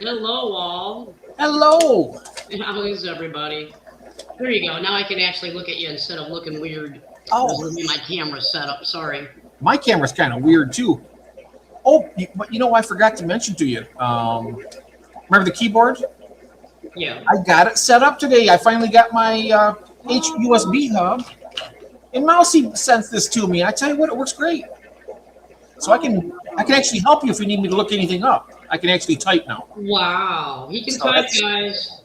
Hello, all. Hello. How is everybody? There you go. Now I can actually look at you instead of looking weird because Oh, of the way my camera's set up. Sorry. my camera's kind of weird too. Oh, but I forgot to mention to you. Remember the keyboard? Yeah. I got it set up today. I finally got my USB hub, and Mousy sent this to me. I tell you what, it works great. So I can actually help you if you need me to look anything up. I can actually type now. Wow. He can So type, that's guys.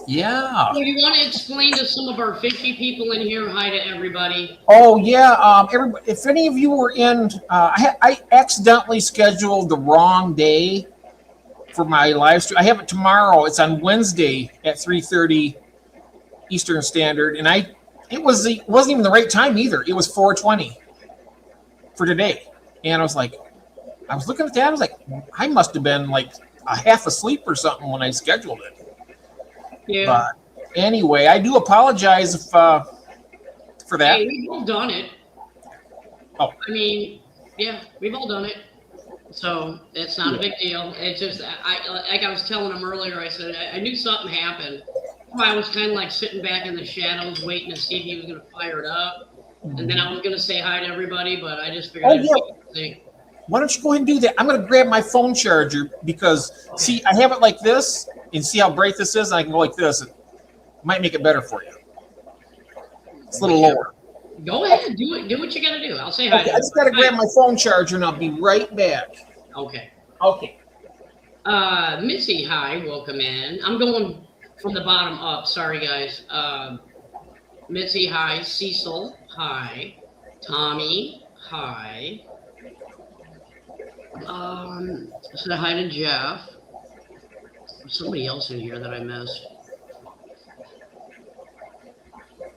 yeah. So you want to explain to some of our fishy people in here? Hi to everybody. Oh yeah. Everybody, if any of you were in, I accidentally scheduled the wrong day for my live stream. I have it tomorrow. It's on Wednesday at 3:30 Eastern Standard, and it wasn't even the right time either. It was 4:20 for today, and I was looking at that. I was like, I must have been like a half asleep or something when I scheduled it. Yeah. But anyway, I do apologize for that. Hey, we've all done it. Oh. I mean, yeah, we've all done it. So it's not a big deal. It's just, like I was telling him earlier, I said, I knew something happened. I was kind of like sitting back in the shadows waiting to see if he was going to fire it up. And then I was going to say hi to everybody, but I just figured Why don't you go ahead and do that? I'm going to grab my phone charger because, see, I have it like this, and see how bright this is? I can go like this. It might make it better for you. It's a little lower. Go ahead, do it. Do what you got to do. I'll say hi. Okay, I just got to grab my phone charger, and I'll be right back. Okay. Okay. Missy, hi, welcome in. I'm going from the bottom up. Sorry, guys. Missy, hi. Cecil, hi. Tommy, hi. Say hi to Jeff. There's somebody else in here that I missed.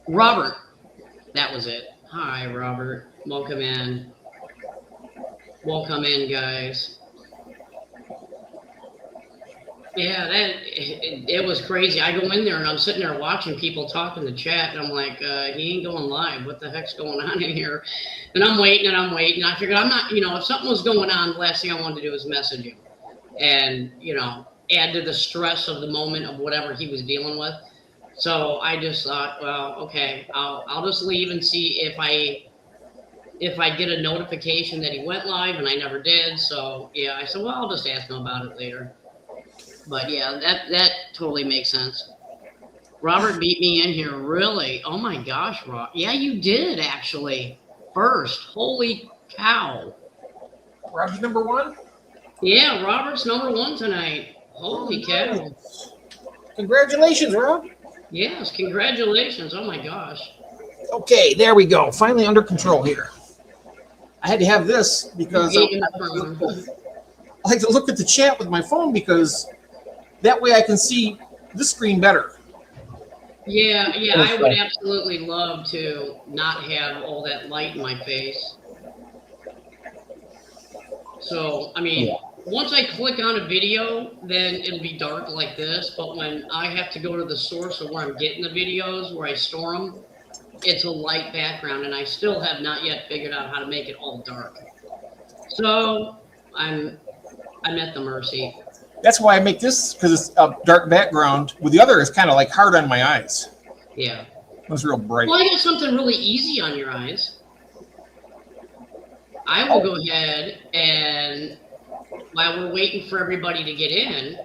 Robert. That was it. Hi, Robert. Welcome in. Welcome in, guys. Yeah, it was crazy. I go in there and I'm sitting there watching people talk in the chat, and I'm like, he ain't going live. What the heck's going on in here? And I'm waiting and I'm waiting. I figured I'm not, if something was going on, the last thing I wanted to do was message him and, add to the stress of the moment of whatever he was dealing with. So I just thought, well, okay, I'll just leave and see if I get a notification that he went live, and I never did. So yeah, I said, well, I'll just ask him about it later. But yeah, that totally makes sense. Robert beat me in here, really. Oh my gosh, Rob. Yeah, you did actually. First, holy cow. Roger's number one? Yeah, Robert's number one tonight. Holy cow. Congratulations, Rob. Yes, congratulations. Oh my gosh. Okay, there we go. Finally under control here. I had to have this because I like to look at the chat with my phone because that way I can see the screen better. Yeah, I would absolutely love to not have all that light in my face. So, I mean, once I click on a video, then it'll be dark like this. But when I have to go to the source of where I'm getting the videos, where I store them, it's a light background, and I still have not yet figured out how to make it all dark. So I'm at the mercy. That's why I make this, because it's a dark background. With the other, it's kind of like hard on my eyes. Yeah. It was real bright. Well, I got something really easy on your eyes. I will go ahead and, while we're waiting for everybody to get in.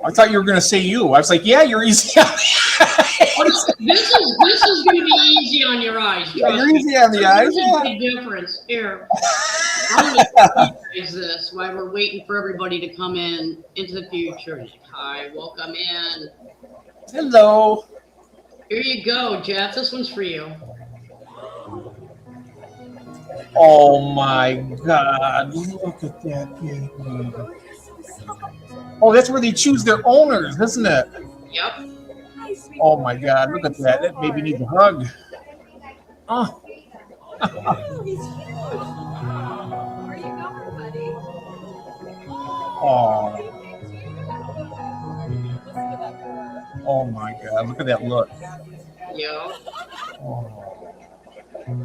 I thought you were going to say you. I was like, yeah, you're easy on the eyes. This is going to be easy on your eyes. Yeah, you're easy on the eyes. There's a big difference. Here. I'm going to use this while we're waiting for everybody to come in into the future. Hi, welcome in. Hello. Here you go, Jeff. This one's for you. Oh my God! Look at that baby. Oh, that's where they choose their owners, isn't it? Yep. Oh my God! Look at that. That baby needs a hug. Oh. Oh. Oh my God! Look at that look. Yeah. Oh.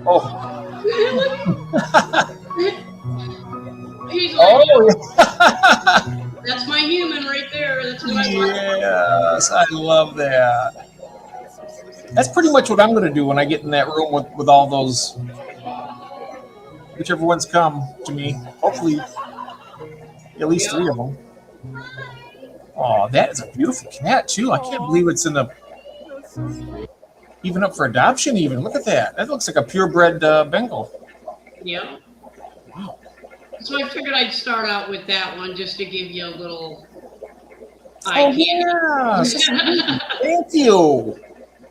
Oh. He's like, Oh. that's my human right there. That's what I want. Yes, I love that. That's pretty much what I'm going to do when I get in that room with all those, whichever ones come to me. Hopefully, at least Yeah. 3 of them. Oh, that is a beautiful cat too. I can't believe it's in the even up for adoption. Even look at that. That looks like a purebred Bengal. Yeah. Wow. So I figured I'd start out with that one just to give you a little Oh idea. yeah. Thank you.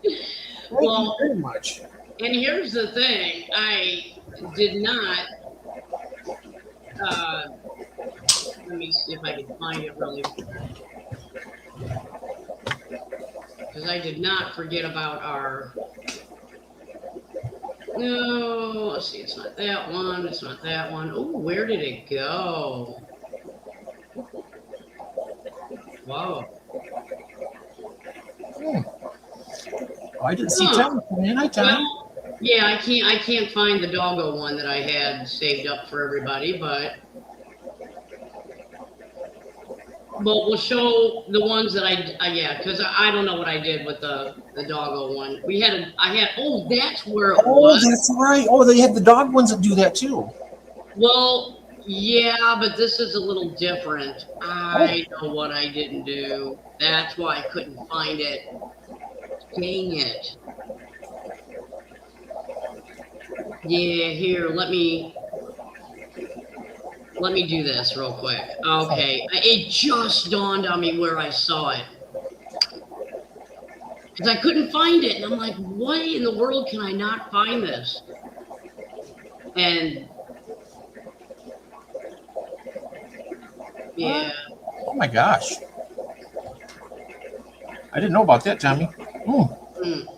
Thank Well, you very much. And here's the thing, I did not, let me see if I can find it really, because I did not forget about our, no, let's see, it's not that one, it's not that one. Oh, where did it go? Wow. Oh, I didn't see Tom come in. Hi, Tom. Well, yeah, I can't find the doggo one that I had saved up for everybody, but we'll show the ones that I yeah, because I don't know what I did with the doggo one. Oh, that's where it was. That's right. Oh, they had the dog ones that do that too. Well, yeah, but this is a little different. I know what I didn't do. That's why I couldn't find it. Dang it. Yeah, here, let me do this real quick. Okay, it just dawned on me where I saw it. Because I couldn't find it, and I'm like, what in the world can I not find this? And yeah. Oh my gosh. I didn't know about that, Tommy.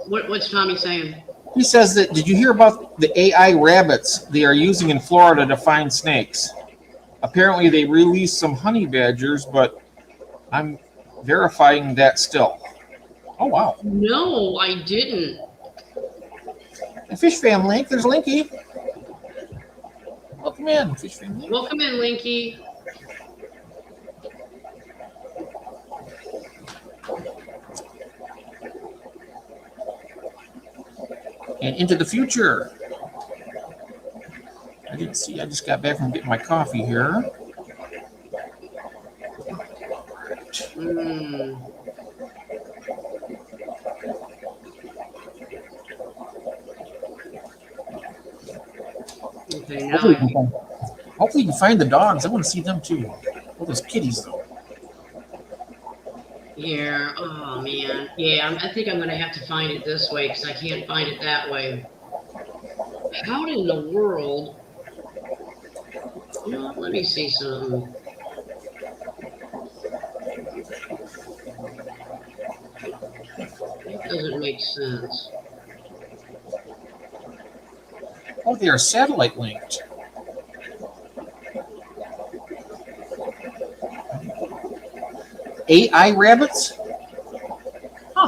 What's Tommy saying? He says that, did you hear about the AI rabbits they are using in Florida to find snakes? Apparently they released some honey badgers, but I'm verifying that still. Oh, wow. No, I didn't. And Fish Fam Link, there's Linky. Welcome in, Fish Fam Link. Welcome in, Linky. And into the future. I didn't see, I just got back from getting my coffee here. Okay, hopefully you can find the dogs. I want to see them too. All those kitties though. Here, oh man. Yeah, I think I'm going to have to find it this way because I can't find it that way. How in the world? You know what? Let me see something. That doesn't make sense. Oh, they are satellite linked. AI rabbits? Huh.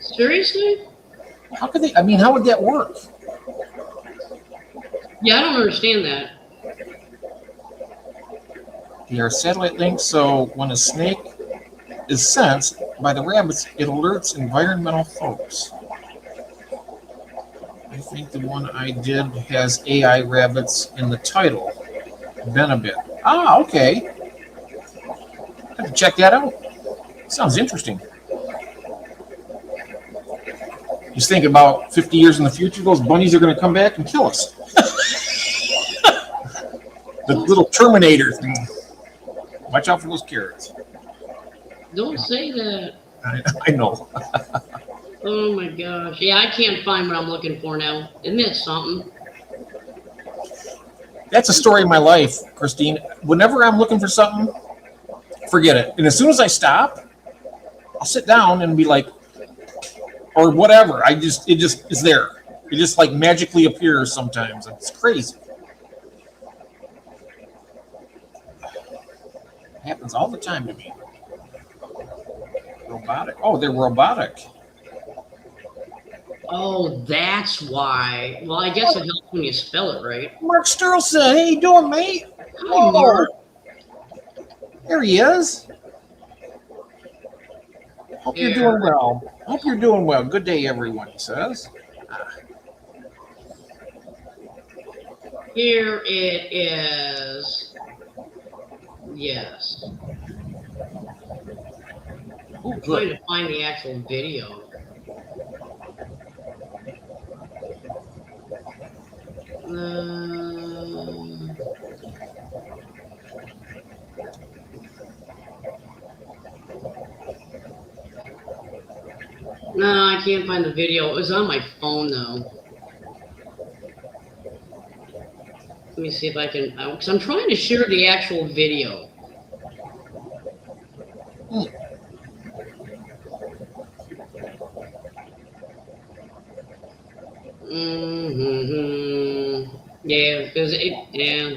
Seriously? How could they? I mean, how would that work? Yeah, I don't understand that. They are satellite linked, so when a snake is sensed by the rabbits, it alerts environmental folks. I think the one I did has AI rabbits in the title. Benabit. Ah, okay. I have to check that out. Sounds interesting. Just think about 50 years in the future, those bunnies are going to come back and kill us. The little Terminator thing. Watch out for those carrots. Don't say that. I know. Oh my gosh. Yeah, I can't find what I'm looking for now. Isn't that something? That's a story of my life, Christine. Whenever I'm looking for something, forget it. And as soon as I stop, I'll sit down and be like, or whatever. It just is there. It just like magically appears sometimes. It's crazy. It happens all the time to me. Robotic. Oh, they're robotic. Oh, that's why. Well, I guess it helps when you spell it right. Mark Sterlson. Hey, you doing, mate? Hi, Mark. There he is. Hope you're doing well. Hope you're doing well. Good day, everyone, he says. Here it is. Yes. Oh, I'm trying good. to find the actual video. No, I can't find the video. It was on my phone, though. Let me see if I can, because I'm trying to share the actual video. Yeah, because yeah.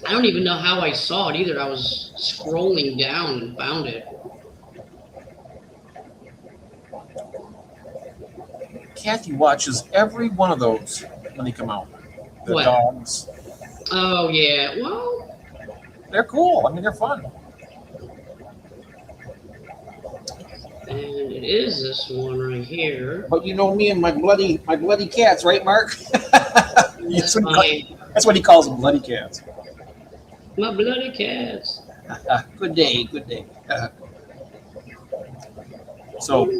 I don't even know how I saw it either. I was scrolling down and found it. Kathy watches every one of those when they come out. The What? dogs. Oh, yeah. Well, They're cool. I mean, they're fun. and it is this one right here. But you know me and my bloody cats, right, Mark? That's funny. That's what he calls them, bloody cats. My bloody cats. Good day, good day. So,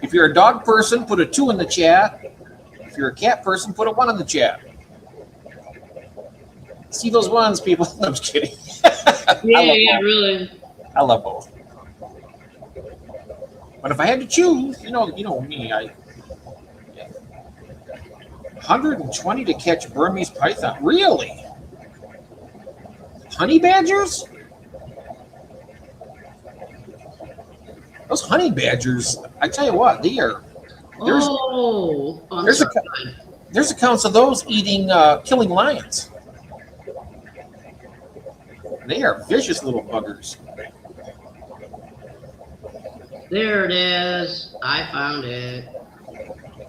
if you're a dog person, put a 2 in the chat. If you're a cat person, put a 1 in the chat. See those ones, people? I'm just kidding. Yeah, really. I love both. But if I had to choose, you know me, 120 to catch Burmese python. Really? Honey badgers? Those honey badgers, I tell you what, they are. There's accounts of those eating, killing lions. They are vicious little buggers. There it is. I found it.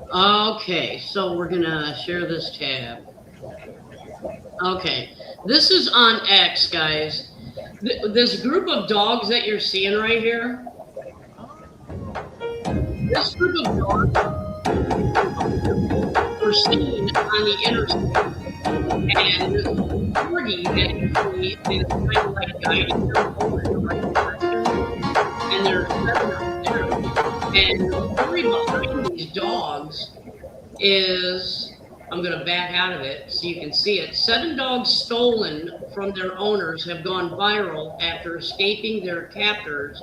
Okay, so we're gonna share this tab. Okay, this is on X, guys. This group of dogs that you're seeing right here. This group of dogs were seen on the interstate, and this corgi that actually is kind of like guiding them over in the right direction. And there's 7 up there. And the story behind these dogs is, I'm going to back out of it so you can see it. 7 dogs stolen from their owners have gone viral after escaping their captors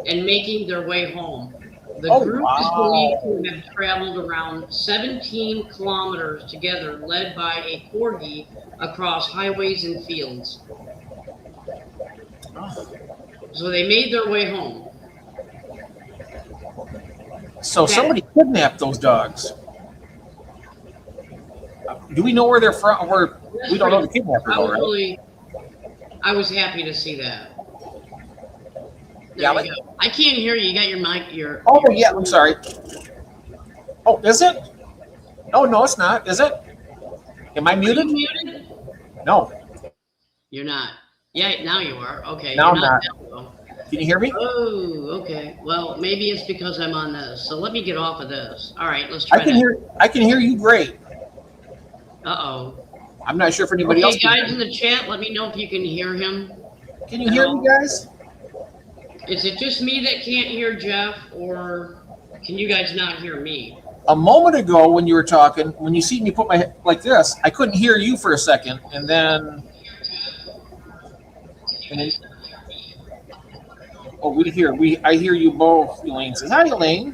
and making their way home. The group is believed to have traveled around 17 kilometers together, led by a corgi across highways and fields. So they made their way home. So somebody kidnapped those dogs. Do we know where they're from? We don't know the kidnappers, right? I was happy to see that. Yeah, you go. I can't hear you. You got your mic. Yeah. I'm sorry. Oh, is it? Oh no, it's not. Is it? Am I muted? Are you muted? No. You're not. Yeah, now you are. Okay. Now I'm not. Can you hear me? Oh, okay. Well, maybe it's because I'm on this. So let me get off of this. All right, let's try. I can hear you great. Uh-oh. I'm not sure if anybody else can. Okay, guys in the chat, let me know if you can hear him. Can you hear me, guys? Is it just me that can't hear Jeff, or can you guys not hear me? A moment ago when you were talking, when you see me put my head like this, I couldn't hear you for a second, and then I hear you both. Elaine says, hi, Elaine.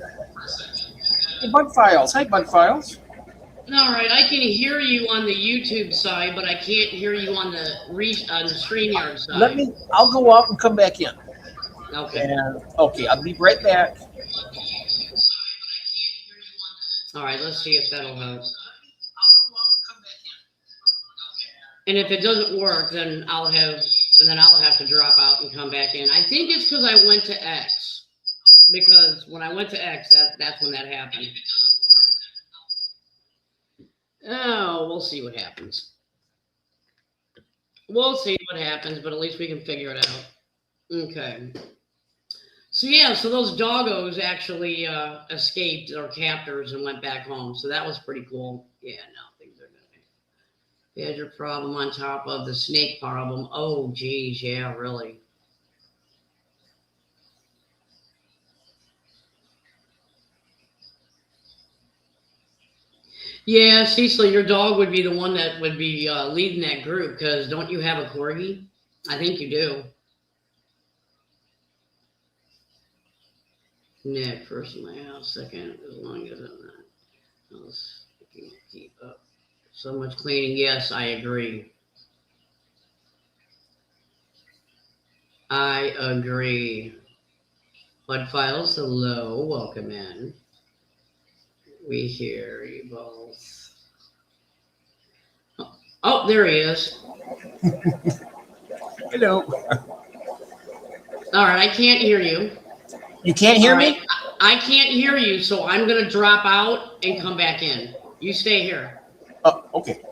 Hey, Bud Files. Hi, Bud Files. All right, I can hear you on the YouTube side, but I can't hear you on the StreamYard side. I'll go out and come back in. Okay. Okay, I'll be right back. All right, let's see if that'll help. And if it doesn't work, then I'll have to drop out and come back in. I think it's because I went to X. Because when I went to X, that's when that happened. Oh, we'll see what happens. We'll see what happens, but at least we can figure it out. Okay. So yeah, so those doggos actually escaped their captors and went back home. So that was pretty cool. Yeah, no, things are good. Badger problem on top of the snake problem. Oh, geez, yeah, really. Yeah, Cecil, your dog would be the one that would be leading that group because don't you have a corgi? I think you do. Nick, first in my house, second, as long as I'm not else, I can keep up. So much cleaning. Yes, I agree. I agree. Bud Files, hello, welcome in. We hear you both. Oh, there he is. Hello. All right, I can't hear you. You can't hear All right, me? I can't hear you, so I'm going to drop out and come back in. You stay here. Oh, okay.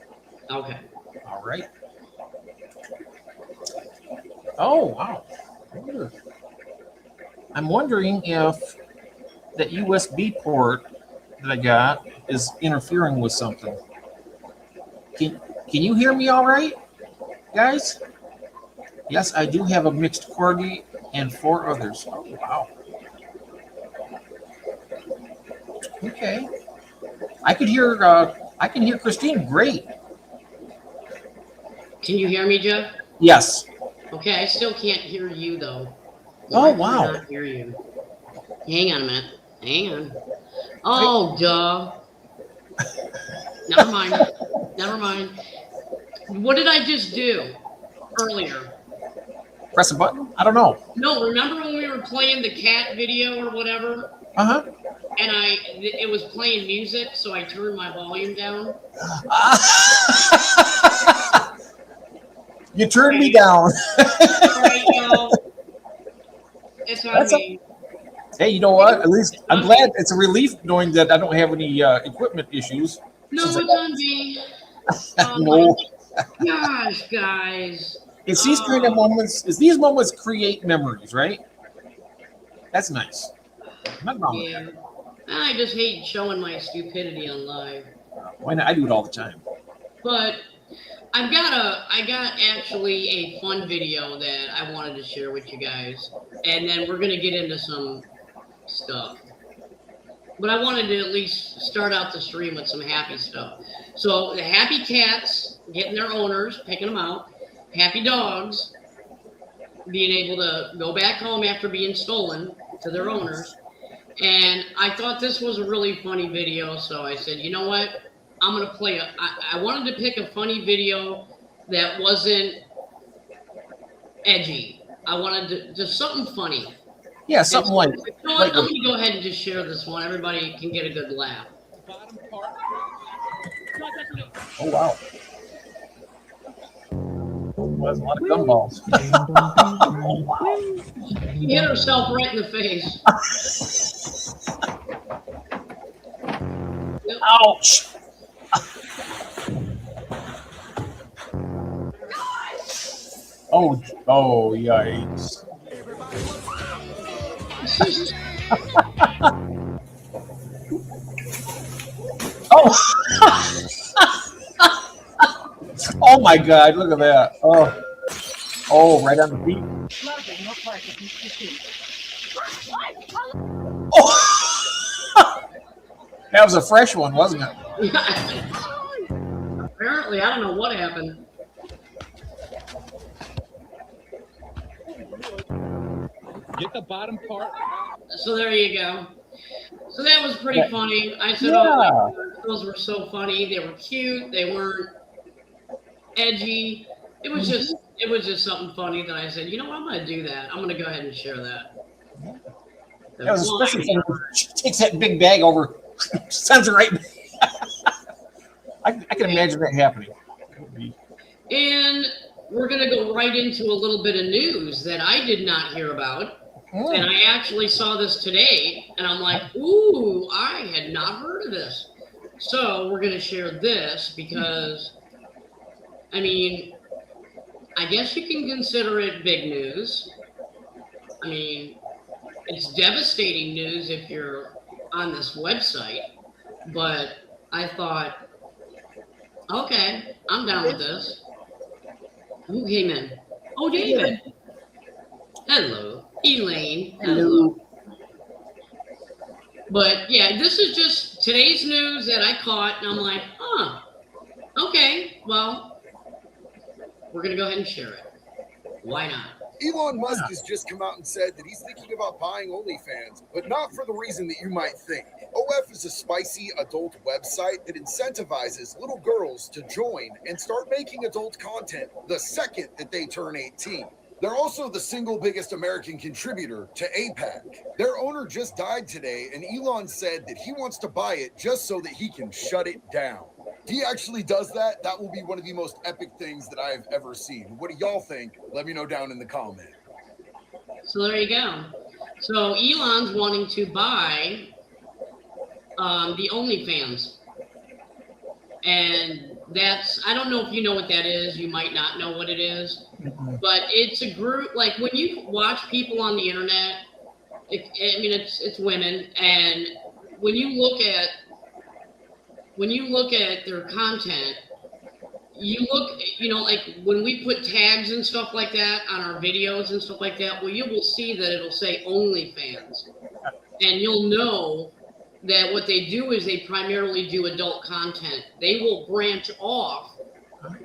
Okay. All right. Oh, wow. I'm wondering if that USB port that I got is interfering with something. Can you hear me all right, guys? Yes, I do have a mixed corgi and 4 others. Oh, wow. Okay. I can hear Christine great. Can you hear me, Jeff? Yes. Okay, I still can't hear you, though. Oh, Why can I wow. not hear you? Hang on a minute. Hang on. Oh, duh. Never mind. Never mind. What did I just do earlier? Press a button? I don't know. No, remember when we were playing the cat video or whatever? Uh-huh. And it was playing music, so I turned my volume down. You turned me down. All right, y'all. It's on me. Hey, you know what? At least I'm glad. It's a relief knowing that I don't have any equipment issues. No, Since it's on me. Oh No. my gosh, guys. It's these kind of moments. It's these moments create memories, right? That's nice. Nothing wrong with Yeah. I just hate showing my stupidity on live. that. Why not? I do it all the time. But I got actually a fun video that I wanted to share with you guys. And then we're gonna get into some stuff. But I wanted to at least start out the stream with some happy stuff. So the happy cats getting their owners, picking them out. Happy dogs being able to go back home after being stolen to their owners. And I thought this was a really funny video, so I said, you know what? I'm going to play it. I wanted to pick a funny video that wasn't edgy. I wanted to just something funny. Yeah, something So, like. you know what? I'm going to go ahead and just share this one. Everybody can get a good laugh. Oh wow. That's a lot of gumballs. She hit herself right in the face. Yep. Ouch. Oh, yikes. Oh. Oh my God, look at that. Oh, right on the feet. Oh. That was a fresh one, wasn't it? Apparently, I don't know what happened. Get the bottom part. So there you go. So that was pretty funny. I said, Yeah. oh my God, those were so funny. They were cute. They weren't edgy. It was just something funny that I said, you know what, I'm going to do that. I'm going to go ahead and share that. That was especially funny when she takes that big bag over, sends it right. I can imagine that happening. And we're going to go right into a little bit of news that I did not hear about. And I actually saw this today, and I'm like, ooh, I had not heard of this. So we're going to share this because, I mean, I guess you can consider it big news. I mean, it's devastating news if you're on this website, but I thought, okay, I'm down with this. Who came in? Oh, David. Hello. Elaine. Hello. But yeah, this is just today's news that I caught, and I'm like, okay, well, we're going to go ahead and share it. Why not? Elon Musk has just come out and said that he's thinking about buying OnlyFans, but not for the reason that you might think. OF is a spicy adult website that incentivizes little girls to join and start making adult content the second that they turn 18. They're also the single biggest American contributor to APAC. Their owner just died today, and Elon said that he wants to buy it just so that he can shut it down. If he actually does that, that will be one of the most epic things that I've ever seen. What do y'all think? Let me know down in the comment. So there you go. So Elon's wanting to buy the OnlyFans. And that's, I don't know if you know what that is. You might not know what it is. But it's a group, like when you watch people on the internet, it's women. And when you look at their content, you look, like when we put tags and stuff like that on our videos and stuff like that, well, you will see that it'll say OnlyFans. And you'll know that what they do is they primarily do adult content. They will branch off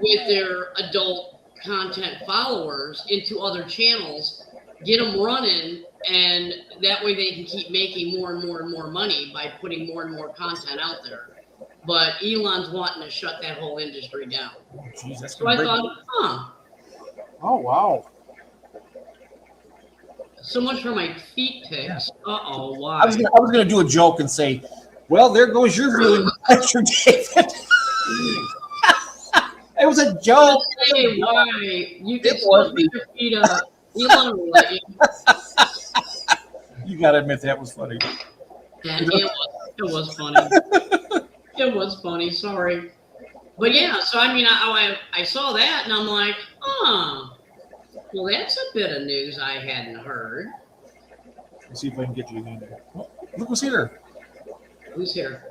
with their adult content followers into other channels, get them running, and that way they can keep making more and more and more money by putting more and more content out there. But Elon's wanting to shut that whole industry down. Oh, geez, that's so I thought, Oh, wow. So much for my feet pics. Uh-oh, why? I was gonna do a joke and say, well, there goes your viewing pleasure, David. It was a joke. Hey, why? You can still put your feet up. Elon will let you. You gotta admit that was funny. Yeah, it was funny. It was funny. Sorry, but yeah. So I mean, I saw that and I'm like, well, that's a bit of news I hadn't heard. Let's see if I can get you in there. Oh, look who's here. Who's here?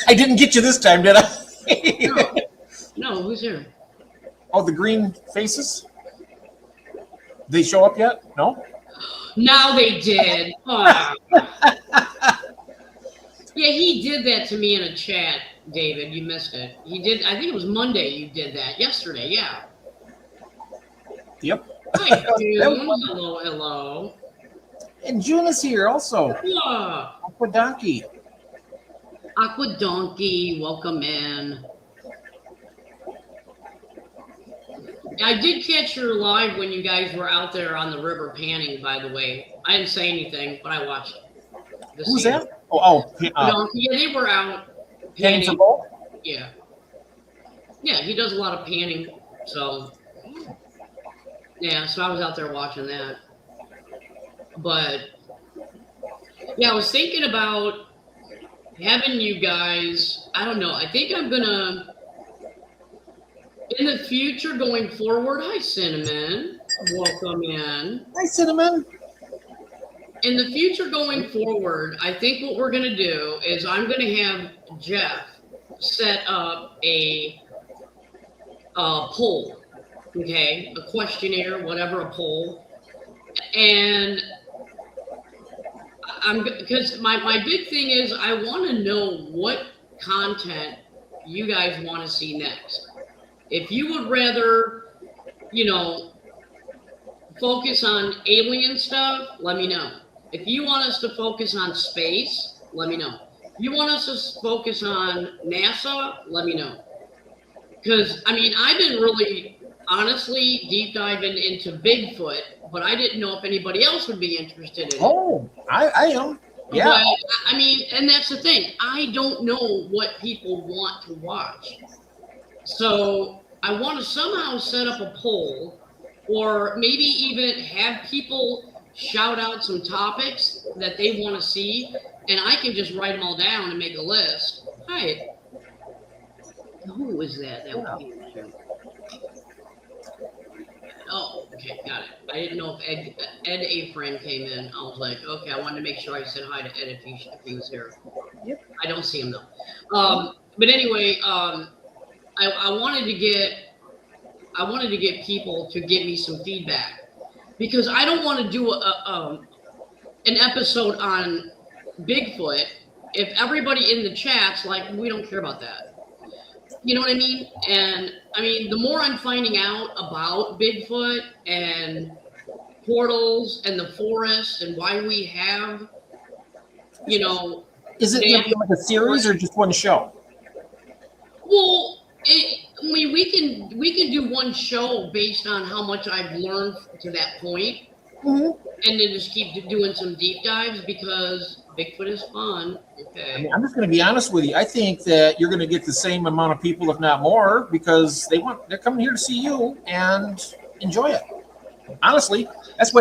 I didn't get you this time, did I? No, who's here? Oh, the green faces? They show up yet? No? Now they did. Yeah, he did that to me in a chat, David. You missed it. He did. I think it was Monday you did that. Yesterday, yeah. Yep. Hi, June. Hello. And June is here also. Yeah. Aquadonkey. Aquadonkey, welcome in. I did catch your live when you guys were out there on the river panning, by the way. I didn't say anything, but I watched it. Who's that? Yeah, they were out panning. Yeah. Yeah, he does a lot of panning. So, yeah, so I was out there watching that. But, yeah, I was thinking about having you guys, I don't know, I think I'm going to, in the future going forward, hi, Cinnamon, welcome in. Hi, Cinnamon. In the future going forward, I think what we're going to do is I'm going to have Jeff set up a poll, okay, a questionnaire, whatever, a poll, and because my big thing is I want to know what content you guys want to see next. If you would rather, focus on alien stuff, let me know. If you want us to focus on space, let me know. If you want us to focus on NASA, let me know. Because, I've been really, honestly, deep diving into Bigfoot, but I didn't know if anybody else would be interested in it. Oh, I am. Yeah. But, and that's the thing. I don't know what people want to watch. So I want to somehow set up a poll or maybe even have people shout out some topics that they want to see, and I can just write them all down and make a list. Hi. Who was that? Oh, okay, got it. I didn't know if Ed A. Frame came in. I was like, okay, I wanted to make sure I said hi to Ed if he was here. Yep. I don't see him though. But anyway, I wanted to get people to give me some feedback because I don't want to do an episode on Bigfoot if everybody in the chat's like, we don't care about that. You know what I mean? And I mean, the more I'm finding out about Bigfoot and portals and the forest and why we have, you know, Is it gonna be like a series or just one show? well, we can do one show based on how much I've learned to that point, Mm-hmm. and then just keep doing some deep dives because Bigfoot is fun. I Okay. mean, I'm just going to be honest with you. I think that you're going to get the same amount of people, if not more, because they're coming here to see you and enjoy it. Honestly, that's the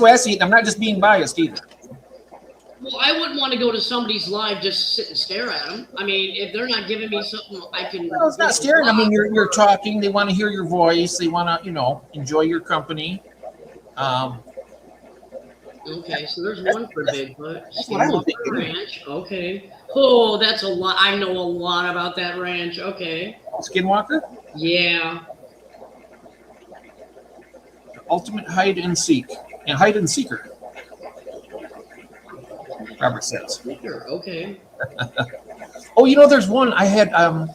way I see it. I'm not just being biased either. Well, I wouldn't want to go to somebody's live just sit and stare at them. I mean, if they're not giving me something, I can. Well, it's not staring. I mean, you're talking. They want to hear your voice. They want to, enjoy your company. Okay, so there's one for Bigfoot. That's what I would think. Skinwalker Ranch. Okay. Oh, that's a lot. I know a lot about that ranch. Okay. Skinwalker, Yeah. ultimate hide and seeker. Robert says. Sure. Okay. Oh, there's one I had. I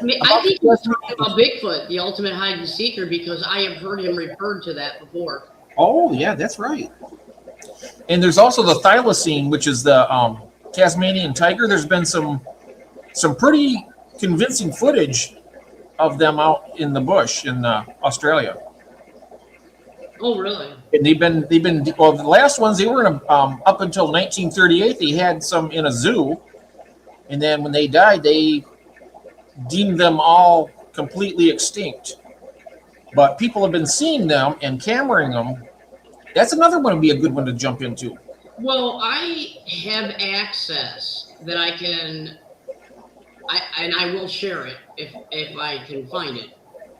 mean, I think he's talking about Bigfoot, the ultimate hide and seeker, because I have heard him referred to that before. Oh, yeah, that's right. And there's also the thylacine, which is the Tasmanian tiger. There's been some pretty convincing footage of them out in the bush in Australia. Oh, really? And they've been well. The last ones they were in up until 1938. They had some in a zoo, and then when they died, they deemed them all completely extinct. But people have been seeing them and cameraing them. That's another one would be a good one to jump into. Well, I have access that I can, and I will share it if I can find it.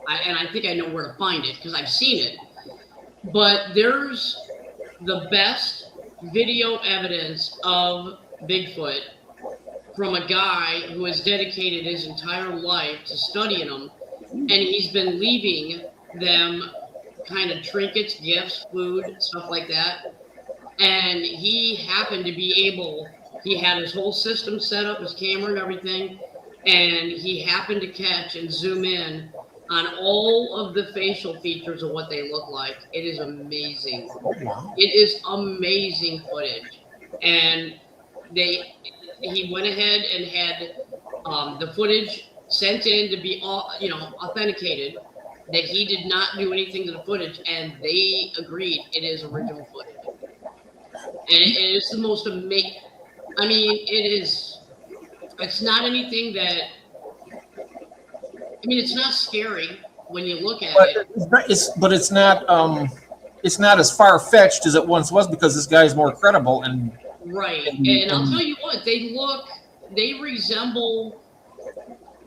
And I think I know where to find it because I've seen it. But there's the best video evidence of Bigfoot from a guy who has dedicated his entire life to studying them, and he's been leaving them kind of trinkets, gifts, food, stuff like that. And he happened to be he had his whole system set up, his camera and everything, and he happened to catch and zoom in on all of the facial features of what they look like. It is amazing. Oh, wow. It is amazing footage. And he went ahead and had the footage sent in to be authenticated that he did not do anything to the footage, and they agreed it is original footage. And it is the most amazing. I mean, it's not anything that, it's not scary when you look at it. It's not as far fetched as it once was because this guy is more credible and Right. And I'll tell you what, they resemble,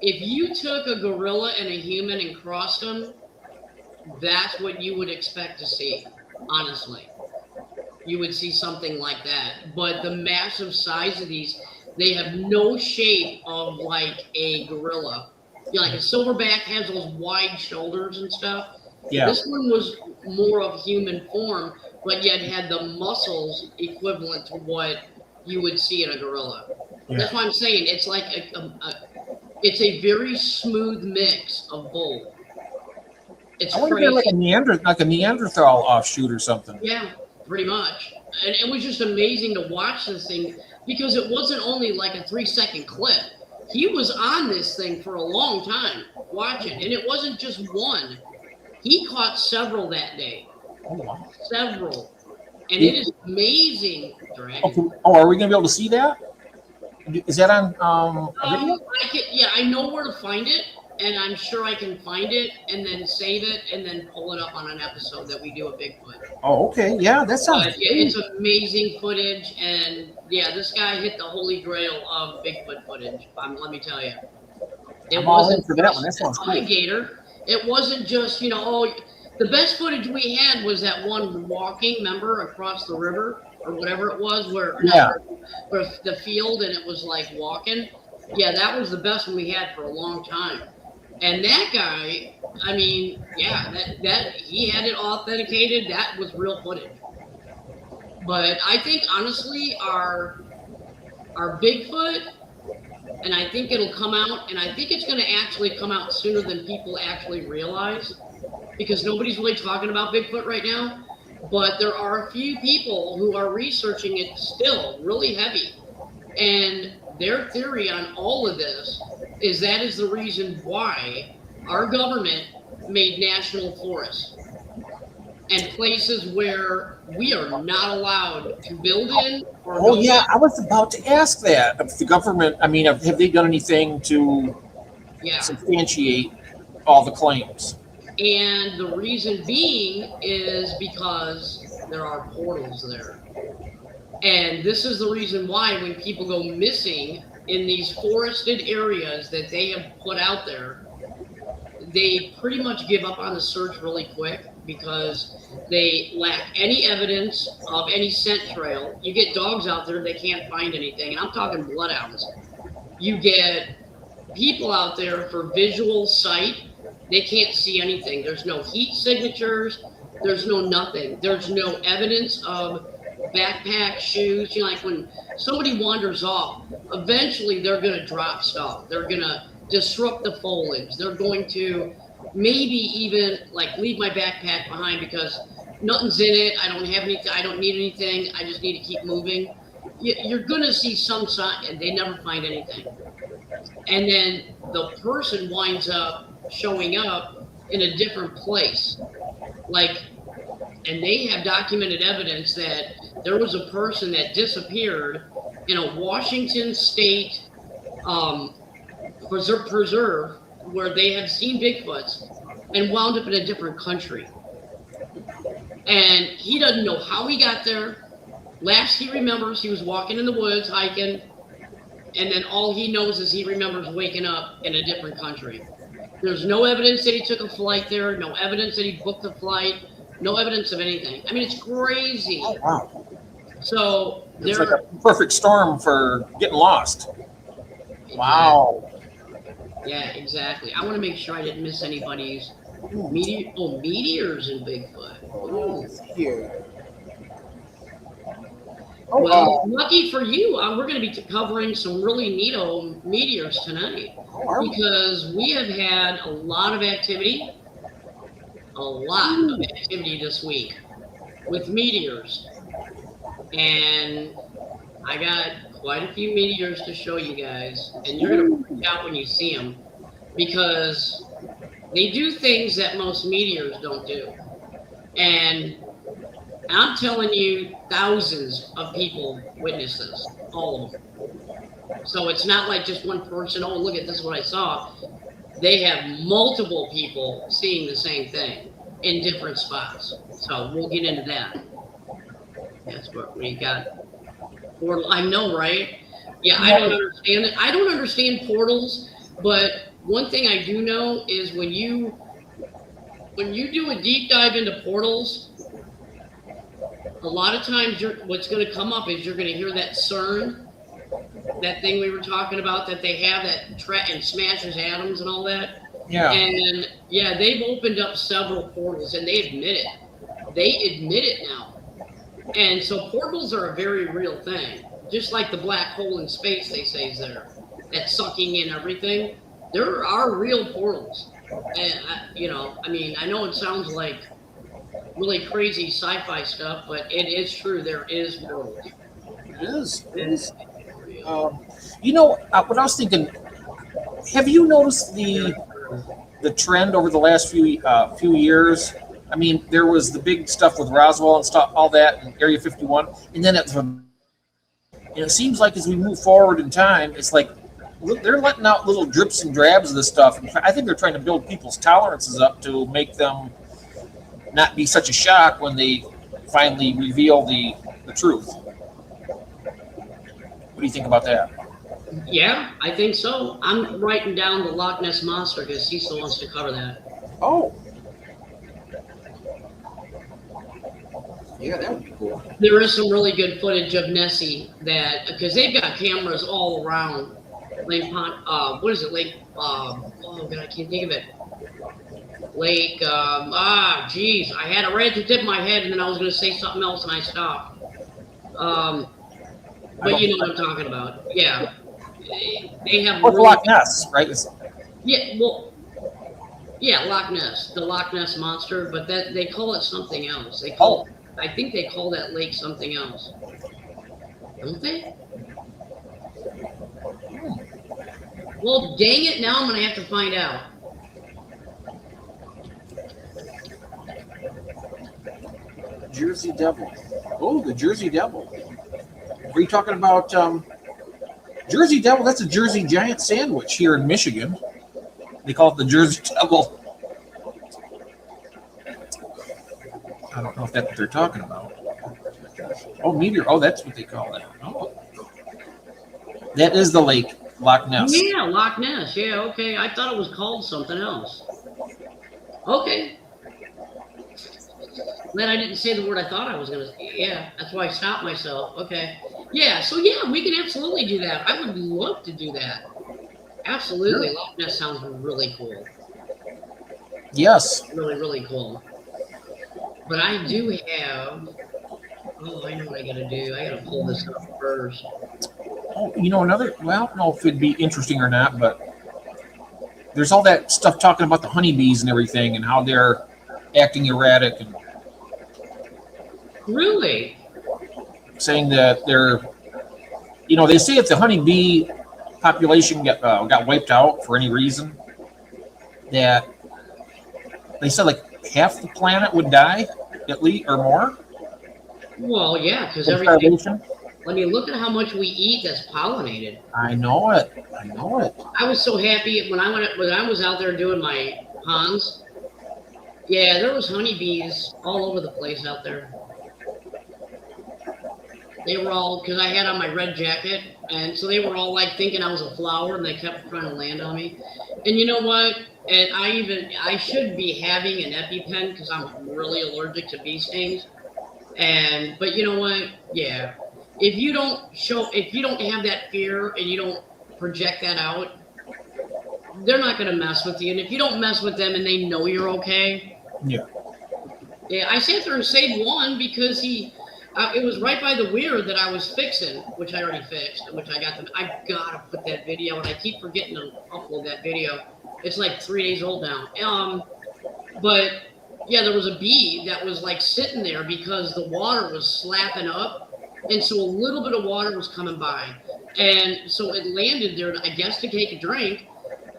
if you took a gorilla and a human and crossed them, that's what you would expect to see, honestly. You would see something like that. But the massive size of these, they have no shape of like a gorilla. Like a silverback has those wide shoulders and stuff. yeah. This one was more of human form, but yet had the muscles equivalent to what you would see in a gorilla. Yeah. That's why I'm saying it's like it's a very smooth mix of both. It's I wonder if crazy. they're like a Neanderthal offshoot or something. Yeah, pretty much. And it was just amazing to watch this thing because it wasn't only like a 3-second clip. He was on this thing for a long time watching, and it wasn't just one. He caught several that day. Oh, wow. Several. And it is amazing, Dragon. Okay. Oh, are we going to be able to see that? Is that on a video? I know where to find it, and I'm sure I can find it and then save it and then pull it up on an episode that we do of Bigfoot. Oh, okay. Yeah, that sounds But yeah, it's amazing footage, and yeah, this guy hit the holy grail of Bigfoot footage. Let me tell you, it I'm all in wasn't for that just one. That sounds an cool. alligator. It wasn't just The best footage we had was that one walking, remember, across the river or whatever it was, where the field, and it was like walking. Yeah, that was the best one we had for a long time. And that guy, I mean, yeah, that he had it authenticated. That was real footage. But I think honestly, our Bigfoot, and I think it'll come out, and I think it's going to actually come out sooner than people actually realize, because nobody's really talking about Bigfoot right now. But there are a few people who are researching it still really heavy. And their theory on all of this is that is the reason why our government made national forests and places where we are not allowed to build in. Oh, yeah, I was about to ask that. If the government, I mean, have they done anything to substantiate all the claims? And the reason being is because there are portals there. And this is the reason why when people go missing in these forested areas that they have put out there, they pretty much give up on the search really quick because they lack any evidence of any scent trail. You get dogs out there, they can't find anything. And I'm talking bloodhounds. You get people out there for visual sight. They can't see anything. There's no heat signatures. There's no nothing. There's no evidence of backpack, shoes. You know, like when somebody wanders off, eventually they're going to drop stuff. They're going to disrupt the foliage. They're going to maybe even like leave my backpack behind because nothing's in it. I don't have anything. I don't need anything. I just need to keep moving. You're going to see some sign, and they never find anything. And then the person winds up showing up in a different place. Like, and they have documented evidence that there was a person that disappeared in a Washington state preserve where they had seen Bigfoots and wound up in a different country. And he doesn't know how he got there. Last he remembers, he was walking in the woods, hiking, and then all he knows is he remembers waking up in a different country. There's no evidence that he took a flight there, no evidence that he booked a flight, no evidence of anything. I mean, it's crazy. Oh, wow. So it's like a perfect storm for getting lost. Wow. Yeah, exactly. I want to make sure I didn't miss anybody's meteors in Bigfoot. Oh, here. Oh, well, lucky for you, we're going to be covering some really neato meteors tonight because we have had a lot of activity this week with meteors. And I got quite a few meteors to show you guys, and you're going to freak out when you see them because they do things that most meteors don't do. And I'm telling you, thousands of people witnessed this, all of them. So it's not like just one person, oh, look at this, what I saw. They have multiple people seeing the same thing in different spots. So we'll get into that. That's what we got. Portal, I know, right? Yeah, I don't understand it. I don't understand portals, but one thing I do know is when you do a deep dive into portals, a lot of times what's going to come up is you're going to hear that CERN, that thing we were talking about that they have that and smashes atoms and all that. Yeah. And yeah, they've opened up several portals and they admit it. They admit it now. And so portals are a very real thing. Just like the black hole in space they say is there, that's sucking in everything. There are real portals. And, I mean, I know it sounds like really crazy sci-fi stuff, but it is true. There is portals. It is. It is. What I was thinking, have you noticed the trend over the last few years? I mean, there was the big stuff with Roswell and stuff, all that, and Area 51, and then it seems like as we move forward in time, it's like they're letting out little drips and drabs of this stuff. And I think they're trying to build people's tolerances up to make them not be such a shock when they finally reveal the truth. What do you think about that? Yeah, I think so. I'm writing down the Loch Ness Monster because Cecil wants to cover that. Oh. Yeah, that would be cool. There is some really good footage of Nessie that because they've got cameras all around Lake Pond. What is it? Lake? Oh God, I can't think of it. Lake. Geez, I had it right at the tip of my head, and then I was going to say something else, and I stopped. But you know what I'm talking about. Yeah, they have. What's Loch Ness, right? Yeah, well, yeah, Loch Ness, the Loch Ness monster, but that they call it something else. They call. I think they call that lake something else. Don't they? Well, dang it! Now I'm gonna have to find out. Jersey Devil. Oh, the Jersey Devil. Are you talking about Jersey Devil? That's a Jersey Giant sandwich here in Michigan. They call it the Jersey Devil. I don't know if that's what they're talking about. Oh, meteor. Oh, that's what they call it. Oh. That is the lake, Loch Ness. Yeah, Loch Ness. Yeah, okay. I thought it was called something else. Okay. Glad I didn't say the word I thought I was going to say. Yeah, that's why I stopped myself. Okay. Yeah, so yeah, we can absolutely do that. I would love to do that. Absolutely. Sure. Loch Ness sounds really cool. Yes. Really, really cool. But I do have, I know what I got to do. I got to pull this up first. Oh, you know, I don't know if it'd be interesting or not, but there's all that stuff talking about the honeybees and everything and how they're acting erratic and really saying that they're, you know, they say if the honeybee population got wiped out for any reason, that they said like half the planet would die at least or more. Well, yeah, because everything. I mean, look at how much we eat that's pollinated. I know it. I was so happy when I was out there doing my ponds. Yeah, there was honeybees all over the place out there. They were all, because I had on my red jacket, and so they were all like thinking I was a flower, and they kept trying to land on me. And you know what? And I should be having an EpiPen because I'm really allergic to bee stings. But you know what? Yeah. If you don't have that fear and you don't project that out, they're not going to mess with you. And if you don't mess with them and they know you're okay. Yeah. Yeah, I sat there and saved one because it was right by the weir that I was fixing, which I already fixed, which I gotta put that video, and I keep forgetting to upload that video. It's like 3 days old now. But yeah, there was a bee that was like sitting there because the water was slapping up. And so a little bit of water was coming by. And so it landed there, I guess, to take a drink.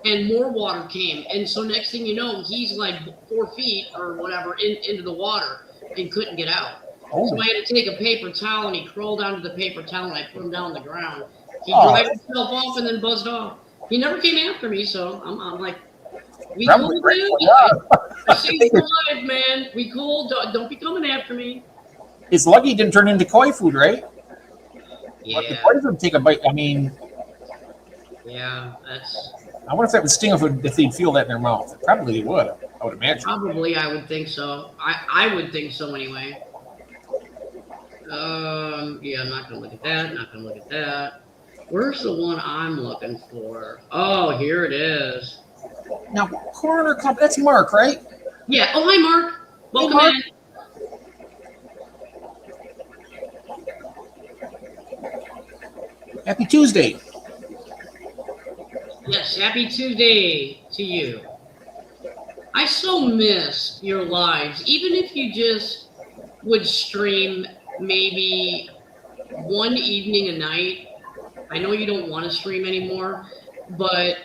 And more water came. And so next thing you know, he's like 4 feet or whatever into the water and couldn't get out. Oh. So I had to take a paper towel, and he crawled onto the paper towel, and I put him down on the ground. He dried himself off and then buzzed off. He never came after me, so I'm like, we cool, dude? Yeah. I saved your life, man. We cool. Don't be coming after me. It's lucky it didn't turn into koi food, right? Yeah. The koi would take a bite. I mean, yeah, that's. I wonder if that would sting if they'd feel that in their mouth. Probably they would. I would imagine. Probably, I would think so. I would think so anyway. Yeah, I'm not gonna look at that. Not gonna look at that. Where's the one I'm looking for? Oh, here it is. Now, Corner Club. That's Mark, right? Yeah. Oh, hi, Mark. Welcome in. Happy Tuesday. Yes, happy Tuesday to you. I so miss your lives. Even if you just would stream maybe one evening a night. I know you don't want to stream anymore, but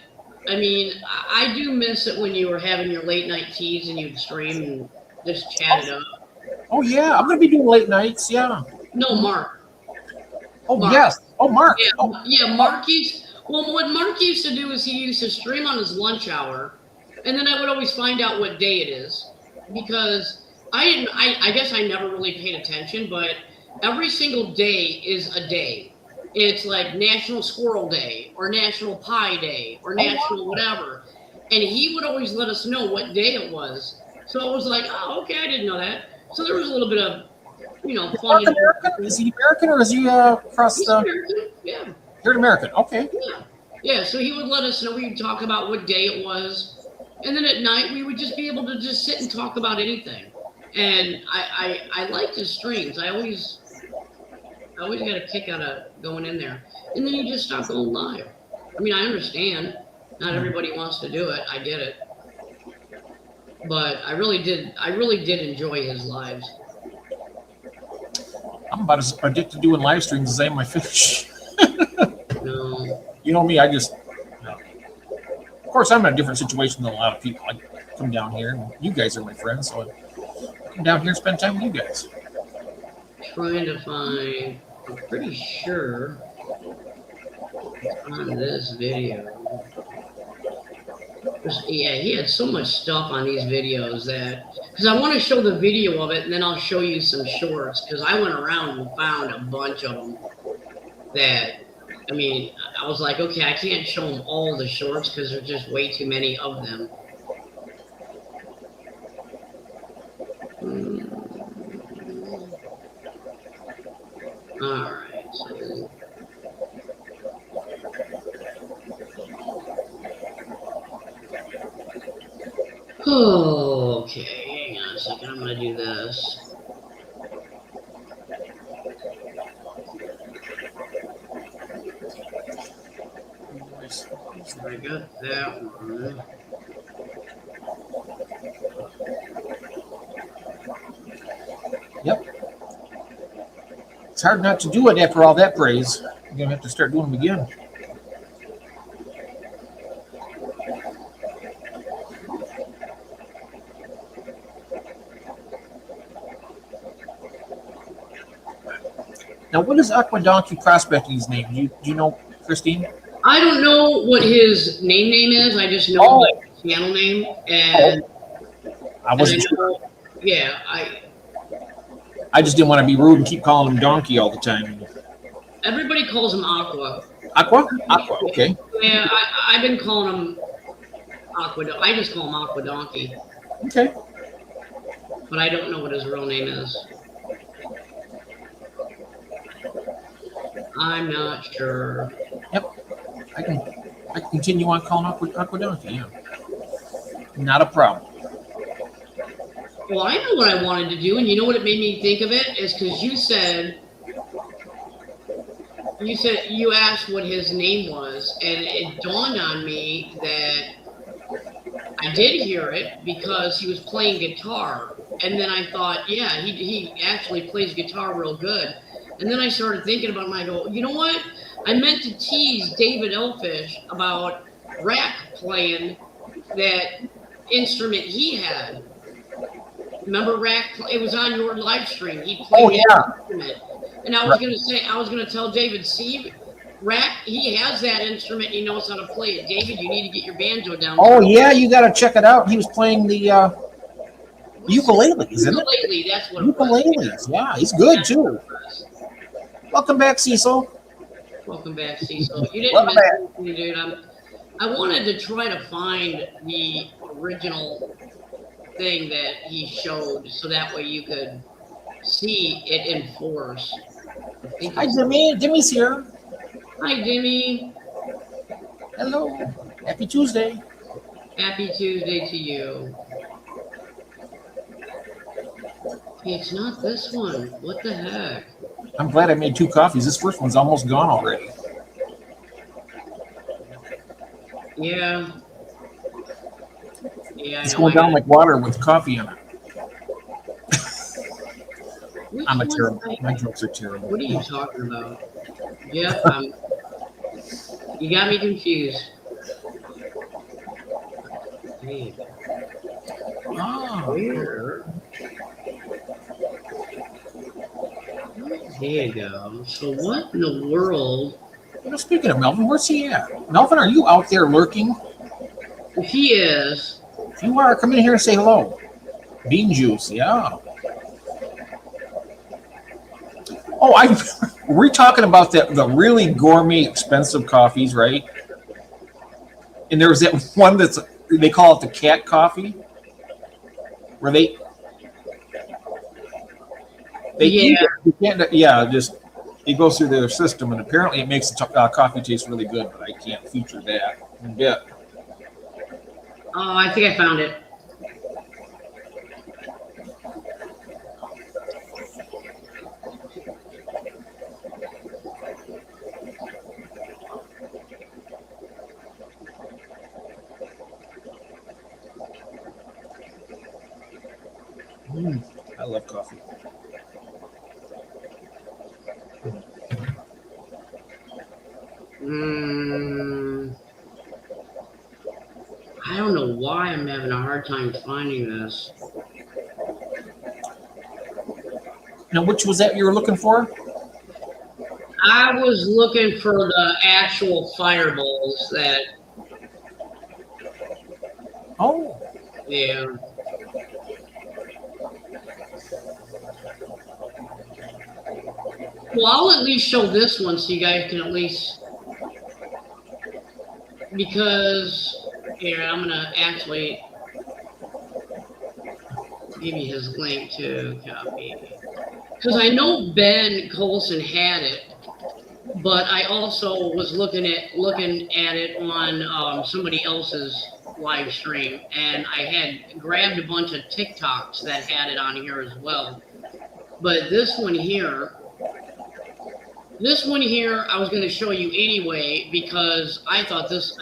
I mean, I do miss it when you were having your late night teas and you'd stream and just chat it up. Oh, yeah. I'm going to be doing late nights. Yeah. No, Mark. Oh, Mark. Yes. Oh, Mark. Yeah, oh. Yeah, Mark what Mark used to do is he used to stream on his lunch hour, and then I would always find out what day it is because I guess I never really paid attention, but every single day is a day. It's like National Squirrel Day or National Pie Day or National whatever. And he would always let us know what day it was. So I was like, oh, okay, I didn't know that. So there was a little bit of, North fun. American? Is he American or is he across He's the? American. Yeah. You're an American. Okay. Yeah. Yeah. So he would let us know. We'd talk about what day it was. And then at night, we would just be able to just sit and talk about anything. And I liked his streams. I always got a kick out of going in there. And then you just stop going live. I mean, I understand. Not everybody wants to do it. I get it. But I really did enjoy his lives. I'm about as addicted to doing live streams as I am my fish. No. You know me, I just. No. Of course, I'm in a different situation than a lot of people. I come down here, and you guys are my friends, so I come down here and spend time with you guys. Trying to find. I'm pretty sure it's on this video. Yeah, he had so much stuff on these videos that, because I want to show the video of it and then I'll show you some shorts, because I went around and found a bunch of them that, I mean, I was like, okay, I can't show them all the shorts because there's just way too many of them. All right, so okay, hang on a second. I'm gonna do this. I got that one. Yep. It's hard not to do it after all that praise. You're gonna have to start doing them again. Now, what is Aqua Donkey Prospecting's name? Do you know, Christine? I don't know what his name is. I just know his channel name, and I wasn't sure. Yeah, I just didn't want to be rude and keep calling him Donkey all the time. everybody calls him Aqua. Aqua? Aqua, okay. Yeah, I've been calling him Aqua. I just call him Aqua Donkey. Okay. But I don't know what his real name is. I'm not sure. Yep. I can continue on calling Aqua Donkey, yeah. Not a problem. Well, I know what I wanted to do, and you know what it made me think of it is because you said you asked what his name was, and it dawned on me that I did hear it because he was playing guitar, and then I thought, yeah, he actually plays guitar real good, and then I started thinking about him. I go, you know what? I meant to tease David Elfish about Rack playing that instrument he had. Remember Rack? It was on your live stream. He played that instrument. And I was gonna tell David, see, Rack, he has that instrument. He knows how to play it. David, you need to get your banjo down. Oh yeah, you got to check it out. He was playing the ukulele, isn't it? Ukulele, that's what Ukuleles. Yeah, he's good too. Welcome back, Cecil. Welcome back, Cecil. You didn't miss anything, dude. I wanted to try to find the original thing that he showed, so that way you could see it in force. Hi, Jimmy. Jimmy's here. Hi, Jimmy. Hello. Happy Tuesday. Happy Tuesday to you. Hey, it's not this one. What the heck? I'm glad I made 2 coffees. This first one's almost gone already. Yeah. Yeah, It's going down like water with coffee in it. I'm a terrible. My jokes are terrible. What are you talking about? Yeah, you got me confused. Hey. Oh. Where? There you go. So what in the world? You know, speaking of Melvin, where's he at? Melvin, are you out there lurking? If he is. If you are, come in here and say hello. Bean juice, yeah. Oh, we're talking about the really gourmet, expensive coffees, right? And there's that one they call it the cat coffee. where they Yeah. eat it. You can't, yeah, just it goes through their system, and apparently it makes the coffee taste really good. But I can't feature that. Yeah. Oh, I think I found it. I love coffee. I don't know why I'm having a hard time finding this. Now, which was that you were looking for? I was looking for the actual fireballs that, Oh, yeah. Well, I'll at least show this one so you guys can at least, because here I'm gonna actually give you his link to copy, because I know Ben Colson had it, but I also was looking at it on somebody else's live stream, and I had grabbed a bunch of TikToks that had it on here as well. But this one here, I was going to show you anyway because I thought this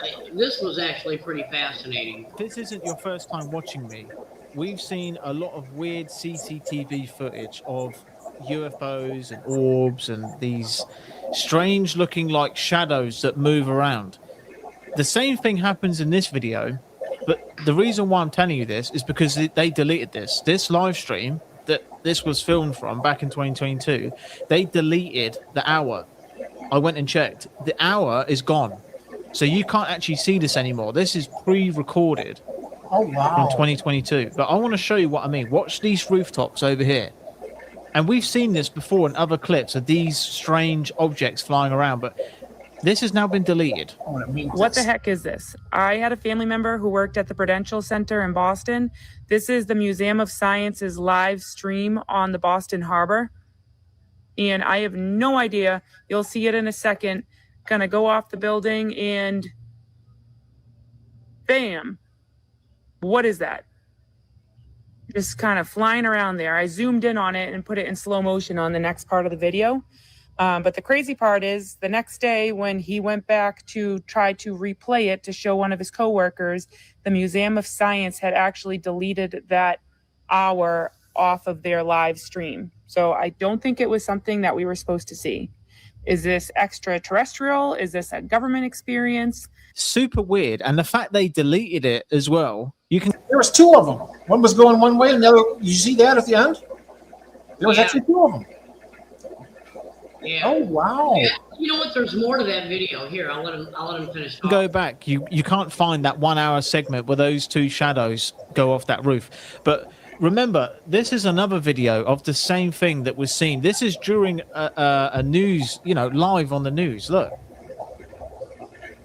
was actually pretty fascinating. This isn't your first time watching me. We've seen a lot of weird CCTV footage of UFOs and orbs and these strange looking like shadows that move around. The same thing happens in this video, but the reason why I'm telling you this is because they deleted this live stream that this was filmed from back in 2022. They deleted the hour. I went and checked. The hour is gone. So you can't actually see this anymore. This is pre-recorded from 2022. But I want to show you what I mean. Watch these rooftops over here. And we've seen this before in other clips of these strange objects flying around, but this has now been deleted. What the heck is this? I had a family member who worked at the Prudential Center in Boston. This is the Museum of Science's live stream on the Boston Harbor. And I have no idea. You'll see it in a second. Gonna go off the building and bam. What is that? Just kind of flying around there. I zoomed in on it and put it in slow motion on the next part of the video. But the crazy part is the next day when he went back to try to replay it to show one of his coworkers, the Museum of Science had actually deleted that hour off of their live stream. So I don't think it was something that we were supposed to see. Is this extraterrestrial? Is this a government experience? Super weird. And the fact they deleted it as well, you can... There was two of them. One was going one way and the other, you see that at the end? There was actually two of them. Yeah. Oh, wow. Yeah. You know what? There's more to that video. Here, I'll let him finish talking. Go back. You can't find that 1 hour segment where those two shadows go off that roof. But remember, this is another video of the same thing that was seen. This is during a news, live on the news. Look.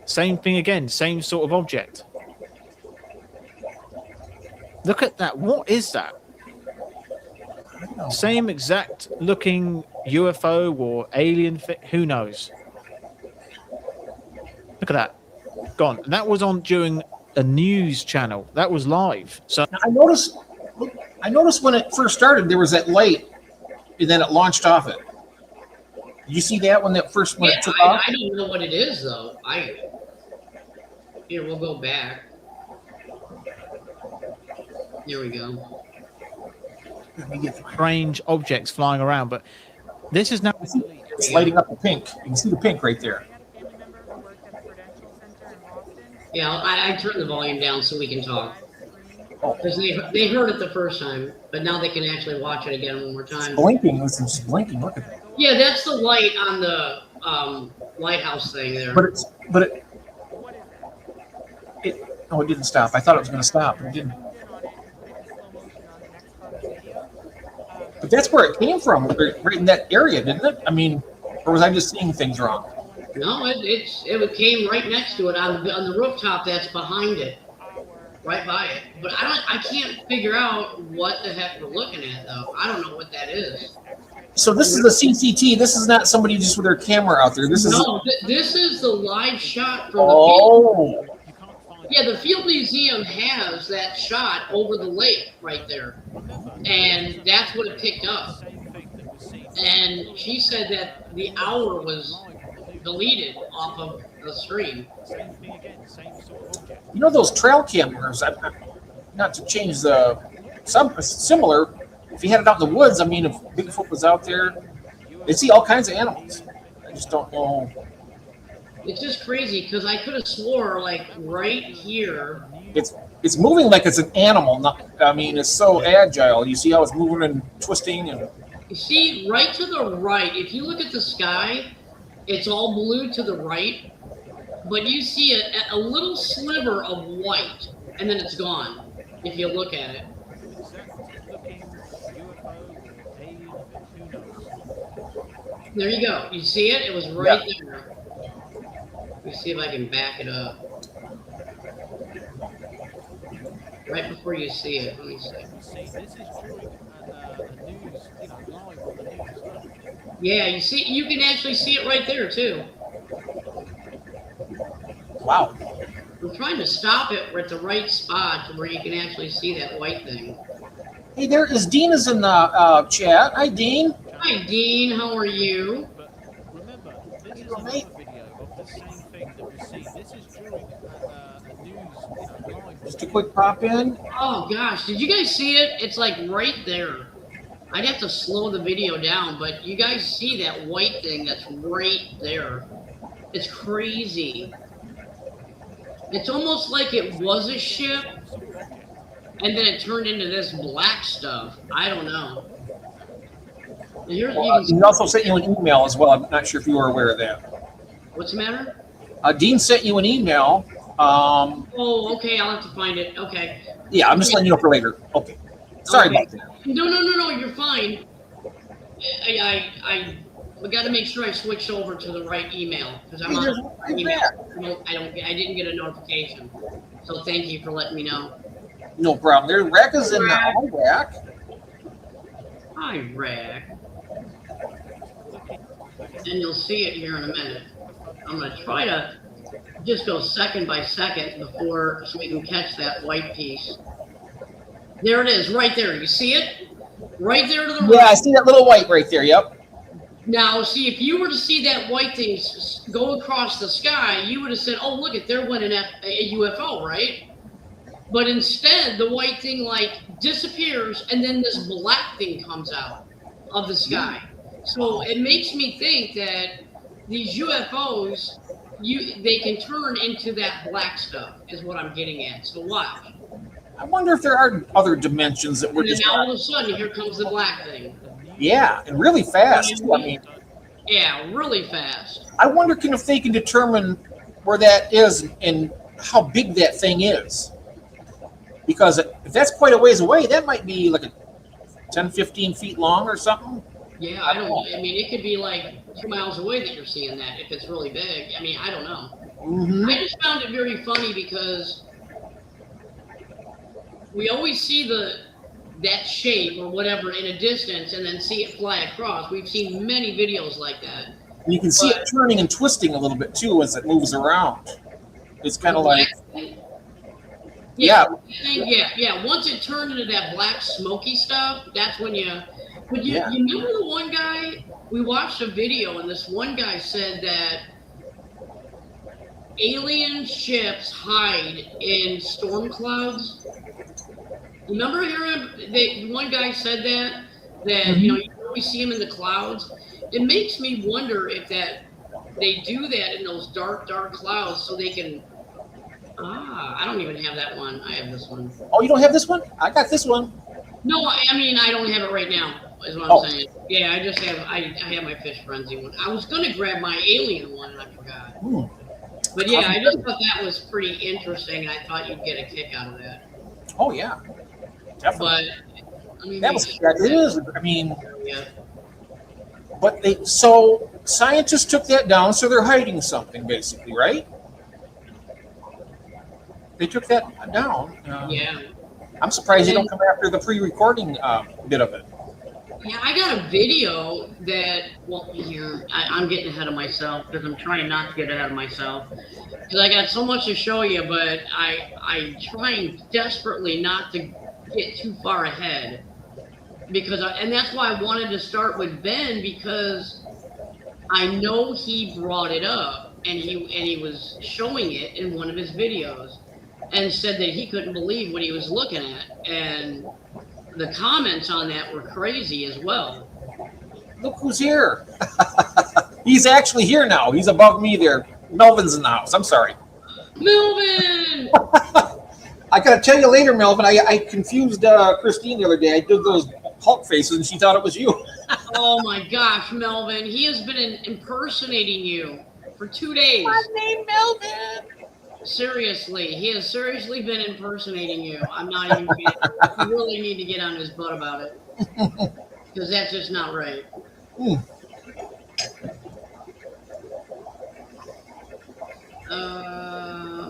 Same thing again. Same sort of object. Look at that. What is that? Same exact looking UFO or alien thing. Who knows? Look at that. Gone. And that was on during a news channel. That was live. So I noticed when it first started, there was that light, and then it launched off it. Did you see that when it took off? I don't know what it is though. Here, we'll go back. Here we go. Strange objects flying around, but this is now It's lighting up the pink. You can see the pink right there. Yeah, I turned the volume down so we can talk. Because they heard it the first time, but now they can actually watch it again one more time. It's blinking. It's just blinking. Look at that. Yeah, that's the light on the lighthouse thing there. It didn't stop. I thought it was going to stop. It didn't. But that's where it came from, right in that area, didn't it? I mean, or was I just seeing things wrong? No, it came right next to it on the rooftop that's behind it. right by it. But I can't figure out what the heck we're looking at though. I don't know what that is. So this is the CCT. This is not somebody just with their camera out there. This is This is the live shot from the field. oh. Yeah, the Field Museum has that shot over the lake right there, and that's what it picked up. And she said that the hour was deleted off of the stream. You know those trail cameras? Not to change the similar. If you had it out in the woods, I mean, if Bigfoot was out there, they'd see all kinds of animals. I just don't know. It's just crazy because I could have swore like right here. It's moving like it's an animal. Not, I mean, it's so agile. You see how it's moving and twisting and. You see, right to the right. If you look at the sky, it's all blue to the right, but you see a little sliver of white, and then it's gone. If you look at it. There you go. You see it? It was right there. Let me see if I can back it up. Right before you see it. Let me see. Yeah, you see, you can actually see it right there too. Wow. I'm trying to stop it at the right spot to where you can actually see that white thing. Hey, there is Dean is in the chat. Hi, Dean. Hi, Dean. How are you? Remember, this is another video of the same thing that we see. This is during a news live. Just a quick pop in. Oh gosh, did you guys see it? It's like right there. I'd have to slow the video down, but you guys see that white thing that's right there. It's crazy. It's almost like it was a ship, and then it turned into this black stuff. I don't know. Here's, He also sent you an email as well. I'm not sure if you were aware of that. what's the matter? Dean sent you an email. Oh, okay. I'll have to find it. Okay. Yeah, I'm just letting you know for later. Okay. Sorry Okay. about that. No. You're fine. I got to make sure I switch over to the right email because I'm Hey, on there's one right email. there. I didn't get a notification. So thank you for letting me know. No problem. There, Rack is in the hall, Rack. Hi, Rack. And you'll see it here in a minute. I'm going to try to just go second by second before so we can catch that white piece. There it is, right there. You see it? Right there to the right. Yeah, I see that little white right there. Yep. Now, see, if you were to see that white thing go across the sky, you would have said, oh, look, there went a UFO, right? But instead, the white thing, like, disappears, and then this black thing comes out of the sky. So it makes me think that these UFOs, they can turn into that black stuff, is what I'm getting at. So watch. I wonder if there are other dimensions that we're And then just now all not. of a sudden, here comes the black thing. Yeah, and really fast too. I mean, Yeah, really fast. I wonder if they can determine where that is and how big that thing is. Because if that's quite a ways away, that might be like a 10, 15 feet long or something. Yeah, I don't know. I mean, it could be like 2 miles away that you're seeing that if it's really big. I mean, I don't know. Mm-hmm. I just found it very funny because we always see that shape or whatever in a distance and then see it fly across. We've seen many videos like that. You can see it turning and twisting a little bit too as it moves around. It's kind of like, Yeah. Once it turned into that black smoky stuff, that's when you. But you remember the one guy? We watched a video, and this one guy said that alien ships hide in storm clouds. Remember hearing one guy said that you always see them in the clouds. It makes me wonder if that they do that in those dark clouds so they can. I don't even have that one. I have this one. oh, you don't have this one? I got this one. No, I mean I don't have it right now. Is what I'm saying. Yeah, I just have I have my Fish Frenzy one. I was gonna grab my alien one and I forgot. But yeah, I just thought that was pretty interesting, and I thought you'd get a kick out of that. Oh yeah, definitely. But I mean, That is. I mean, yeah. but so scientists took that down, so they're hiding something basically, right? They took that down. Yeah. I'm surprised they don't come after the pre-recording bit of it. Yeah, I got a video that, well, here, I'm getting ahead of myself because I'm trying not to get ahead of myself. Because I got so much to show you, but I'm trying desperately not to get too far ahead. And that's why I wanted to start with Ben, because I know he brought it up and he was showing it in one of his videos and said that he couldn't believe what he was looking at. And the comments on that were crazy as well. Look who's here. He's actually here now. He's above me there. Melvin's in the house. I'm sorry. Melvin! I gotta tell you later, Melvin. I confused Christine the other day. I did those Hulk faces, and she thought it was you. Oh my gosh, Melvin. He has been impersonating you for 2 days. My name, Melvin. Seriously, he has seriously been impersonating you. I'm not even kidding. You really need to get on his butt about it. Because that's just not right. Let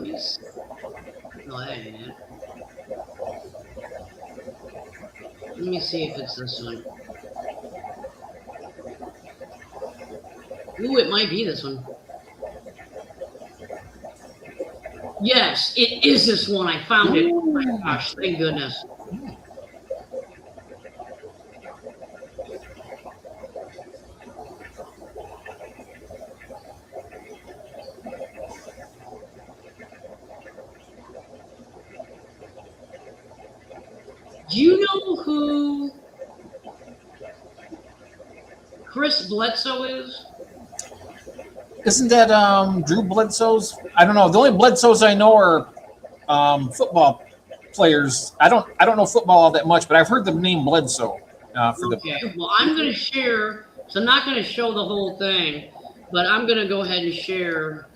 me see. No, that ain't it. Let me see if it's this one. Ooh, it might be this one. Yes, it is this one. I found it. Oh my gosh, thank goodness. Do you know who Chris Bledsoe is? Isn't that Drew Bledsoe's? I don't know. The only Bledsoes I know are football players. I don't know football all that much, but I've heard the name Bledsoe. Well, I'm going to share. So I'm not going to show the whole thing, but I'm going to go ahead and share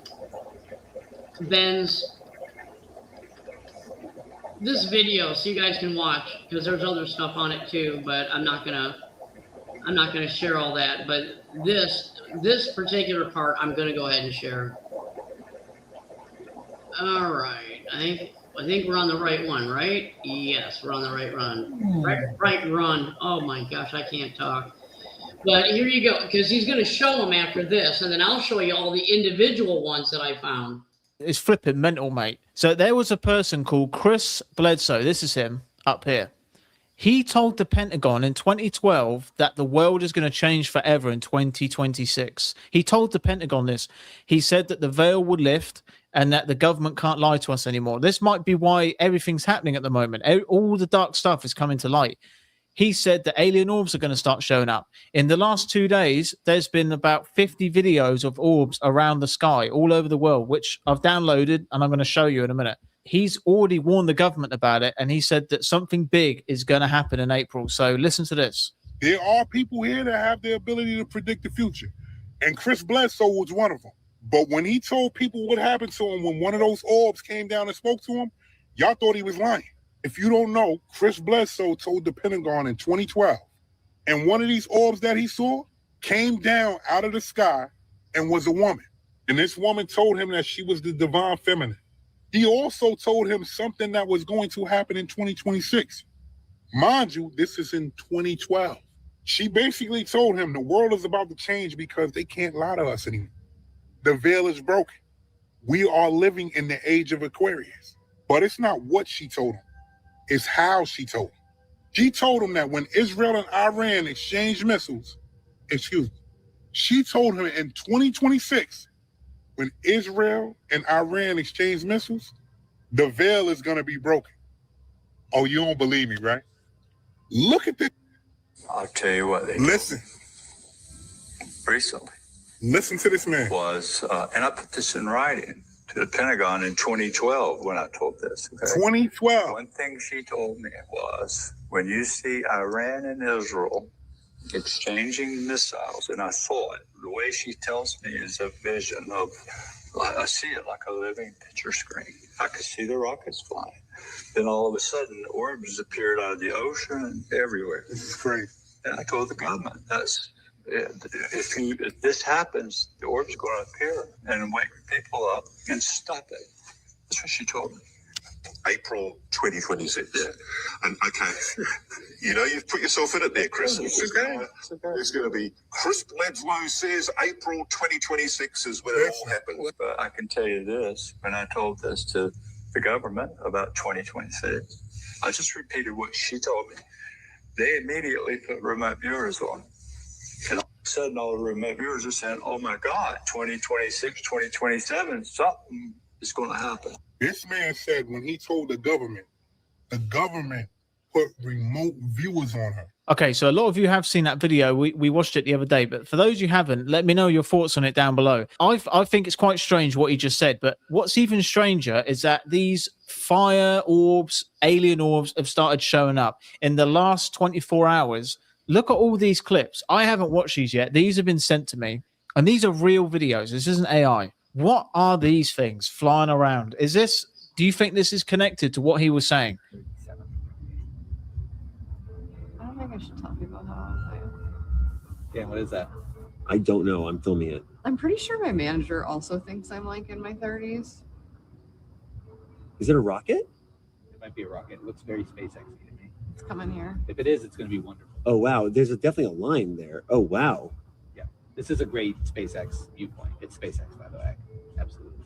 this video so you guys can watch, because there's other stuff on it too, but I'm not gonna share all that. But this particular part I'm gonna go ahead and share. All right, I think we're on the right one, right? Yes, we're on the right run. Right run. Oh my gosh, I can't talk. But here you go, because he's gonna show them after this, and then I'll show you all the individual ones that I found. It's flipping mental, mate. So there was a person called Chris Bledsoe. This is him up here. He told the Pentagon in 2012 that the world is going to change forever in 2026. He told the Pentagon this. He said that the veil would lift and that the government can't lie to us anymore. This might be why everything's happening at the moment. All the dark stuff is coming to light. He said that alien orbs are going to start showing up. In the last 2 days, there's been about 50 videos of orbs around the sky all over the world, which I've downloaded and I'm going to show you in a minute. He's already warned the government about it, and he said that something big is going to happen in April. So listen to this. There are people here that have the ability to predict the future, and Chris Bledsoe was one of them. But when he told people what happened to him when one of those orbs came down and spoke to him, y'all thought he was lying. If you don't know, Chris Bledsoe told the Pentagon in 2012, and one of these orbs that he saw came down out of the sky and was a woman. And this woman told him that she was the divine feminine. He also told him something that was going to happen in 2026. Mind you, this is in 2012. She basically told him the world is about to change because they can't lie to us anymore. The veil is broken. We are living in the age of Aquarius. But it's not what she told him. It's how she told him. She told him that when Israel and Iran exchanged missiles, she told him in 2026, when Israel and Iran exchange missiles, the veil is going to be broken. Oh, you don't believe me, right? Look at this. I'll tell you what they Listen. Recently. Listen to this man. And I put this in writing to the Pentagon in 2012 when I told this. Okay? 2012. One thing she told me was, when you see Iran and Israel exchanging missiles, and I saw it, the way she tells me is a vision of, I see it like a living picture screen. I could see the rockets flying. Then all of a sudden, orbs appeared out of the ocean and everywhere. This is crazy. And I told the government, if this happens, the orb's going to appear and wake people up and stop it. That's what she told me. April 2026. Yeah. And okay, you know, you've put yourself in it there, Chris. It's going to be Chris Bledsoe says April 2026 is when it all happens. But I can tell you this: when I told this to the government about 2026, I just repeated what she told me. They immediately put remote viewers on. And all of a sudden, all the remote viewers are saying, oh my God, 2026, 2027, something is going to happen. This man said when he told the government put remote viewers on her. Okay, so a lot of you have seen that video. We watched it the other day, but for those who haven't, let me know your thoughts on it down below. I think it's quite strange what he just said, but what's even stranger is that these fire orbs, alien orbs, have started showing up in the last 24 hours. Look at all these clips. I haven't watched these yet. These have been sent to me, and these are real videos. This isn't AI. What are these things flying around? Do you think this is connected to what he was saying? I don't think I should tell people how I am. Yeah, what is that? I don't know. I'm filming it. I'm pretty sure my manager also thinks I'm like in my 30s. Is it a rocket? It might be a rocket. It looks very SpaceX to me. It's coming here. If it is, it's going to be wonderful. Oh, wow. There's definitely a line there. Oh, wow. Yeah. This is a great SpaceX viewpoint. It's SpaceX, by the way. Absolutely.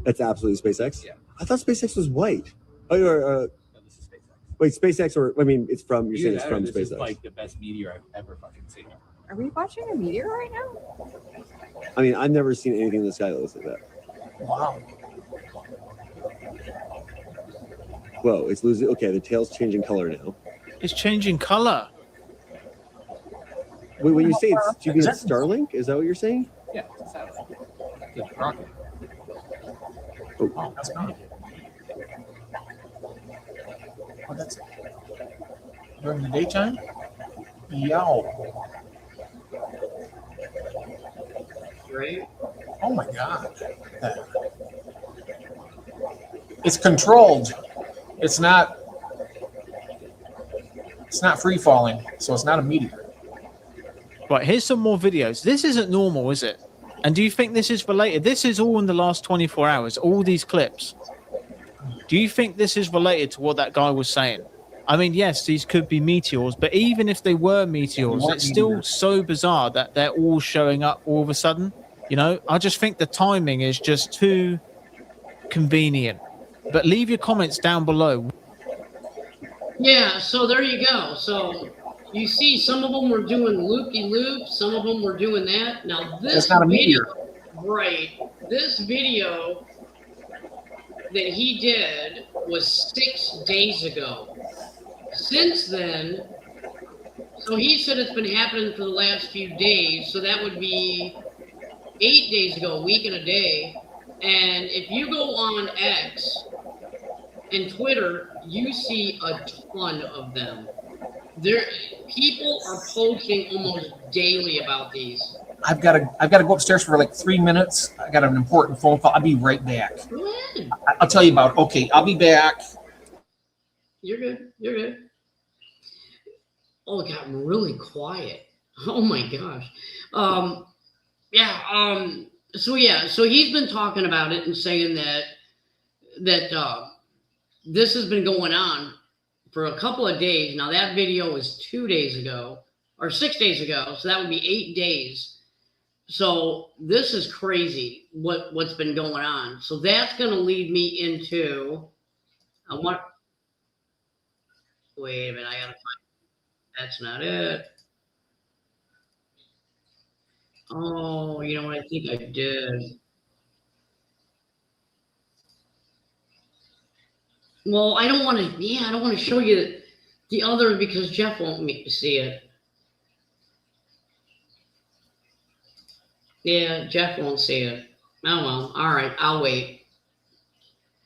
That's absolutely SpaceX? Yeah. I thought SpaceX was white. Oh, you're, No, this is SpaceX. wait, SpaceX, or, I mean, it's from, you're saying it's from This SpaceX. is like the best meteor I've ever fucking seen. Are we watching a meteor right now? I mean, I've never seen anything in the sky that looks like that. Wow. Whoa, it's losing. Okay, the tail's changing color now. It's changing color. Wait, when you say it's, do you mean it's Starlink? Is that what you're saying? Yeah, it's a satellite. It's a rocket. Oh, that's not. Oh, that's during the daytime? Yow. Right? Oh my God. It's controlled. It's not free falling, so it's not a meteor. Right, here's some more videos. This isn't normal, is it? And do you think this is related? This is all in the last 24 hours, all these clips. Do you think this is related to what that guy was saying? I mean, yes, these could be meteors, but even if they were meteors, it's still so bizarre that they're all showing up all of a sudden. You know, I just think the timing is just too convenient. But leave your comments down below. Yeah, so there you go. So you see some of them were doing loop-de-loops, some of them were doing that. Now this That's not a video, meteor. right, this video that he did was 6 days ago. Since then, so he said it's been happening for the last few days, so that would be 8 days ago, a week and a day. And if you go on X and Twitter, you see a ton of them. People are posting almost daily about these. I've got to go upstairs for like 3 minutes. I got an important phone call. I'll be right back. Go ahead. I'll tell you about it. Okay, I'll be back. You're good. You're good. Oh, it got really quiet. Oh my gosh. So he's been talking about it and saying that this has been going on for a couple of days. Now that video was 2 days ago or 6 days ago, so that would be 8 days. So this is crazy what's been going on. So that's going to lead me into wait a minute, I gotta find. That's not it. Oh, you know what? I think I did. Well, I don't want to. Yeah, I don't want to show you the other because Jeff won't see it. Yeah, Jeff won't see it. Oh well. All right, I'll wait.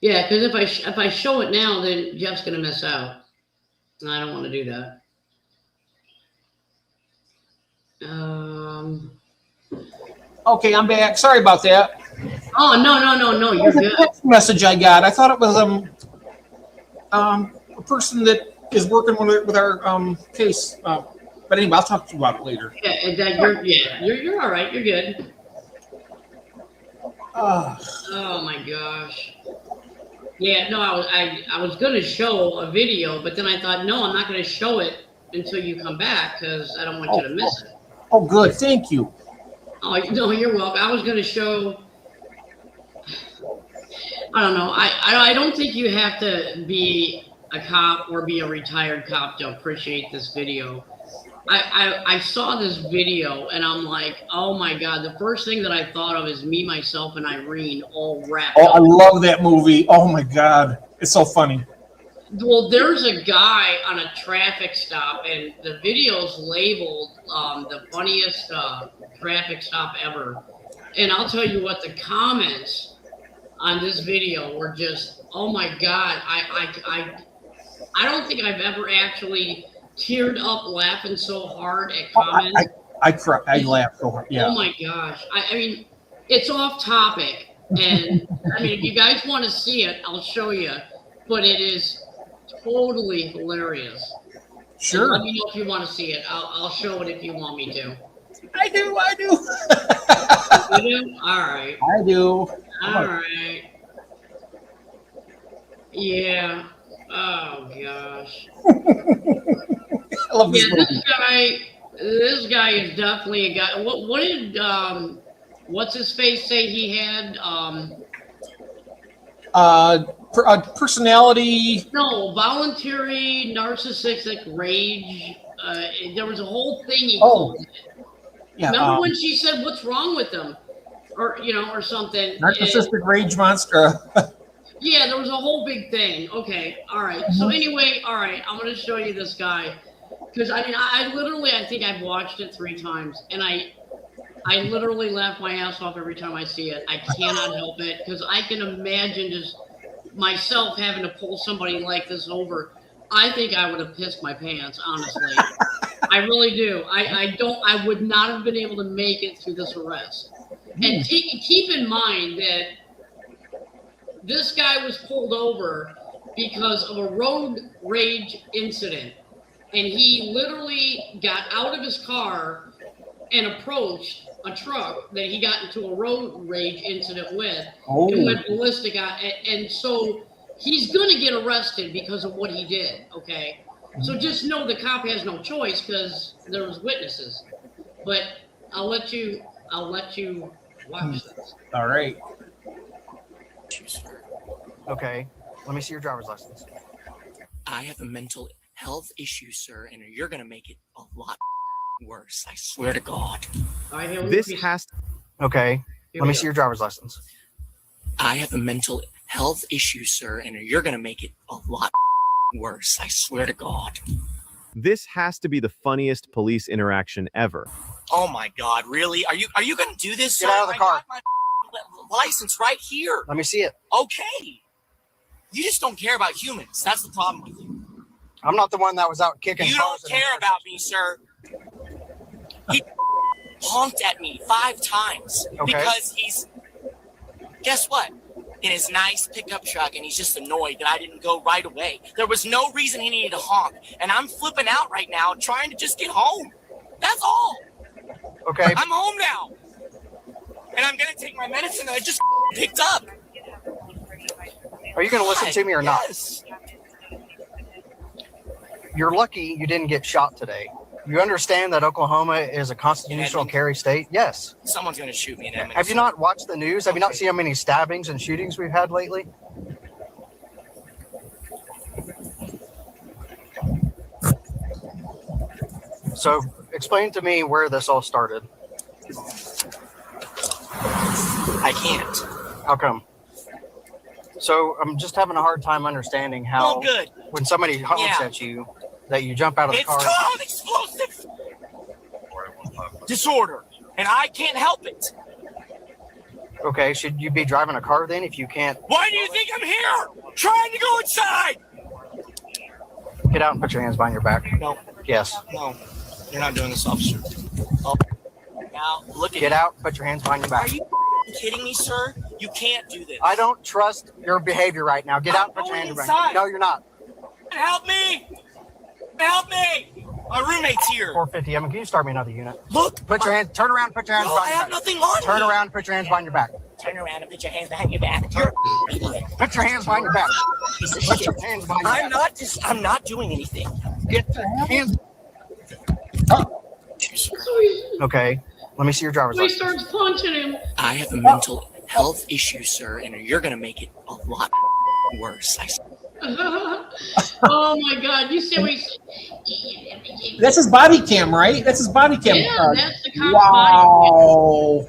Yeah, because if I show it now, then Jeff's gonna miss out. And I don't want to do that. Okay, I'm back. Sorry about that. Oh no, you're It was a good. text message I got. I thought it was a person that is working with our case. But anyway, I'll talk to you about it later. You're all right. You're good. Uh, Oh my gosh. Yeah, no, I was going to show a video, but then I thought, no, I'm not going to show it until you come back because I don't want you to miss it. Oh, good. Thank you. Oh, no, you're welcome. I was going to show. I don't know. I don't think you have to be a cop or be a retired cop to appreciate this video. I saw this video and I'm like, oh my God. The first thing that I thought of is me, myself, and Irene all wrapped Oh, up. I love that movie. Oh my God. It's so funny. Well, there's a guy on a traffic stop, and the video's labeled the funniest traffic stop ever. And I'll tell you what, the comments on this video were just, oh my God. I don't think I've ever actually teared up laughing so hard at comments. I cry. I laugh so hard. Yeah. Oh my gosh. I mean, it's off topic. And I mean, if you guys want to see it, I'll show you. But it is totally hilarious. Sure. And let me know if you want to see it. I'll show it if you want me to. I do. You do? All right. I do. All right. Yeah. Oh gosh. I love this Yeah, movie. this guy is definitely a guy. What did what's his face say he had? Personality. No, voluntary narcissistic rage. There was a whole thing he Oh. called it. Yeah. Remember when she said, "What's wrong with him?" Or or something. Narcissistic rage monster. Yeah, there was a whole big thing. Okay, all right. So anyway, all right, I'm going to show you this guy. Because, I mean, I think I've watched it 3 times. And I literally laugh my ass off every time I see it. I cannot help it. Because I can imagine just myself having to pull somebody like this over. I think I would have pissed my pants, honestly. I really do. I would not have been able to make it through this arrest. And keep in mind that this guy was pulled over because of a road rage incident. And he literally got out of his car and approached a truck that he got into a road rage incident with and went ballistic. And so he's going to get arrested because of what he did, okay? So just know the cop has no choice because there was witnesses. But I'll let you watch this. All right. Okay, let me see your driver's license. I have a mental health issue, sir, and you're gonna make it a lot worse. I swear to God. This has. Okay, let me see your driver's license. I have a mental health issue, sir, and you're gonna make it a lot worse. I swear to God. This has to be the funniest police interaction ever. Oh my God, really? Are you gonna do this? Get out of the car. I got my license right here. Let me see it. Okay. You just don't care about humans. That's the problem with you. I'm not the one that was out kicking. You don't care about me, sir. He honked at me 5 times because he's, guess what? In his nice pickup truck, and he's just annoyed that I didn't go right away. There was no reason he needed to honk, and I'm flipping out right now trying to just get home. That's all. Okay. I'm home now. And I'm going to take my medicine that I just picked up. Are you going to listen to me or not? Yes. You're lucky you didn't get shot today. You understand that Oklahoma is a constitutional carry state? Yes. Someone's going to shoot me in Edmonton. Have you not watched the news? Have you not seen how many stabbings and shootings we've had lately? So explain to me where this all started. I can't. How come? So I'm just having a hard time understanding how good. When somebody honks at you, that you jump out of the It's car. called explosive disorder, and I can't help it. Okay, should you be driving a car then if you can't? Why do you think I'm here? Trying to go inside. Get out and put your hands behind your back. No. Yes. No, you're not doing this, officer. Oh. Now, look at Get out, put your hands behind your back. Are you kidding me, sir? You can't do this. I don't trust your behavior right now. Get out and put your going hands behind. inside. No, you're not. Help me! Help me! My roommate's here. 450. Can you start me another unit? Look. Put your hands. Turn around. Put your hands No, behind I your have back. nothing on Turn me. around. Put your hands behind your back. Turn around and put your hands behind your back. You're an idiot. Put your hands behind your back. Piece of Put shit. your hands behind your back. I'm not doing anything. Get your hands. Okay. Let me see your driver's So he license. starts punching him. I have a mental health issue, sir, and you're gonna make it a lot worse. Oh my God! You see what he's... That's his body cam, right? That's his body cam. Yeah, that's the cop's body Wow.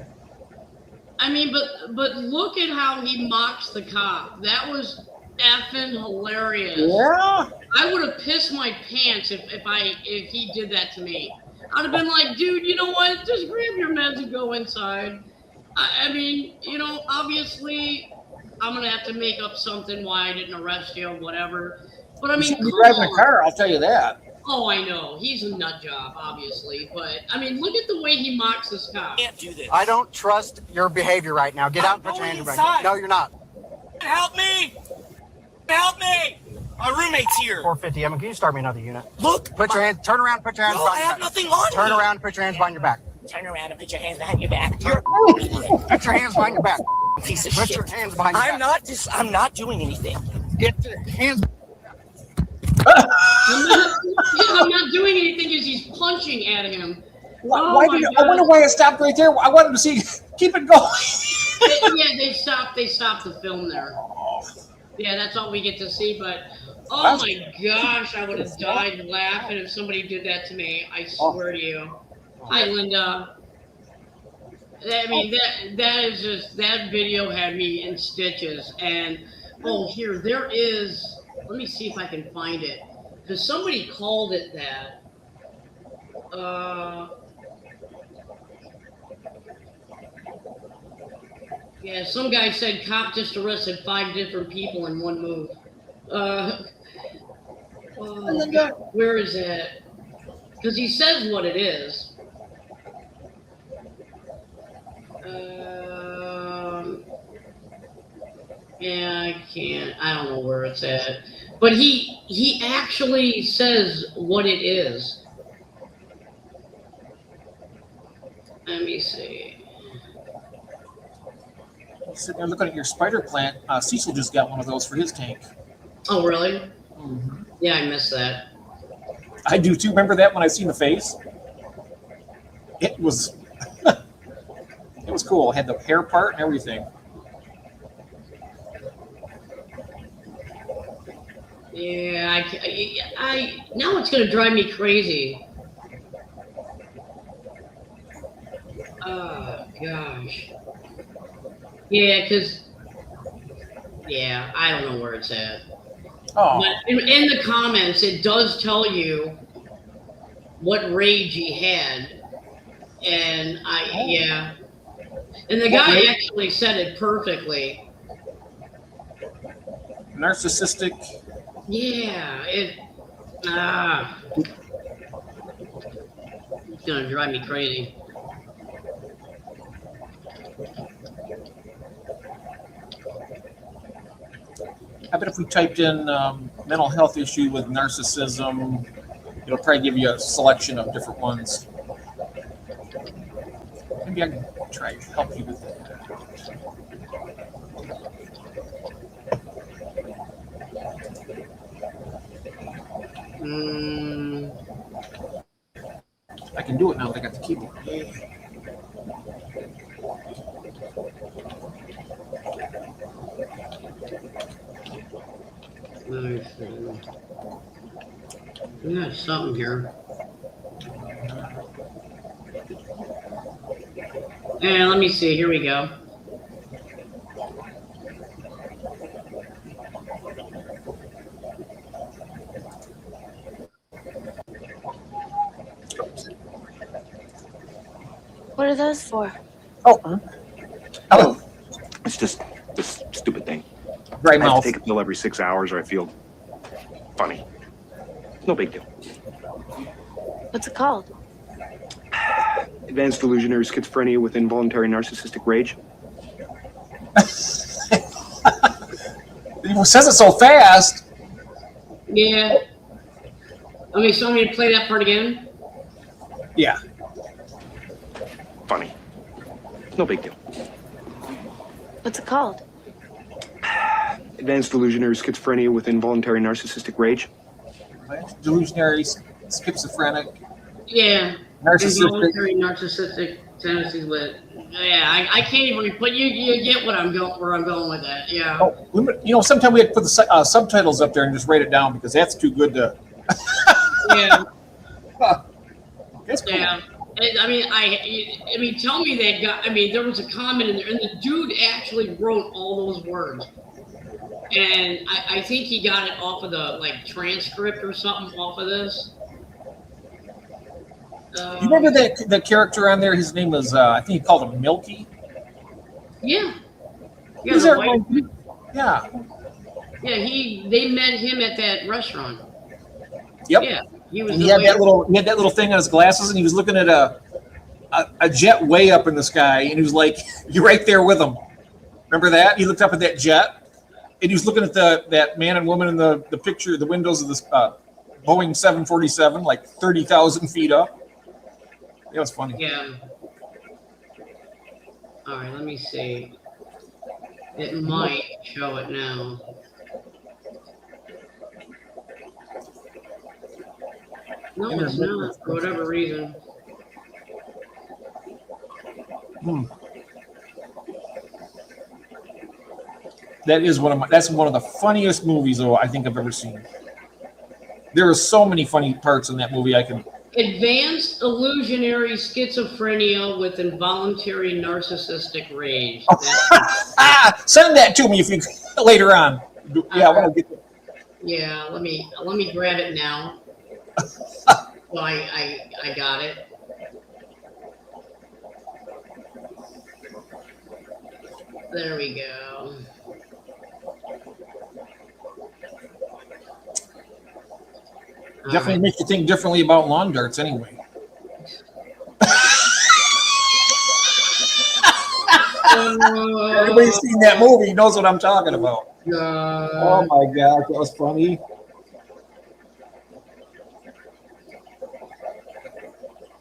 I mean, but look at how he mocks the cop. That was effing hilarious. Yeah. I would have pissed my pants if he did that to me. I'd have been like, dude, you know what? Just grab your meds and go inside. I mean, you know, obviously, I'm gonna have to make up something why I didn't arrest you or whatever. But I You mean, shouldn't be come driving a on. car, I'll tell you that. Oh, I know. He's a nut job, obviously. But I mean, look at the way he mocks this cop. Can't do this. I don't trust your behavior right now. Get out and put your hands behind your back. No, you're not. Help me! Help me! My roommate's here. 450. Emma, can you start me another unit? Look. Put your hands. Turn around. Put your hands Bro, behind I your have back. nothing on Turn me. around and put your hands behind your back. Turn around and put your hands behind your back. You're Put your hands behind your back. piece of Put shit. your hands behind your back. I'm not doing anything. Get your hands. I'm not doing anything as he's punching at him. Why did I wonder why I stopped right there. I wanted to see. Keep it going. Yeah, they stopped the film there. Yeah, that's all we get to see. But oh my gosh, I would have died laughing if somebody did that to me. I swear to you. Hi, Linda. I mean, that is just, that video had me in stitches. And oh, here there is. Let me see if I can find it, because somebody called it that. Yeah, some guy said cop just arrested 5 different people in one move. Where is that? Because he says what it is. Yeah, I can't. I don't know where it's at. But he actually says what it is. Let me see. Sitting there looking at your spider plant. Cecil just got one of those for his tank. Oh, really? Yeah, I missed that. I do too. Remember that when I seen the face? It was it was cool. It had the hair part and everything. Yeah, I now it's gonna drive me crazy. Oh gosh. Yeah, I don't know where it's at. Oh. But in the comments, it does tell you what rage he had, and and the guy actually said it perfectly. Narcissistic. Yeah, it's gonna drive me crazy. I bet if we typed in mental health issue with narcissism, it'll probably give you a selection of different ones. Maybe I can try to help you with that. I can do it now that I got the keyboard. Yeah, something here. Yeah, let me see. Here we go. What are those for? Oh, it's just this stupid thing. Right I have mouth. to take a pill every 6 hours or I feel funny. No big deal. What's it called? Advanced delusionary schizophrenia with involuntary narcissistic rage. It says it so fast. Yeah. I mean, so I'm going to play that part again? Yeah. Funny. No big deal. What's it called? Advanced delusionary schizophrenia with involuntary narcissistic rage. Delusionary, schizophrenic, Yeah. narcissistic. Involuntary narcissistic tendencies with. Yeah, I can't even. But you get what I'm going where I'm going with that. Yeah. Oh, sometimes we have to put the subtitles up there and just write it down because that's too good to. Yeah. That's cool. Yeah. And, I mean, tell me that guy. I mean, there was a comment in there, and the dude actually wrote all those words. And I think he got it off of the transcript or something off of this. You remember that character on there? His name was I think he called him Milky. Yeah. Yeah. Who's the that white- one? Yeah. Yeah. They met him at that restaurant. Yep. Yeah. He was. And the he had waiter. that little thing on his glasses, and he was looking at a jet way up in the sky, and he was like, "You're right there with him." Remember that? He looked up at that jet, and he was looking at that man and woman in the picture, the windows of this Boeing 747, like 30,000 feet up. That was funny. Yeah. All right. Let me see. It might show it now. No, it's not, for whatever reason. That's one of the funniest movies though I think I've ever seen. There are so many funny parts in that movie. Advanced illusionary schizophrenia with involuntary narcissistic rage. Send that to me if you later on. Yeah, I want to get that. Yeah, let me grab it now. Well, I got it. There we go. Definitely makes you think differently about lawn darts anyway. Everybody's seen that movie, knows what I'm talking about. Oh my gosh, that was funny.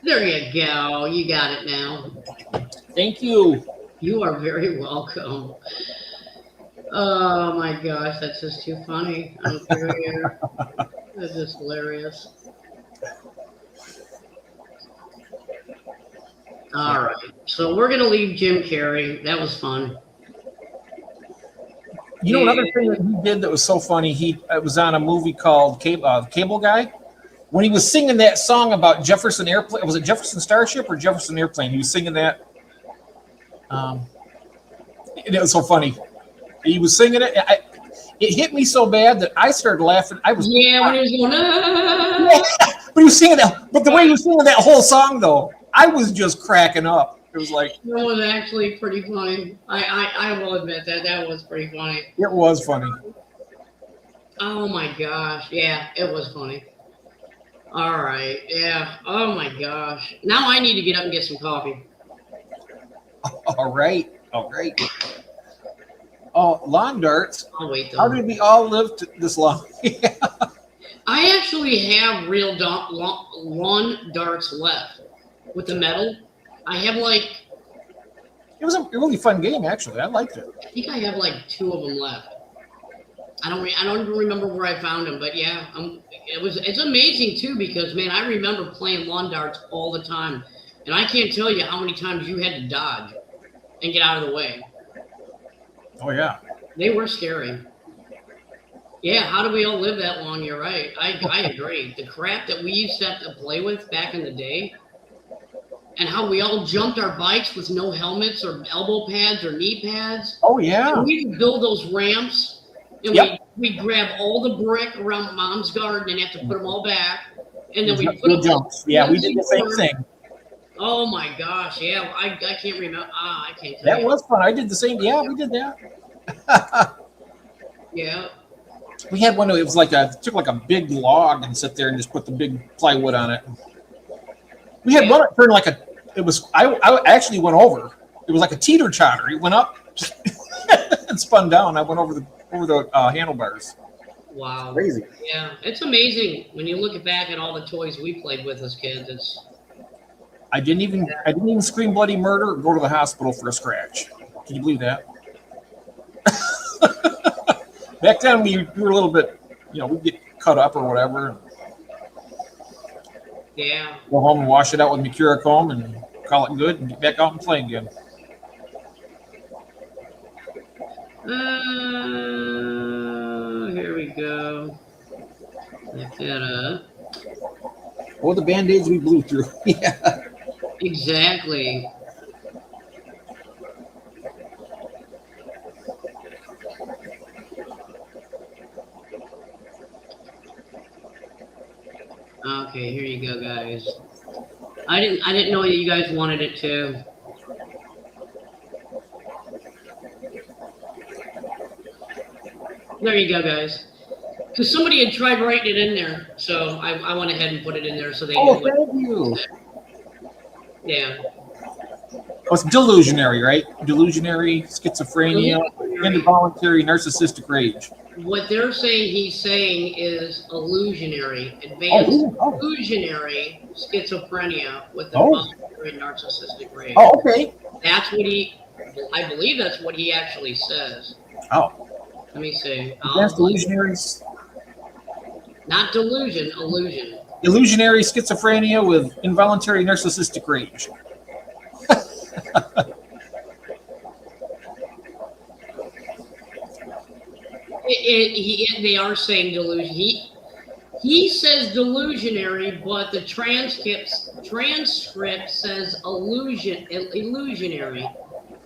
There you go. You got it now. Thank you. You are very welcome. Oh my gosh, that's just too funny. I'm here. That's just hilarious. All right, so we're gonna leave Jim Carrey. That was fun. You know, another thing that he did that was so funny, it was on a movie called Cable Guy. When he was singing that song about Jefferson Airplane, was it Jefferson Starship or Jefferson Airplane? He was singing that. And it was so funny. He was singing it. It hit me so bad that I started laughing. When he was going, but he was singing that. But the way he was singing that whole song, though, I was just cracking up. It was like That was actually pretty funny. I will admit that was pretty funny. it was funny. Oh my gosh, yeah, it was funny. All right, yeah. Oh my gosh. Now I need to get up and get some coffee. All right. Oh, lawn darts. I'll wait though. How did we all live this long? I actually have real lawn darts left with the metal. I have It was a really fun game, actually. I liked it. I think I have 2 of them left. I don't even remember where I found them, but yeah, it's amazing too because man, I remember playing lawn darts all the time, and I can't tell you how many times you had to dodge and get out of the way. Oh yeah. They were scary. Yeah, how do we all live that long? You're right. I agree. The crap that we used to have to play with back in the day, and how we all jumped our bikes with no helmets or elbow pads or knee pads. Oh yeah. And we would build those ramps, and Yep. we grab all the brick around Mom's garden and have to put them all back, and then we put No them. jumps. Yeah, we did the same thing. Oh my gosh! Yeah, I can't remember. I can't tell That you. was fun. I did the same. Yeah, we did that. Yeah. We had one. It was took a big log and sit there and just put the big plywood on it. We had one that turned I actually went over. It was like a teeter totter. It went up and spun down. I went over the handlebars. Wow. Crazy. Yeah, it's amazing when you look back at all the toys we played with as kids. I didn't even scream bloody murder or go to the hospital for a scratch. Can you believe that? Back then, we were a little bit, we'd get cut up or whatever. Yeah. Go home and wash it out with Mercurochrome and call it good and get back out and play again. Here we go. Look that up. Oh, the Band-Aids we blew through. Yeah. Exactly. Okay, here you go, guys. I didn't know that you guys wanted it too. There you go, guys. Because somebody had tried writing it in there, so I went ahead and put it in there so they knew what. Thank you. Yeah. Oh, it's delusionary, right? Delusionary, schizophrenia, involuntary narcissistic rage. What they're saying he's saying is illusionary, advanced illusionary schizophrenia with involuntary narcissistic rage. Oh, okay. That's what I believe that's what he actually says. Oh. Let me see. Advanced illusionaries. Not delusion, illusion. Illusionary schizophrenia with involuntary narcissistic rage. They are saying delusion. He says delusionary, but the transcript says illusionary.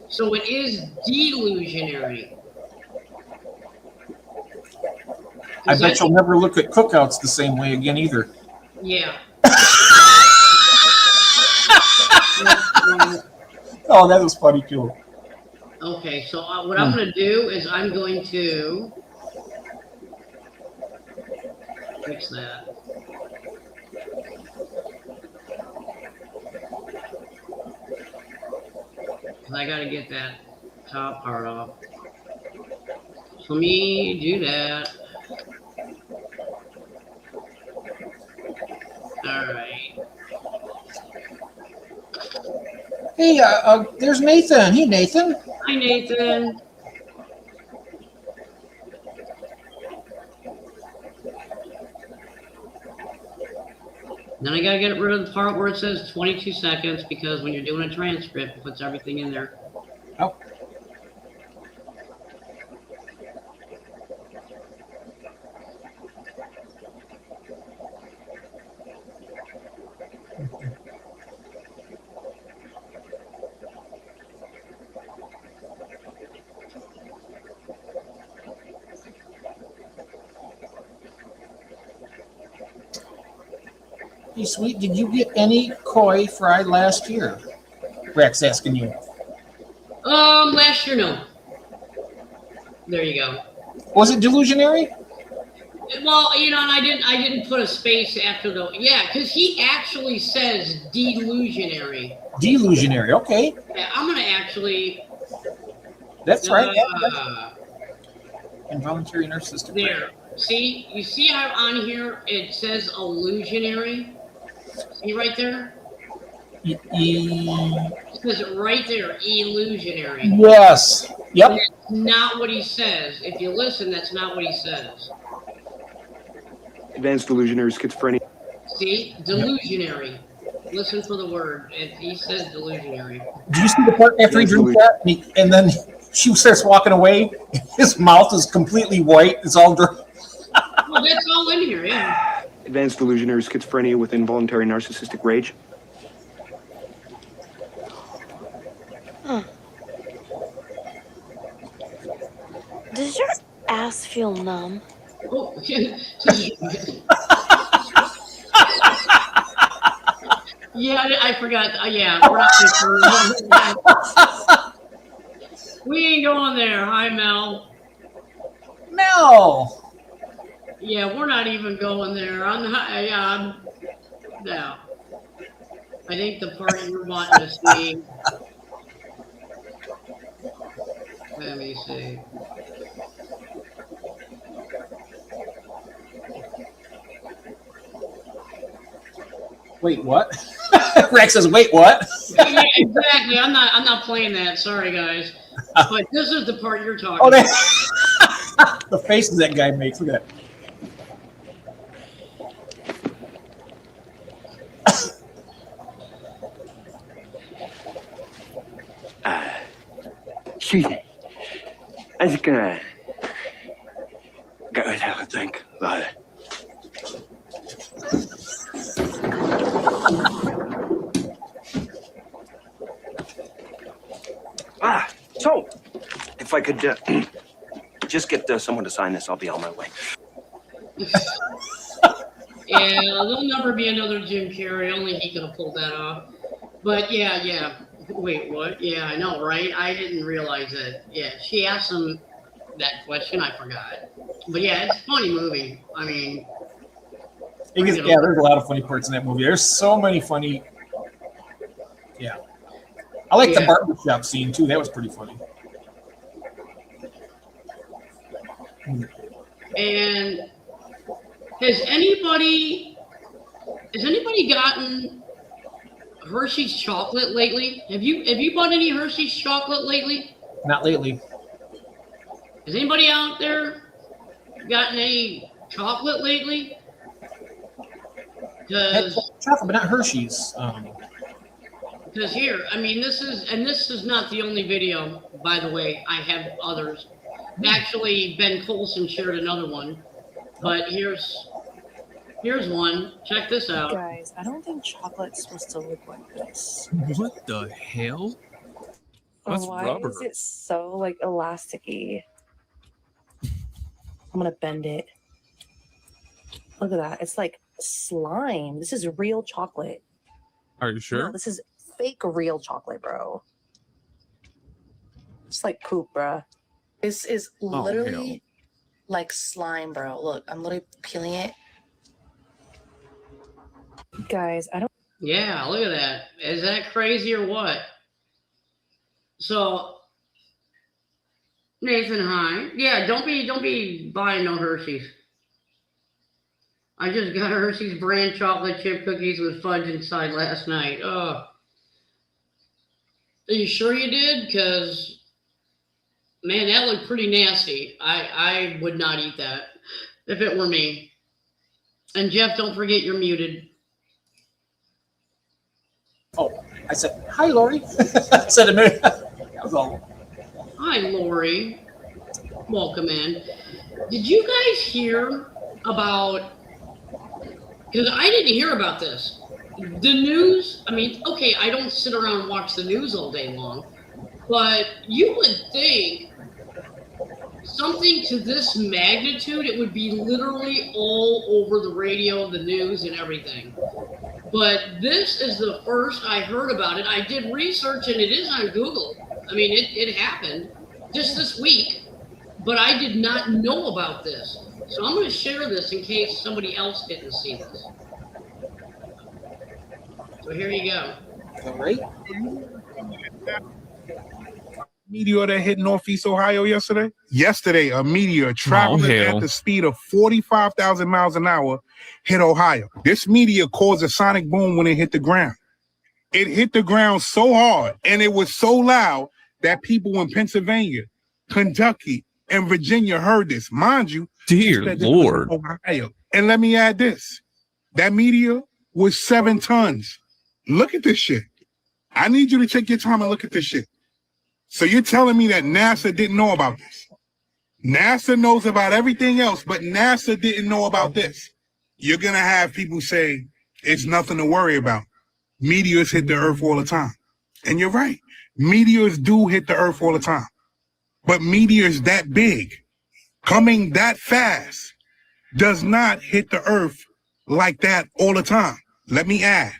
So it is delusionary. I bet you'll never look at cookouts the same way again either. Yeah. Oh, that was funny too. Okay, so what I'm going to do is I'm going to fix that. Because I got to get that top part off. So let me do that. All right. Hey, there's Nathan. Hey, Nathan. Hi, Nathan. Then I gotta get rid of the part where it says 22 seconds because when you're doing a transcript, it puts everything in there. Oh. Hey, sweet, did you get any koi fried last year? Rex asking you. Last year, no. There you go. Was it delusionary? Well, and I didn't put a space after the, because he actually says delusionary. Delusionary, okay. Yeah, I'm gonna actually. That's right. Involuntary narcissistic. There. See, you see how on here it says illusionary? See right there? It says it right there, illusionary. Yes. Yep. That's not what he says. If you listen, that's not what he says. Advanced delusionary schizophrenia. See? Delusionary. Listen for the word. He says delusionary. Do you see the part after he drew that? And then she starts walking away. His mouth is completely white. It's all dry. Well, that's all in here, yeah. Advanced delusionary schizophrenia with involuntary narcissistic rage. Does your ass feel numb? Oh, yeah, I forgot. Yeah, we're not we ain't going there. Hi, Mel. Mel. Yeah, we're not even going there. No. I think the part you're wanting to see. Let me see. Wait, what? Rex says, "Wait, what?" Yeah, exactly. I'm not playing that. Sorry, guys. But this is the part you're talking Oh, about. the faces that guy makes. Look at that. Excuse me. I was gonna go and have a think about it. So, if I could just get someone to sign this, I'll be on my way. Yeah, there'll never be another Jim Carrey. Only he could have pulled that off. But yeah. Wait, what? Yeah, I know, right? I didn't realize that. Yeah, she asked him that question. I forgot. But yeah, it's a funny movie. I mean, there's a lot of funny parts in that movie. There's so many funny. Yeah, I like the barbershop scene too. That was pretty funny. And has anybody gotten Hershey's chocolate lately? Have you bought any Hershey's chocolate lately? Not lately. Has anybody out there gotten any chocolate lately? Because chocolate, but not Hershey's. Because here, I mean, this is not the only video, by the way. I have others. Actually, Ben Colson shared another one, but here's one. Check this out. Guys, I don't think chocolate's supposed to look like this. What the hell? That's Why rubber. is it so like elasticy? I'm gonna bend it. Look at that. It's like slime. This is real chocolate. Are you sure? No, this is fake real chocolate, bro. It's like poop, bro. This is literally like slime, bro. Look, I'm literally peeling it. Guys, I don't. Yeah, look at that. Is that crazy or what? So, Nathan, hi. Yeah, don't be buying no Hershey's. I just got Hershey's brand chocolate chip cookies with fudge inside last night. Oh. Are you sure you did? Because, man, that looked pretty nasty. I would not eat that if it were me. And Jeff, don't forget you're muted. Oh, I said, hi, Lori. I said a minute. That was all. Hi, Lori. Welcome in. Did you guys hear about, because I didn't hear about this. The news, I mean, okay, I don't sit around and watch the news all day long, but you would think something to this magnitude, it would be literally all over the radio, the news, and everything. But this is the first I heard about it. I did research, and it is on Google. I mean, it happened just this week, but I did not know about this. So I'm going to share this in case somebody else didn't see this. So here you go. All right. Meteor that hit Northeast Ohio yesterday? Yesterday, a meteor traveling at the speed of 45,000 miles an hour hit Ohio. This meteor caused a sonic boom when it hit the ground. It hit the ground so hard and it was so loud that people in Pennsylvania, Kentucky, and Virginia heard this. Mind you, dear Lord. Ohio. And let me add this. That meteor was 7 tons. Look at this shit. I need you to take your time and look at this shit. So you're telling me that NASA didn't know about this? NASA knows about everything else, but NASA didn't know about this. You're going to have people say it's nothing to worry about. Meteors hit the earth all the time. And you're right. Meteors do hit the earth all the time. But meteors that big, coming that fast, does not hit the earth like that all the time. Let me add,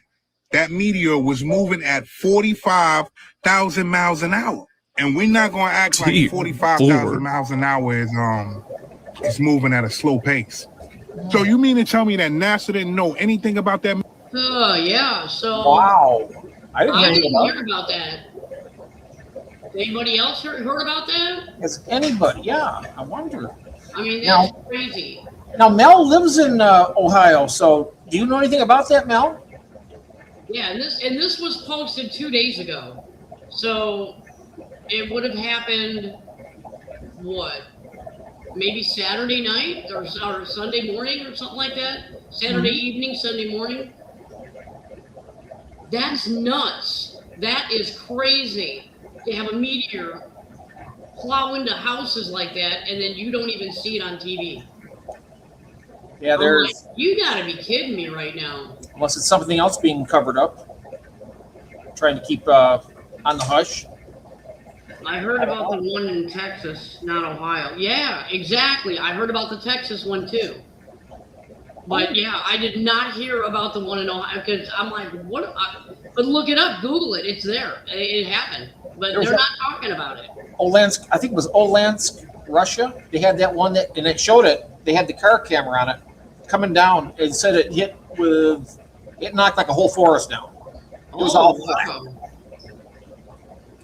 that meteor was moving at 45,000 miles an hour. And we're not going to act like 45,000 miles an hour is moving at a slow pace. So you mean to tell me that NASA didn't know anything about that? Oh, yeah. So wow. I didn't hear about that. Anybody else heard about that? Has anybody? Yeah, I wonder. I mean, that's crazy. Now, Mel lives in Ohio, so do you know anything about that, Mel? Yeah, and this was posted 2 days ago. So it would have happened, what, maybe Saturday night or Sunday morning or something like that? Saturday evening, Sunday morning? That's nuts. That is crazy to have a meteor plow into houses like that and then you don't even see it on TV. Yeah, I'm there's like, you gotta be kidding me right now. unless it's something else being covered up, trying to keep on the hush. I heard about the one in Texas, not Ohio. Yeah, exactly. I heard about the Texas one too. But yeah, I did not hear about the one in Ohio because I'm like, what? But look it up, Google it. It's there. It happened. But they're not talking about it. Olensk, I think it was Olensk, Russia. They had that one that, and it showed it. They had the car camera on it coming down. It said it knocked like a whole forest down. It was all flat. Wow.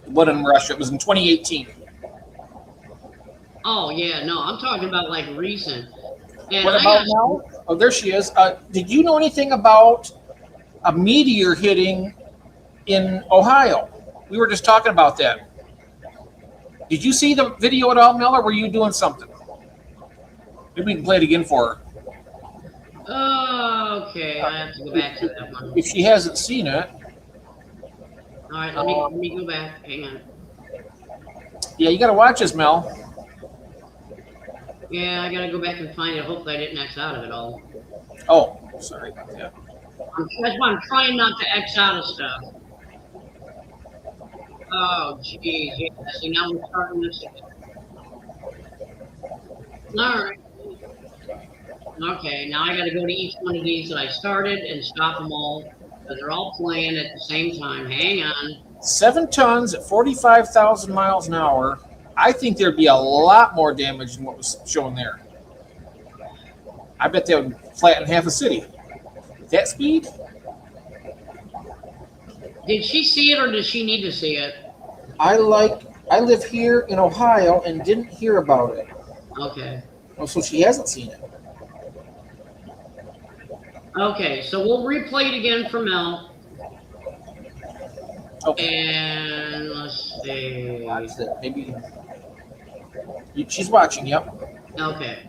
What in Russia? It was in 2018. Oh yeah, no, I'm talking about like recent. And What about now? Oh, there she is. Did you know anything about a meteor hitting in Ohio? We were just talking about that. Did you see the video at all, Mel, or were you doing something? Maybe we can play it again for her. Okay, I have to go back to that one. If she hasn't seen it. All right, let me go back. Hang on. Yeah, you got to watch this, Mel. Yeah, I gotta go back and find it. Hopefully, I didn't X out of it all. Oh, sorry about that. That's why I'm trying not to X out of stuff. Oh, geez. Yeah, see, now we're starting this. All right. Okay, now I gotta go to each one of these that I started and stop them all because they're all playing at the same time. Hang on. 7 tons at 45,000 miles an hour. I think there'd be a lot more damage than what was shown there. I bet they would flatten half a city. At that speed? Did she see it or does she need to see it? I live here in Ohio and didn't hear about it. Okay. Oh, so she hasn't seen it. Okay, so we'll replay it again for Mel. Okay. And let's see. Watch that. Maybe she's watching. Yep. Okay.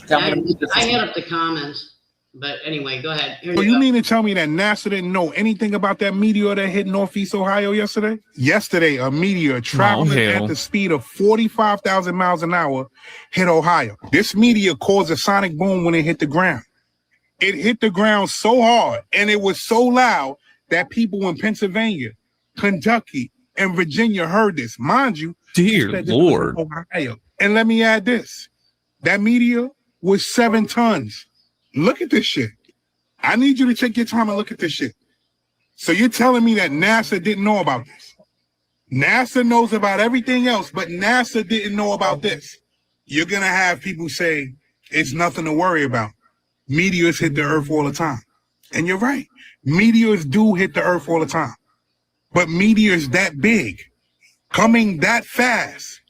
Okay, I had up the comments, but anyway, go ahead. Here So you you go. mean to tell me that NASA didn't know anything about that meteor that hit Northeast Ohio yesterday? Yesterday, a meteor traveling at the speed of 45,000 miles an hour hit Ohio. This meteor caused a sonic boom when it hit the ground. It hit the ground so hard and it was so loud that people in Pennsylvania, Kentucky, and Virginia heard this. Mind you, Dear this was Lord. Ohio. And let me add this. That meteor was 7 tons. Look at this shit. I need you to take your time and look at this shit. So you're telling me that NASA didn't know about this? NASA knows about everything else, but NASA didn't know about this. You're going to have people say it's nothing to worry about. Meteors hit the earth all the time. And you're right. Meteors do hit the earth all the time. But meteors that big, coming that fast,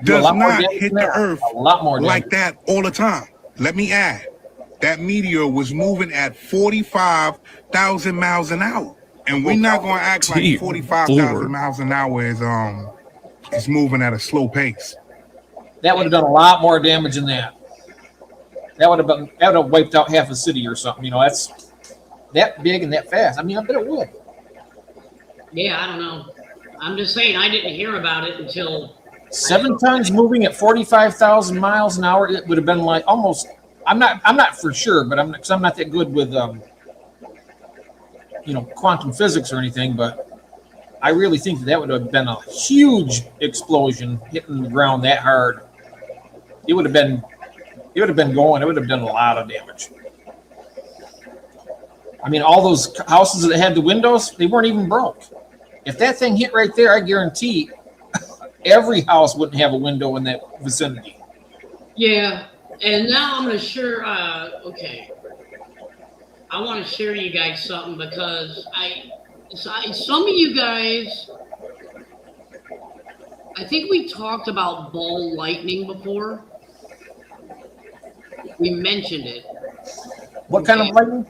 does not hit the earth like that all the time. Let me add, that meteor was moving at 45,000 miles an hour. And we're not going to act like 45,000 miles an hour is moving at a slow pace. That would have done a lot more damage than that. That would have wiped out half a city or something. You know, that's that big and that fast. I mean, I bet it would. Yeah, I don't know. I'm just saying I didn't hear about it until 7 tons moving at 45,000 miles an hour. It would have been like almost. I'm not for sure, but I'm not that good with quantum physics or anything. But I really think that would have been a huge explosion hitting the ground that hard. It would have been going. It would have done a lot of damage. I mean, all those houses that had the windows, they weren't even broke. If that thing hit right there, I guarantee every house wouldn't have a window in that vicinity. Yeah, and now I'm gonna share. Okay, I want to share you guys something because some of you guys, I think we talked about ball lightning before. We mentioned it. What kind of lightning?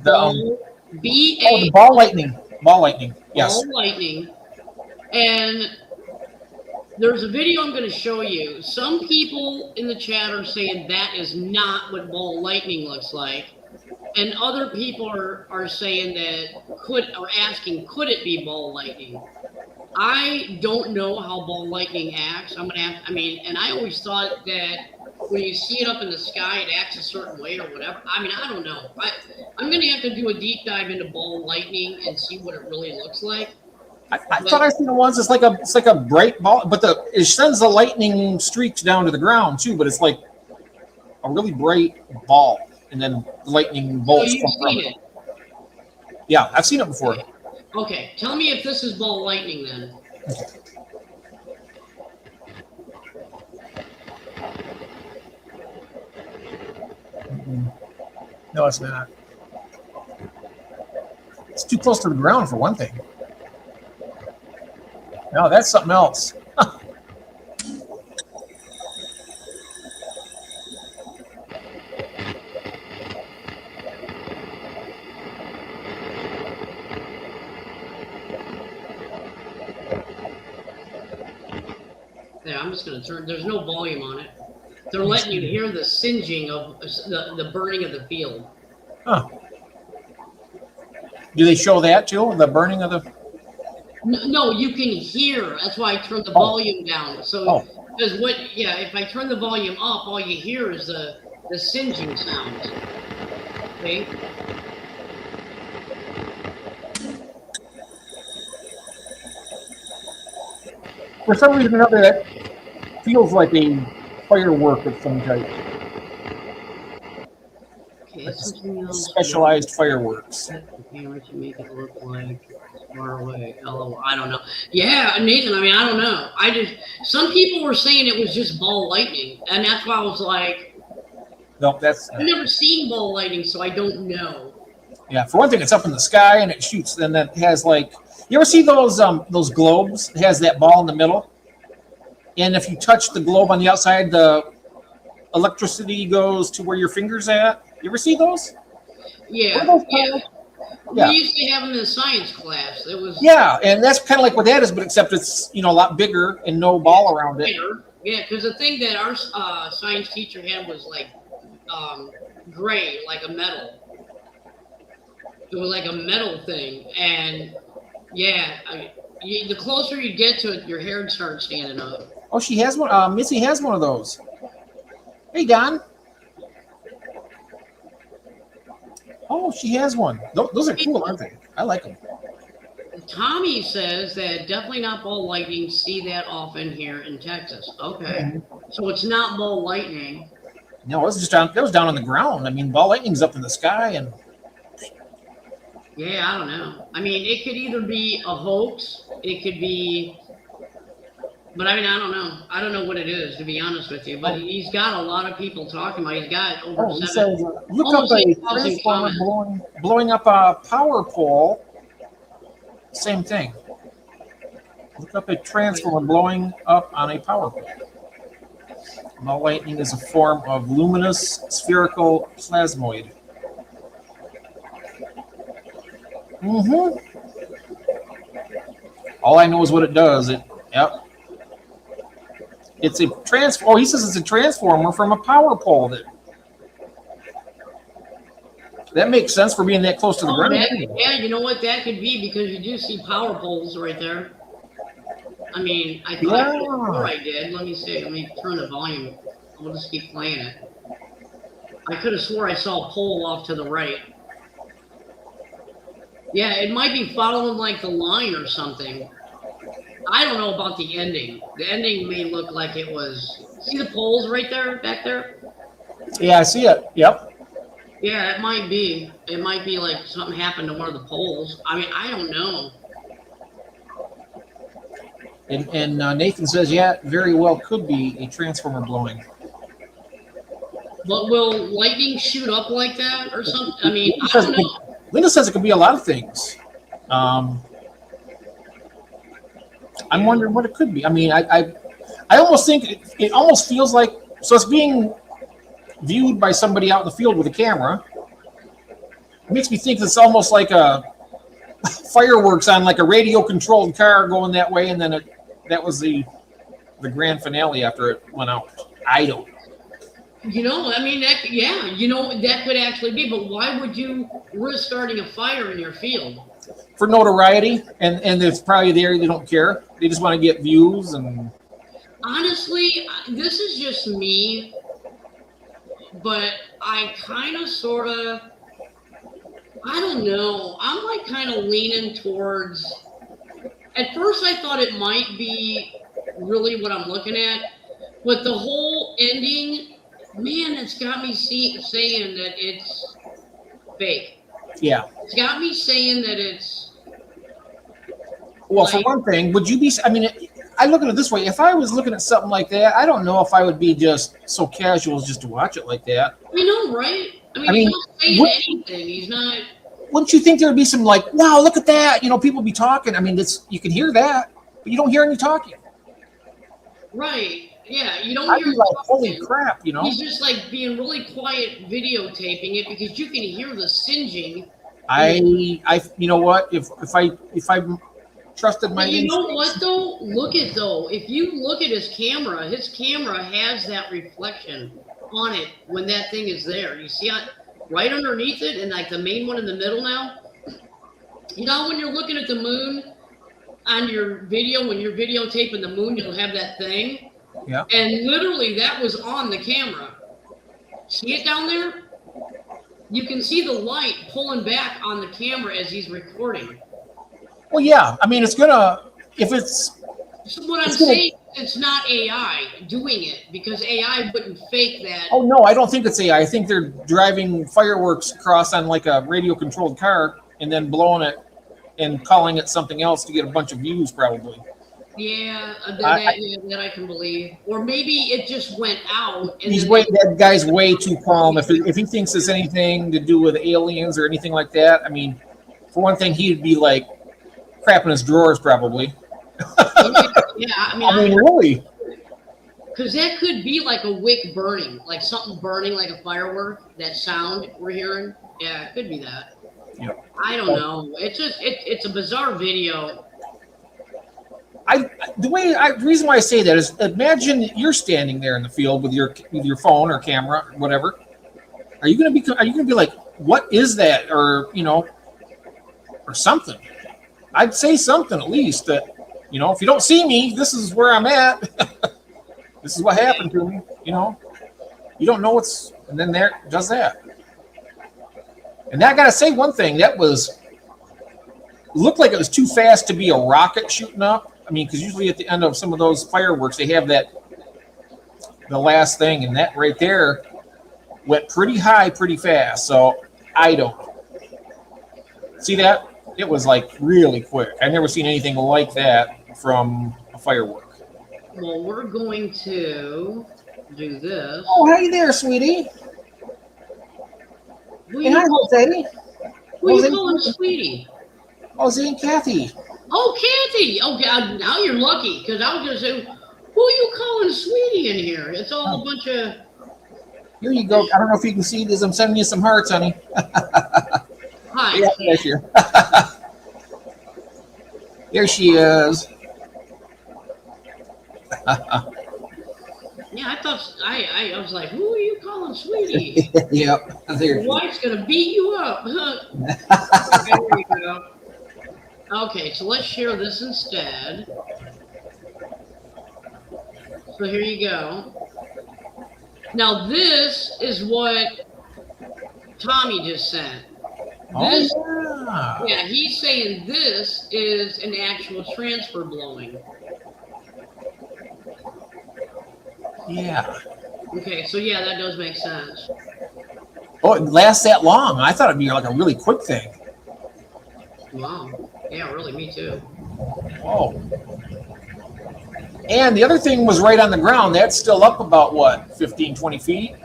The B-A. the ball lightning. Ball lightning. Yes. Ball lightning. And there's a video I'm going to show you. Some people in the chat are saying that is not what ball lightning looks like. And other people are saying that asking, could it be ball lightning? I don't know how ball lightning acts. And I always thought that when you see it up in the sky, it acts a certain way or whatever. I mean, I don't know. I'm going to have to do a deep dive into ball lightning and see what it really looks like. I thought I seen the ones. It's like a bright ball, but it sends the lightning streaks down to the ground too. But it's like a really bright ball, and then lightning bolts. So you've seen it? Yeah, I've seen it before. Okay, tell me if this is ball lightning then. No, it's not. It's too close to the ground for one thing. No, that's something else. Yeah, I'm just going to turn. There's no volume on it. They're letting you hear the singeing of the burning of the field. Huh. Do they show that too? The burning of the... No, you can hear. That's why I turned the volume down. So, because if I turn the volume up, all you hear is the singeing sounds. Okay? For some reason or another, that feels like a firework of some type. Okay, Specialized fireworks. Camera to make it look like far away. LOL. I don't know. Yeah, Nathan. I mean, I don't know. Some people were saying it was just ball lightning, and that's why I was like, no, that's. I've never seen ball lightning, so I don't know. Yeah, for one thing, it's up in the sky and it shoots. Then that has like, you ever see those globes? It has that ball in the middle, and if you touch the globe on the outside, the electricity goes to where your finger's at. You ever see those? Yeah. Yeah. We used to have them in science class. It was. Yeah, and that's kind of like what that is, but except it's a lot bigger and no ball around it. Yeah, because the thing that our science teacher had was like gray, like a metal. It was like a metal thing, and yeah, the closer you get to it, your hair would start standing up. Oh, she has one. Missy has one of those. Hey, Don. Oh, she has one. Those are cool, aren't they? I like them. Tommy says that definitely not ball lightning. See that often here in Texas. Okay, so it's not ball lightning. No, it was just down. That was down on the ground. I mean, ball lightning's up in the sky, and yeah, I don't know. I mean, it could either be a hoax. It could be. But I mean, I don't know. I don't know what it is, to be honest with you. But he's got a lot of people talking about. He's got over he 7. says, look up a transformer blowing up a power pole. Same thing. Look up a transformer blowing up on a power pole. Ball lightning is a form of luminous spherical plasmoid. All I know is what it does. Yep. It's a Oh, he says it's a transformer from a power pole. That makes sense for being that close to the ground. Yeah, you know what? That could be because you do see power poles right there. I mean, I thought before I did. Let me see. Let me turn the volume. I'll just keep playing it. I could have swore I saw a pole off to the right. Yeah, it might be following like the line or something. I don't know about the ending. The ending may look like it was. See the poles right there, back there? Yeah, I see it. Yep. Yeah, it might be. It might be like something happened to one of the poles. I mean, I don't know. And Nathan says, yeah, it very well could be a transformer blowing. But will lightning shoot up like that or something? I mean, I don't know. Linda says it could be a lot of things. I'm wondering what it could be. I mean, I almost think it almost feels like, so it's being viewed by somebody out in the field with a camera. It makes me think it's almost like a fireworks on like a radio controlled car going that way, and then that was the the grand finale after it went out. I don't. You know, I mean, that, yeah, you know, that could actually be, but why would you risk starting a fire in your field? For notoriety, and it's probably there. They don't care. They just want to get views. And Honestly, this is just me, but I kind of, sort of, I don't know. I'm like kind of leaning towards. At first, I thought it might be really what I'm looking at, but the whole ending, man, it's got me saying that it's fake. yeah. It's got me saying that it's. Well, for one thing, would you be? I mean, I look at it this way. If I was looking at something like that, I don't know if I would be just so casual as just to watch it like that. I know, right? I mean, he's not saying anything. He's not. Wouldn't you think there would be some like, wow, look at that? You know, people be talking. I mean, you can hear that, but you don't hear any talking. Right. Yeah, you don't I'd hear be like, talking. holy crap, you know? He's just like being really quiet videotaping it because you can hear the singeing. I you know what? If I trusted my But you know instincts- what though? If you look at his camera has that reflection on it when that thing is there. You see it right underneath it, and like the main one in the middle now. You know when you're looking at the moon on your video, when you're videotaping the moon, you'll have that thing. Yeah. And literally that was on the camera. See it down there? You can see the light pulling back on the camera as he's recording. Well, yeah. I mean, it's gonna if it's. So what I'm it's gonna- saying, it's not AI doing it because AI wouldn't fake that. Oh no, I don't think it's AI. I think they're driving fireworks across on like a radio-controlled car and then blowing it and calling it something else to get a bunch of views, probably. Yeah, that I can believe. Or maybe it just went out. And then That guy's way too calm. If he thinks it's anything to do with aliens or anything like that, I mean, for one thing, he'd be like crapping his drawers, probably. yeah, I mean, really. Because that could be like a wick burning, like something burning, like a firework. That sound we're hearing. Yeah, it could be that. Yeah. I don't know. It's just it's a bizarre video. The reason why I say that is, imagine you're standing there in the field with your phone or camera, or whatever. Are you gonna be like, what is that, or or something? I'd say something at least that, if you don't see me, this is where I'm at. This is what happened to me. You don't know and then there does that. And I gotta say one thing, looked like it was too fast to be a rocket shooting up. I mean, because usually at the end of some of those fireworks, they have the last thing, and that right there went pretty high, pretty fast. So I don't see that. It was like really quick. I've never seen anything like that from a firework. Well, we're going to do this. Oh, hey there, sweetie. Who Hey, hi, Jose. Who are you Jose. calling sweetie? Jose and Kathy. Oh, Kathy. Oh, God, now you're lucky because I was going to say, who are you calling sweetie in here? It's all a bunch of. Here you go. I don't know if you can see this. I'm sending you some hearts, honey. Hi. Yeah, there she is. There she is. Yeah, I thought I was like, who are you calling sweetie? Yep. There Your wife's gonna beat you up. Huh? Okay, there you go. Okay, so let's share this instead. So here you go. Now this is what Tommy just sent. This, yeah, he's saying this is an actual transfer blowing. Yeah. Okay, so yeah, that does make sense. Oh, it lasts that long. I thought it'd be like a really quick thing. Wow. Yeah, really, me too. Oh. And the other thing was right on the ground. That's still up about, what, 15, 20 feet?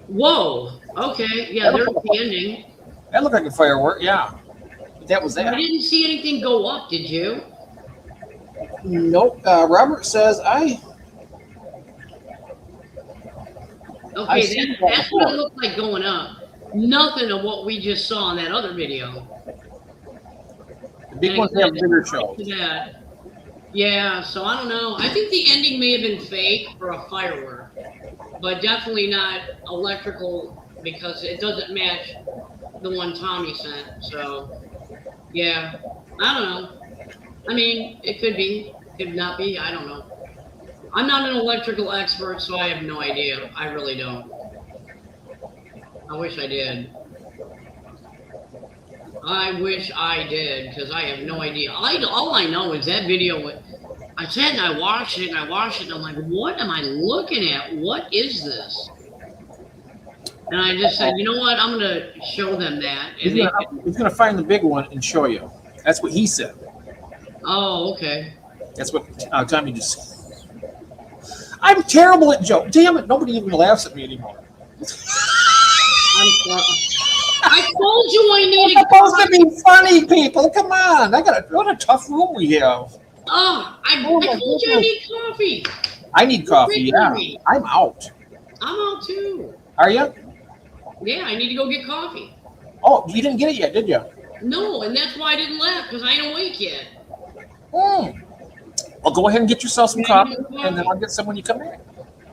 Whoa. Okay. Yeah, there's the ending. That looked like a firework, yeah. But that was that. I didn't see anything go up, did you? Nope. Robert says Okay, seen that that's what it before. looked like going up. Nothing of what we just saw in that other video. The big ones have bigger shows. That. Yeah, so I don't know. I think the ending may have been fake for a firework, but definitely not electrical because it doesn't match the one Tommy sent. So, yeah, I don't know. I mean, it could be, could not be. I don't know. I'm not an electrical expert, so I have no idea. I really don't. I wish I did. I wish I did, because I have no idea. All I know is that video. I said, and I watched it, and I watched it, and I'm like, what am I looking at? What is this? And I just said, you know what? I'm going to show them that. And He's gonna find the big one and show you. That's what he said. Oh, okay. That's what Tommy just said. I'm terrible at jokes. Damn it, nobody even laughs at me anymore. I told you I needed. It's supposed to be funny, people. Come on. What a tough room we have. Oh, I told you I need coffee. I need coffee, yeah. I'm out. I'm out too. Are you? Yeah, I need to go get coffee. Oh, you didn't get it yet, did you? No, and that's why I didn't laugh, because I ain't awake yet. Well, go ahead and get yourself some coffee, and then I'll get some when you come back.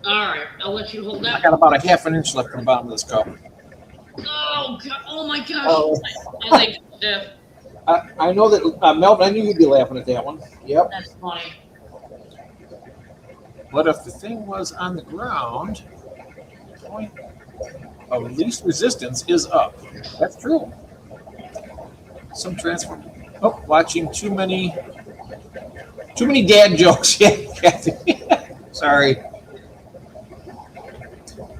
All right, I'll let you hold I that. got about a half an inch left in the bottom of this cup. Oh, God. Oh my gosh. Oh. I like Steph. I know that, Melvin, I knew you'd be laughing at that one. Yep. That's funny. But if the thing was on the ground, point of least resistance is up. That's true. Some transform. Oh, watching too many dad jokes. Yeah, Kathy. Sorry.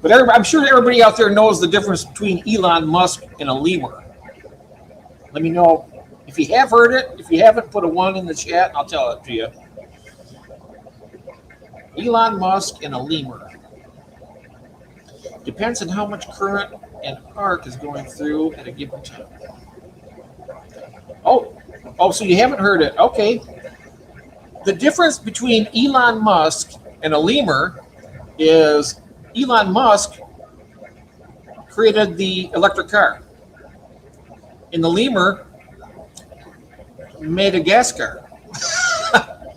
But I'm sure everybody out there knows the difference between Elon Musk and a lemur. Let me know if you have heard it. If you haven't, put a 1 in the chat and I'll tell it to you. Elon Musk and a lemur. Depends on how much current and arc is going through at a given time. Oh, so you haven't heard it. Okay. The difference between Elon Musk and a lemur is Elon Musk created the electric car. In the lemur, Madagascar.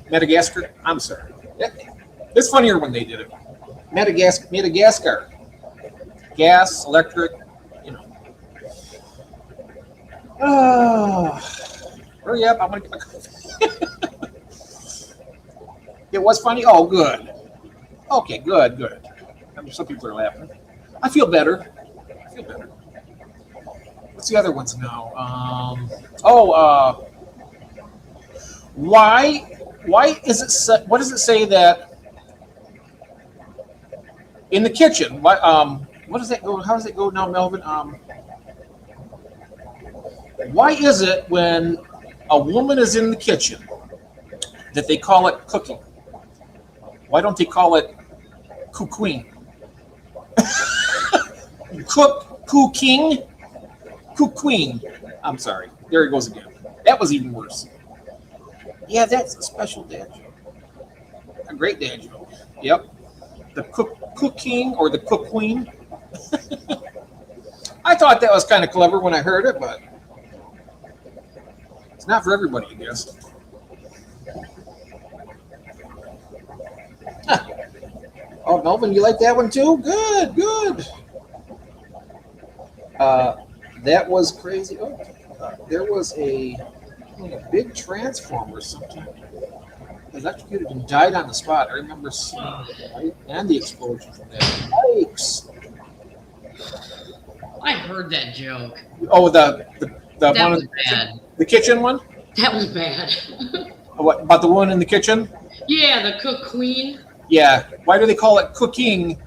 Madagascar? I'm sorry. It's funnier when they did it. Madagascar. Gas, electric, you know. Oh, hurry up. I'm going to get my coffee. It was funny? Oh, good. Okay, good. I mean, some people are laughing. I feel better. What's the other ones now? Why is it? What does it say that in the kitchen? What does that go? How does it go now, Melvin? Why is it when a woman is in the kitchen that they call it cooking? Why don't they call it cooking? Cooking. I'm sorry. There it goes again. That was even worse. Yeah, that's a special dad joke. A great dad joke. Yep. The cooking or the cook queen. I thought that was kind of clever when I heard it, but it's not for everybody, I guess. Huh. Oh, Melvin, you like that one too? Good. That was crazy. Oh, there was a big transformer sometime. Electrocuted and died on the spot. I remember seeing the light and the explosion from that. Yikes! I heard that joke. Oh, the That one was bad. The kitchen one? That was bad. What about the one in the kitchen? Yeah, the cook queen. Yeah. Why do they call it cooking?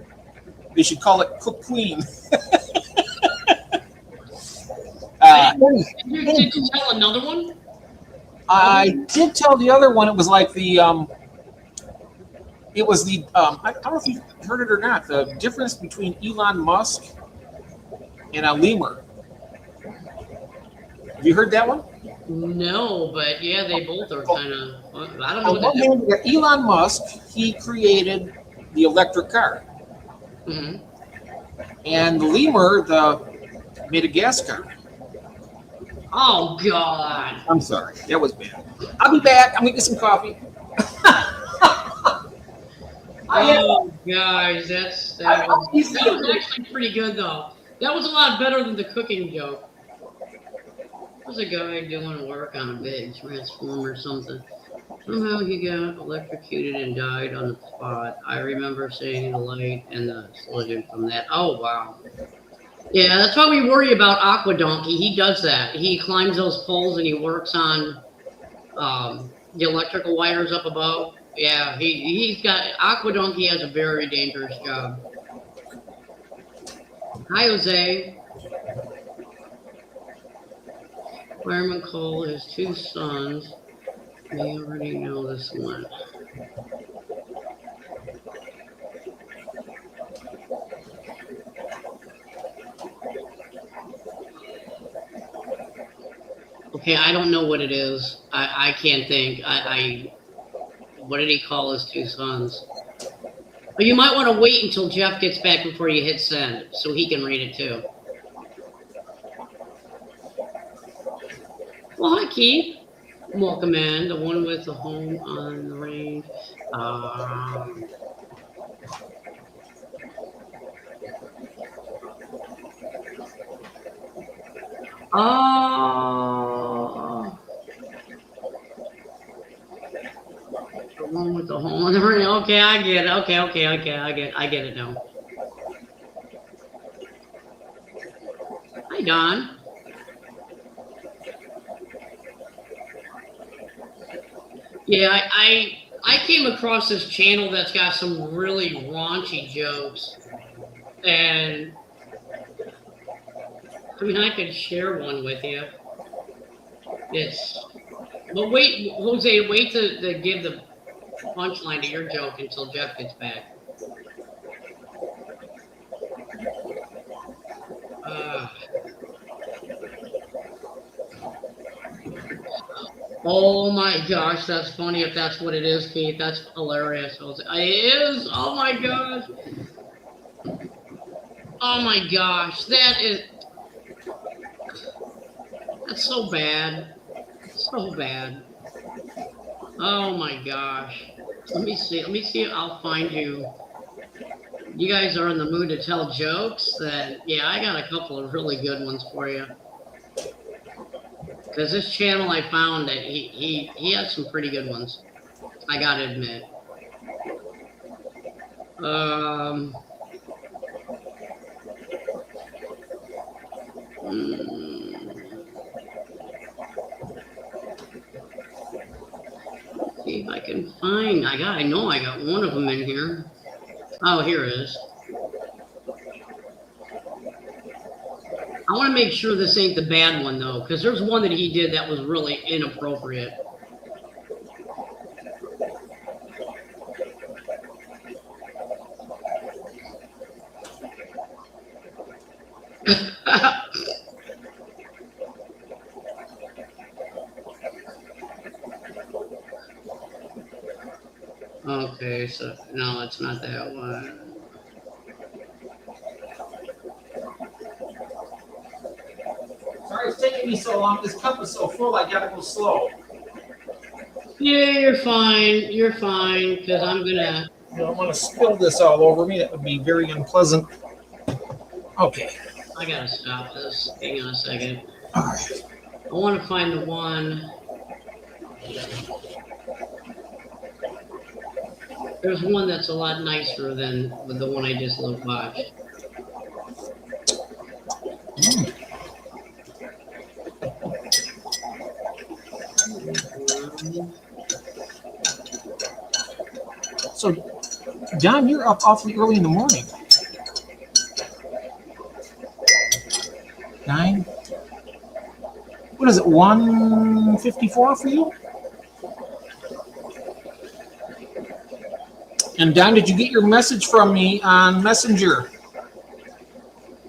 They should call it cook queen. Did you tell another one? I did tell the other one. It was like the I don't know if you heard it or not. The difference between Elon Musk and a lemur. Have you heard that one? No, but yeah, they both are kind of. I don't know. On one hand, you got Elon Musk. He created the electric car, and the lemur, the Madagascar. Oh God! I'm sorry, that was bad. I'll be back. I'm gonna get some coffee. Oh, guys, that was actually pretty good, though. That was a lot better than the cooking joke. There was a guy doing work on a big transformer or something. Somehow he got electrocuted and died on the spot. I remember seeing the light and the explosion from that. Oh, wow. Yeah, that's why we worry about Aqua Donkey. He does that. He climbs those poles and he works on the electrical wires up above. Yeah, he's got... Aqua Donkey has a very dangerous job. Hi, Jose. Fireman Cole has 2 sons. We already know this one. Okay, I don't know what it is. I can't think. What did he call his 2 sons? But you might want to wait until Jeff gets back before you hit send, so he can read it too. Well, hi, Keith. Welcome in. The one with the home on the range. The one with the home on the range. Okay, I get it. Okay, I get it now. Hi, Don. Yeah, I came across this channel that's got some really raunchy jokes, and I mean, I could share one with you. But wait, Jose, wait to give the punchline to your joke until Jeff gets back. Oh my gosh, that's funny if that's what it is, Keith. That's hilarious. It is. Oh my gosh. Oh my gosh, that's so bad. So bad. Oh my gosh. Let me see if I'll find you. You guys are in the mood to tell jokes? Yeah, I got a couple of really good ones for you. Because this channel I found that he has some pretty good ones. I gotta admit. See if I can find. I know I got one of them in here. Oh, here it is. I want to make sure this ain't the bad one, though, because there's one that he did that was really inappropriate. Okay, so no, it's not that one. Sorry it's taking me so long. This cup is so full, I gotta go slow. Yeah, you're fine. You're fine, because I'm gonna... I don't want to spill this all over me. That would be very unpleasant. Okay. I gotta stop this. Hang on a second. All right. I want to find the one... There's one that's a lot nicer than the one I just watched. So, John, you're up awfully early in the morning. 9? What is it, 1:54 for you? And Don, did you get your message from me on Messenger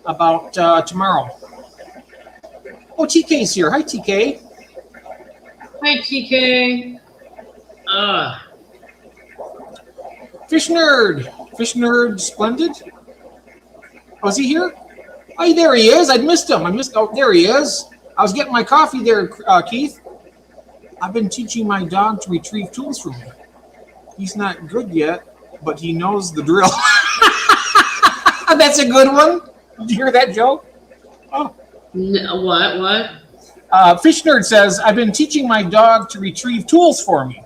about tomorrow? Oh, TK's here. Hi, TK. Hi, TK. Fish Nerd Splendid. Oh, is he here? Oh, there he is. I missed him. Oh, there he is. I was getting my coffee there, Keith. I've been teaching my dog to retrieve tools for me. He's not good yet, but he knows the drill. That's a good one. Did you hear that joke? Oh. No, what? Fish Nerd says, I've been teaching my dog to retrieve tools for me,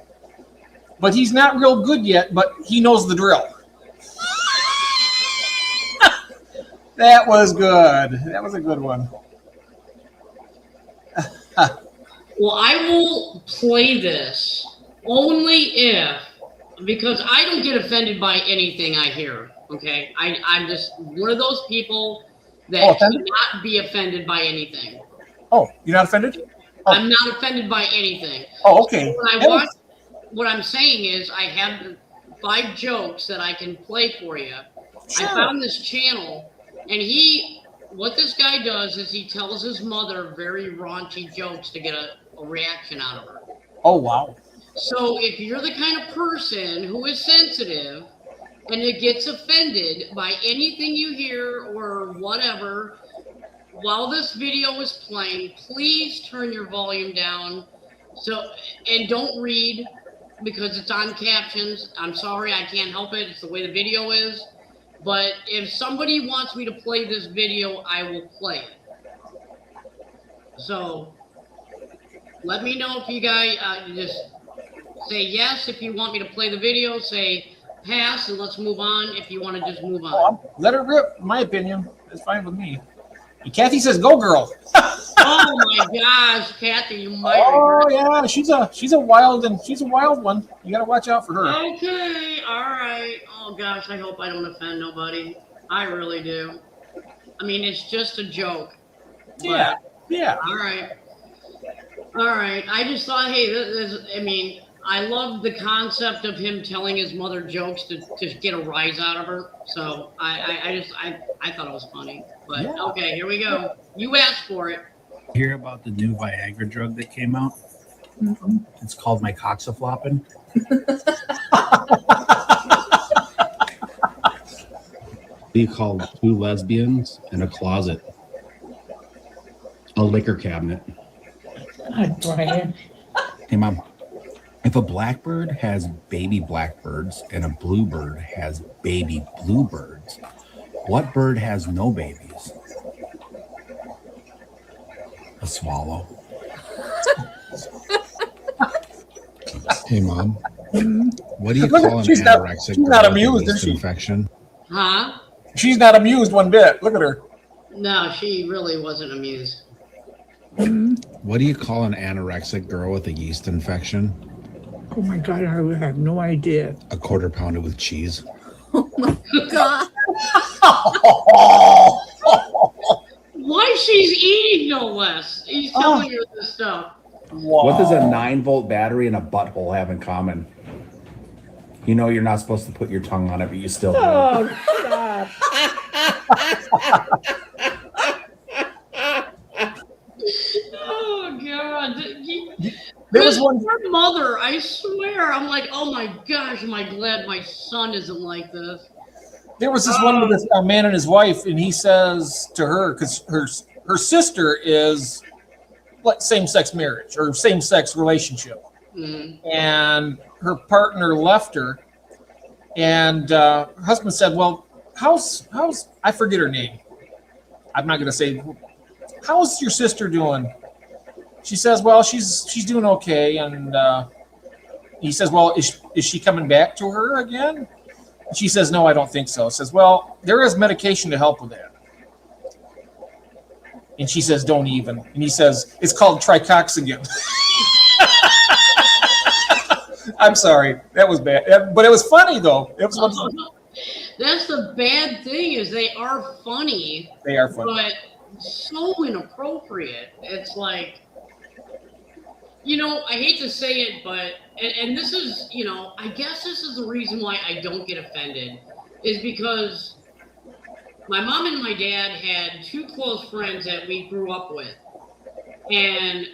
but he's not real good yet, but he knows the drill. That was good. That was a good one. Well, I will play this only if, because I don't get offended by anything I hear, okay? I'm just one of those people that cannot be offended by anything. Oh, you're not offended? Oh. I'm not offended by anything. Oh, okay. So when I watch, what I'm saying is I have 5 jokes that I can play for you. Sure. I found this channel, and what this guy does is he tells his mother very raunchy jokes to get a reaction out of her. Oh, wow. So if you're the kind of person who is sensitive and it gets offended by anything you hear or whatever, while this video is playing, please turn your volume down. And don't read because it's on captions. I'm sorry, I can't help it. It's the way the video is. But if somebody wants me to play this video, I will play it. So let me know if you guys just say yes if you want me to play the video. Say pass and let's move on if you want to just move on. Let it rip, in my opinion. It's fine with me. And Kathy says, "Go, girl." Oh my gosh, Kathy, you might. Oh yeah, she's a wild one. You gotta watch out for her. Okay, all right. Oh gosh, I hope I don't offend nobody. I really do. I mean, it's just a joke. Yeah. All right. I just thought, hey, I love the concept of him telling his mother jokes to get a rise out of her. So I thought it was funny. But yeah. Okay, here we go. You asked for it. Hear about the new Viagra drug that came out? Mm-hmm. It's called Mycoxaflopin. What do you call 2 lesbians in a closet? A liquor cabinet. God, Brian. Hey, Mom. If a blackbird has baby blackbirds and a bluebird has baby bluebirds, what bird has no babies? A swallow. Hey, Mom. What do you call an anorexic girl with a yeast infection? Huh? She's not amused one bit. Look at her. No, she really wasn't amused. What do you call an anorexic girl with a yeast infection? Oh my God, I have no idea. A quarter pounder with cheese. Oh my God. Why she's eating no less? He's telling her this stuff. Wow. What does a 9-volt battery and a butthole have in common? You know you're not supposed to put your tongue on it, but you still do. Oh, stop. Oh God. There was one. Her mother, I swear. I'm like, oh my gosh, am I glad my son isn't like this. There was this one with a man and his wife, and he says to her, because her sister is same-sex marriage or same-sex relationship, and her partner left her, and her husband said, "Well, how's I forget her name. I'm not going to say. How's your sister doing?" She says, "Well, she's doing okay," and he says, "Well, is she coming back to her again?" She says, "No, I don't think so." Says, "Well, there is medication to help with that." And she says, "Don't even." And he says, "It's called Tricoxagen." I'm sorry, that was bad, but it was funny though. It was. That's the bad thing is they are funny. They are funny, but so inappropriate. It's like, I hate to say it, but and this is, I guess this is the reason why I don't get offended, is because my mom and my dad had 2 close friends that we grew up with. And,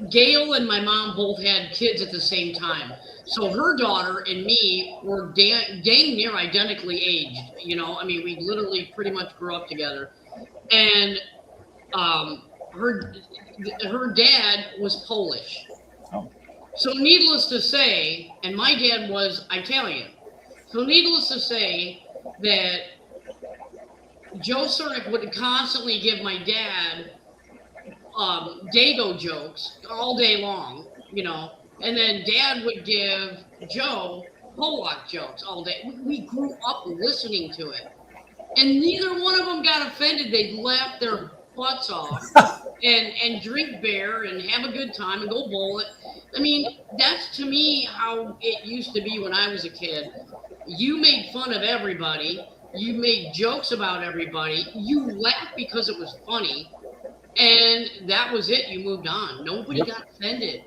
Gail and my mom both had kids at the same time. So her daughter and me were dang near identically aged. We literally pretty much grew up together. And her dad was Polish. So needless to say, and my dad was Italian. So needless to say that Joe Cernick would constantly give my dad Dago jokes all day long, you know, and then Dad would give Joe Pollock jokes all day. We grew up listening to it, and neither one of them got offended. They'd laugh their butts off and drink beer and have a good time and go bowl it. I mean, that's to me how it used to be when I was a kid. You made fun of everybody. You made jokes about everybody. You laughed because it was funny. And that was it. You moved on. Nobody got offended.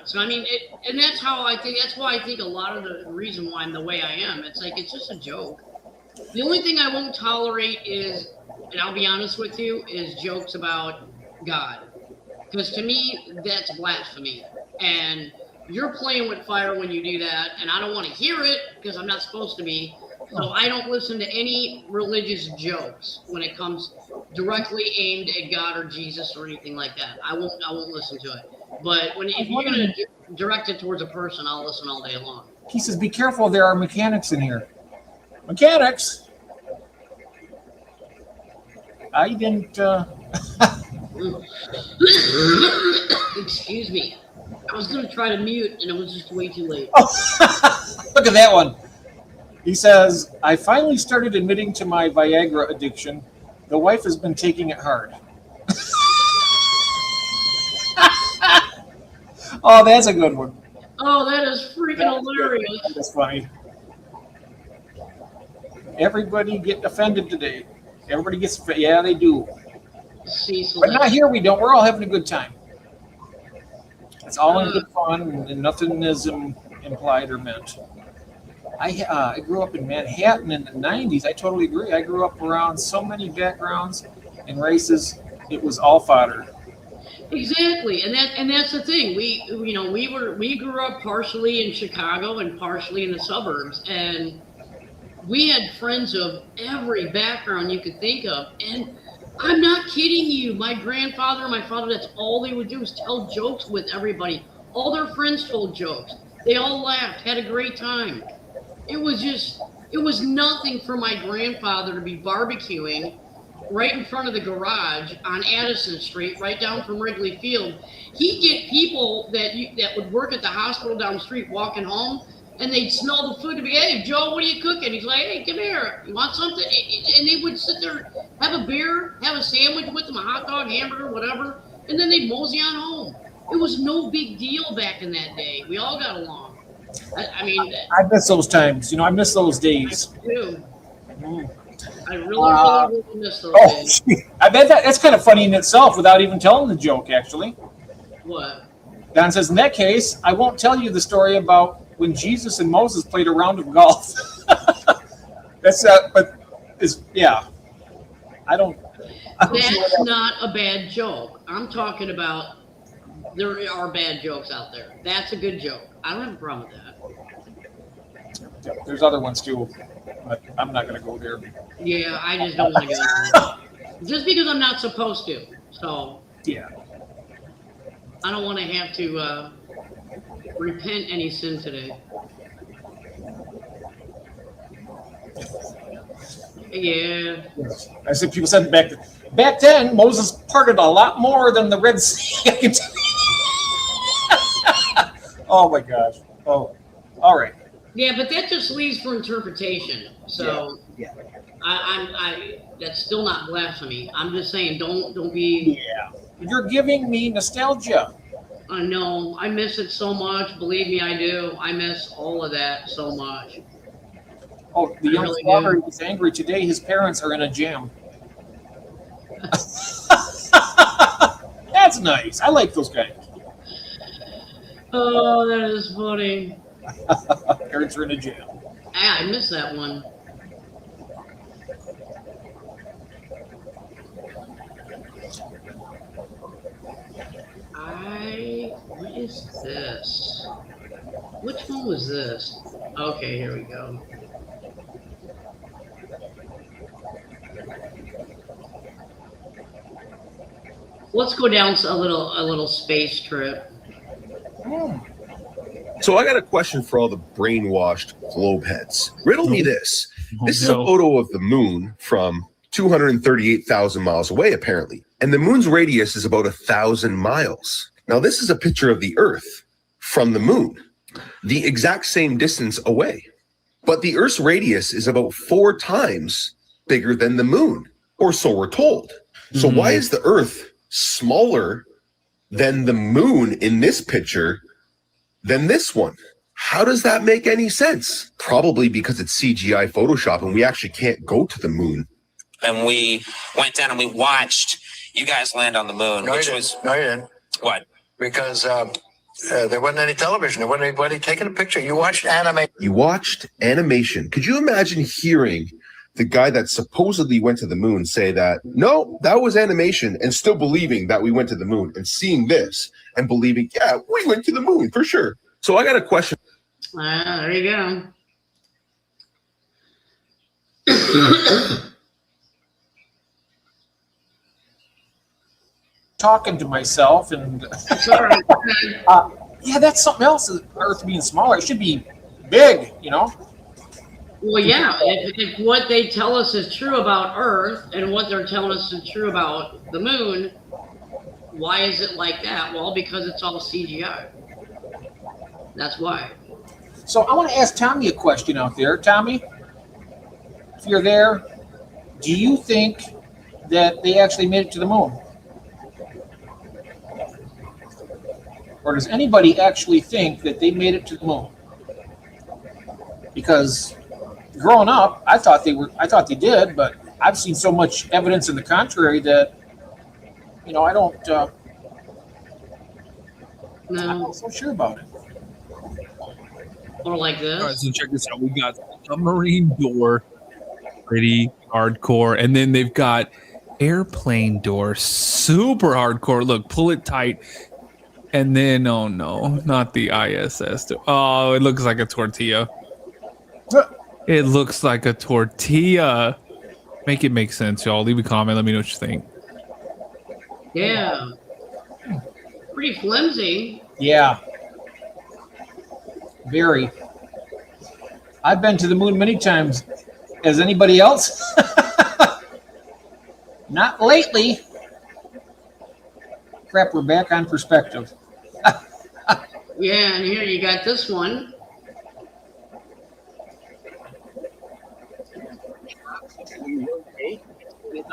So I mean, and that's how I think. That's why I think a lot of the reason why I'm the way I am. It's like it's just a joke. The only thing I won't tolerate is, and I'll be honest with you, is jokes about God, because to me that's blasphemy. And you're playing with fire when you do that, and I don't want to hear it because I'm not supposed to be. So I don't listen to any religious jokes when it comes directly aimed at God or Jesus or anything like that. I won't listen to it. But if you're going to direct it towards a person, I'll listen all day long. He says, "Be careful, there are mechanics in here." Mechanics? I didn't. Excuse me. I was going to try to mute, and it was just way too late. Look at that one. He says, "I finally started admitting to my Viagra addiction. The wife has been taking it hard." Oh, that's a good one. Oh, that is freaking hilarious. That's funny. Everybody get offended today. Everybody gets offended. Yeah, they do. Cecil. But not here, we don't. We're all having a good time. It's all in good fun, and nothing is implied or meant. I grew up in Manhattan in the 90s. I totally agree. I grew up around so many backgrounds and races. It was all fodder. Exactly, and that's the thing. We grew up partially in Chicago and partially in the suburbs, and we had friends of every background you could think of. And I'm not kidding you. My grandfather and my father, that's all they would do is tell jokes with everybody. All their friends told jokes. They all laughed, had a great time. It was nothing for my grandfather to be barbecuing right in front of the garage on Addison Street, right down from Wrigley Field. He'd get people that would work at the hospital down the street walking home, and they'd smell the food to be, "Hey, Joe, what are you cooking?" He's like, "Hey, come here. You want something?" And they would sit there, have a beer, have a sandwich with them, a hot dog, hamburger, whatever, and then they'd mosey on home. It was no big deal back in that day. We all got along. I miss those times. I miss those days. I do. I really miss those days. I bet that's kind of funny in itself without even telling the joke, actually. What? Don says, "In that case, I won't tell you the story about when Jesus and Moses played a round of golf." That's I don't. That's not a bad joke. I'm talking about there are bad jokes out there. That's a good joke. I don't have a problem with that. There's other ones too, but I'm not going to go there. Yeah, I just don't want to go there. Just because I'm not supposed to. So yeah, I don't want to have to repent any sin today. Yeah. I said people said back then Moses parted a lot more than the Red Sea. Oh my gosh. Oh, all right. Yeah, but that just leaves for interpretation. So yeah. I that's still not blasphemy. I'm just saying don't be. Yeah. You're giving me nostalgia. I know. I miss it so much. Believe me, I do. I miss all of that so much. Oh, the young father is angry today. His parents are in a jam. That's nice. I like those guys. Oh, that is funny. Parents are in a jam. I missed that one. What is this? Which one was this? Okay, here we go. Let's go down a little space trip. So I got a question for all the brainwashed globe heads. Riddle me this. This is a photo of the moon from 238,000 miles away, apparently. And the moon's radius is about 1,000 miles. Now, this is a picture of the Earth from the moon, the exact same distance away. But the Earth's radius is about 4 times bigger than the moon, or so we're told. So why is the Earth smaller than the moon in this picture than this one? How does that make any sense? Probably because it's CGI Photoshop and we actually can't go to the moon. And we went down and we watched you guys land on the moon, No, which you was didn't. No, you didn't. What? Because there wasn't any television. There wasn't anybody taking a picture. You watched anime. You watched animation. Could you imagine hearing the guy that supposedly went to the moon say that, no, that was animation, and still believing that we went to the moon, and seeing this and believing, yeah, we went to the moon for sure. So I got a question. There you go. Talking to myself, and yeah, that's something else. Earth being smaller, it should be big, you know. Well, yeah, if what they tell us is true about Earth and what they're telling us is true about the moon, why is it like that? Well, because it's all CGI. That's why. So I want to ask Tommy a question out there. Tommy, if you're there, do you think that they actually made it to the moon? Or does anybody actually think that they made it to the moon? Because growing up, I thought they did, but I've seen so much evidence in the contrary that, you know, I'm not so sure about it. Or like this. All right, so check this out. We got submarine door, pretty hardcore, and then they've got airplane door, super hardcore. Look, pull it tight. And then, oh no, not the ISS. Oh, it looks like a tortilla. It looks like a tortilla. Make it make sense, y'all. Leave a comment. Let me know what you think. Yeah. Pretty flimsy. Yeah. Very. I've been to the moon many times. Has anybody else? Not lately. Crap, we're back on perspective. Yeah, and here you got this one. I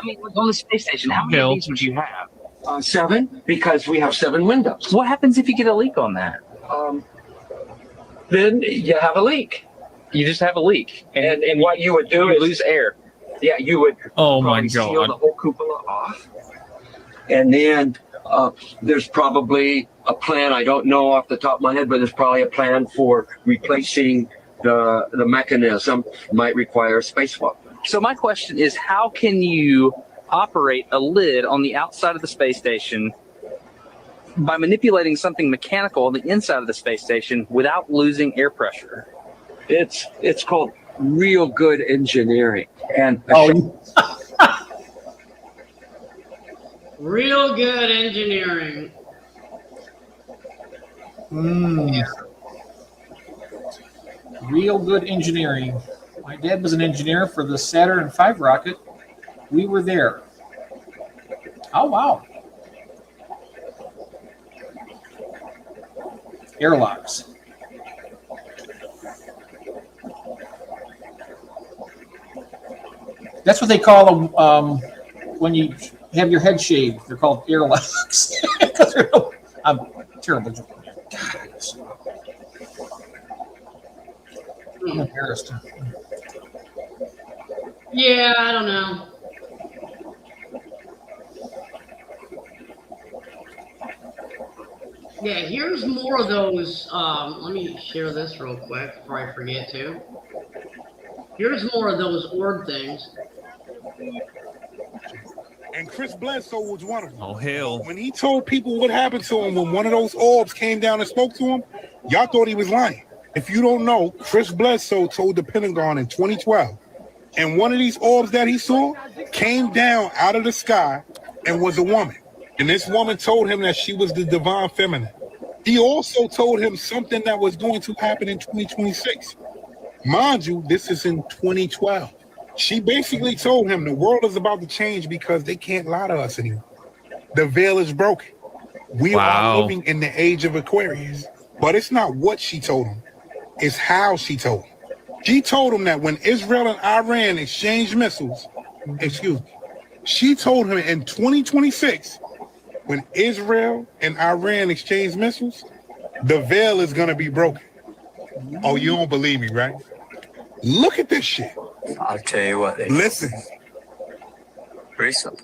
mean, on the space station, how many of these would you have? 7, because we have 7 windows. What happens if you get a leak on that? Then you have a leak. You just have a leak, And what you would do is lose air. Yeah, you would Oh my probably seal God. the whole cupola off. And then there's probably a plan, I don't know off the top of my head, but there's probably a plan for replacing the mechanism. Might require a spacewalk. So my question is, how can you operate a lid on the outside of the space station by manipulating something mechanical on the inside of the space station without losing air pressure? It's called real good engineering. And Real good engineering. Real good engineering. My dad was an engineer for the Saturn V rocket. We were there. Oh, wow. Airlocks. That's what they call them when you have your head shaved. They're called airlocks. I'm terrible. I'm embarrassed. Yeah, I don't know. Yeah, here's more of those. Let me share this real quick before I forget to. Here's more of those orb things. And Chris Bledsoe was one of them. Oh, hell. When he told people what happened to him when one of those orbs came down and spoke to him, y'all thought he was lying. If you don't know, Chris Bledsoe told the Pentagon in 2012, and one of these orbs that he saw came down out of the sky and was a woman. And this woman told him that she was the divine feminine. He also told him something that was going to happen in 2026. Mind you, this is in 2012. She basically told him the world is about to change because they can't lie to us anymore. The veil is broken. We are living in the age of Aquarius. But it's not what she told him. It's how she told him. She told him that when Israel and Iran exchanged missiles, she told him in 2026, when Israel and Iran exchange missiles, the veil is going to be broken. Oh, you don't believe me, right? Look at this shit. I'll tell you what. Listen. Very simple.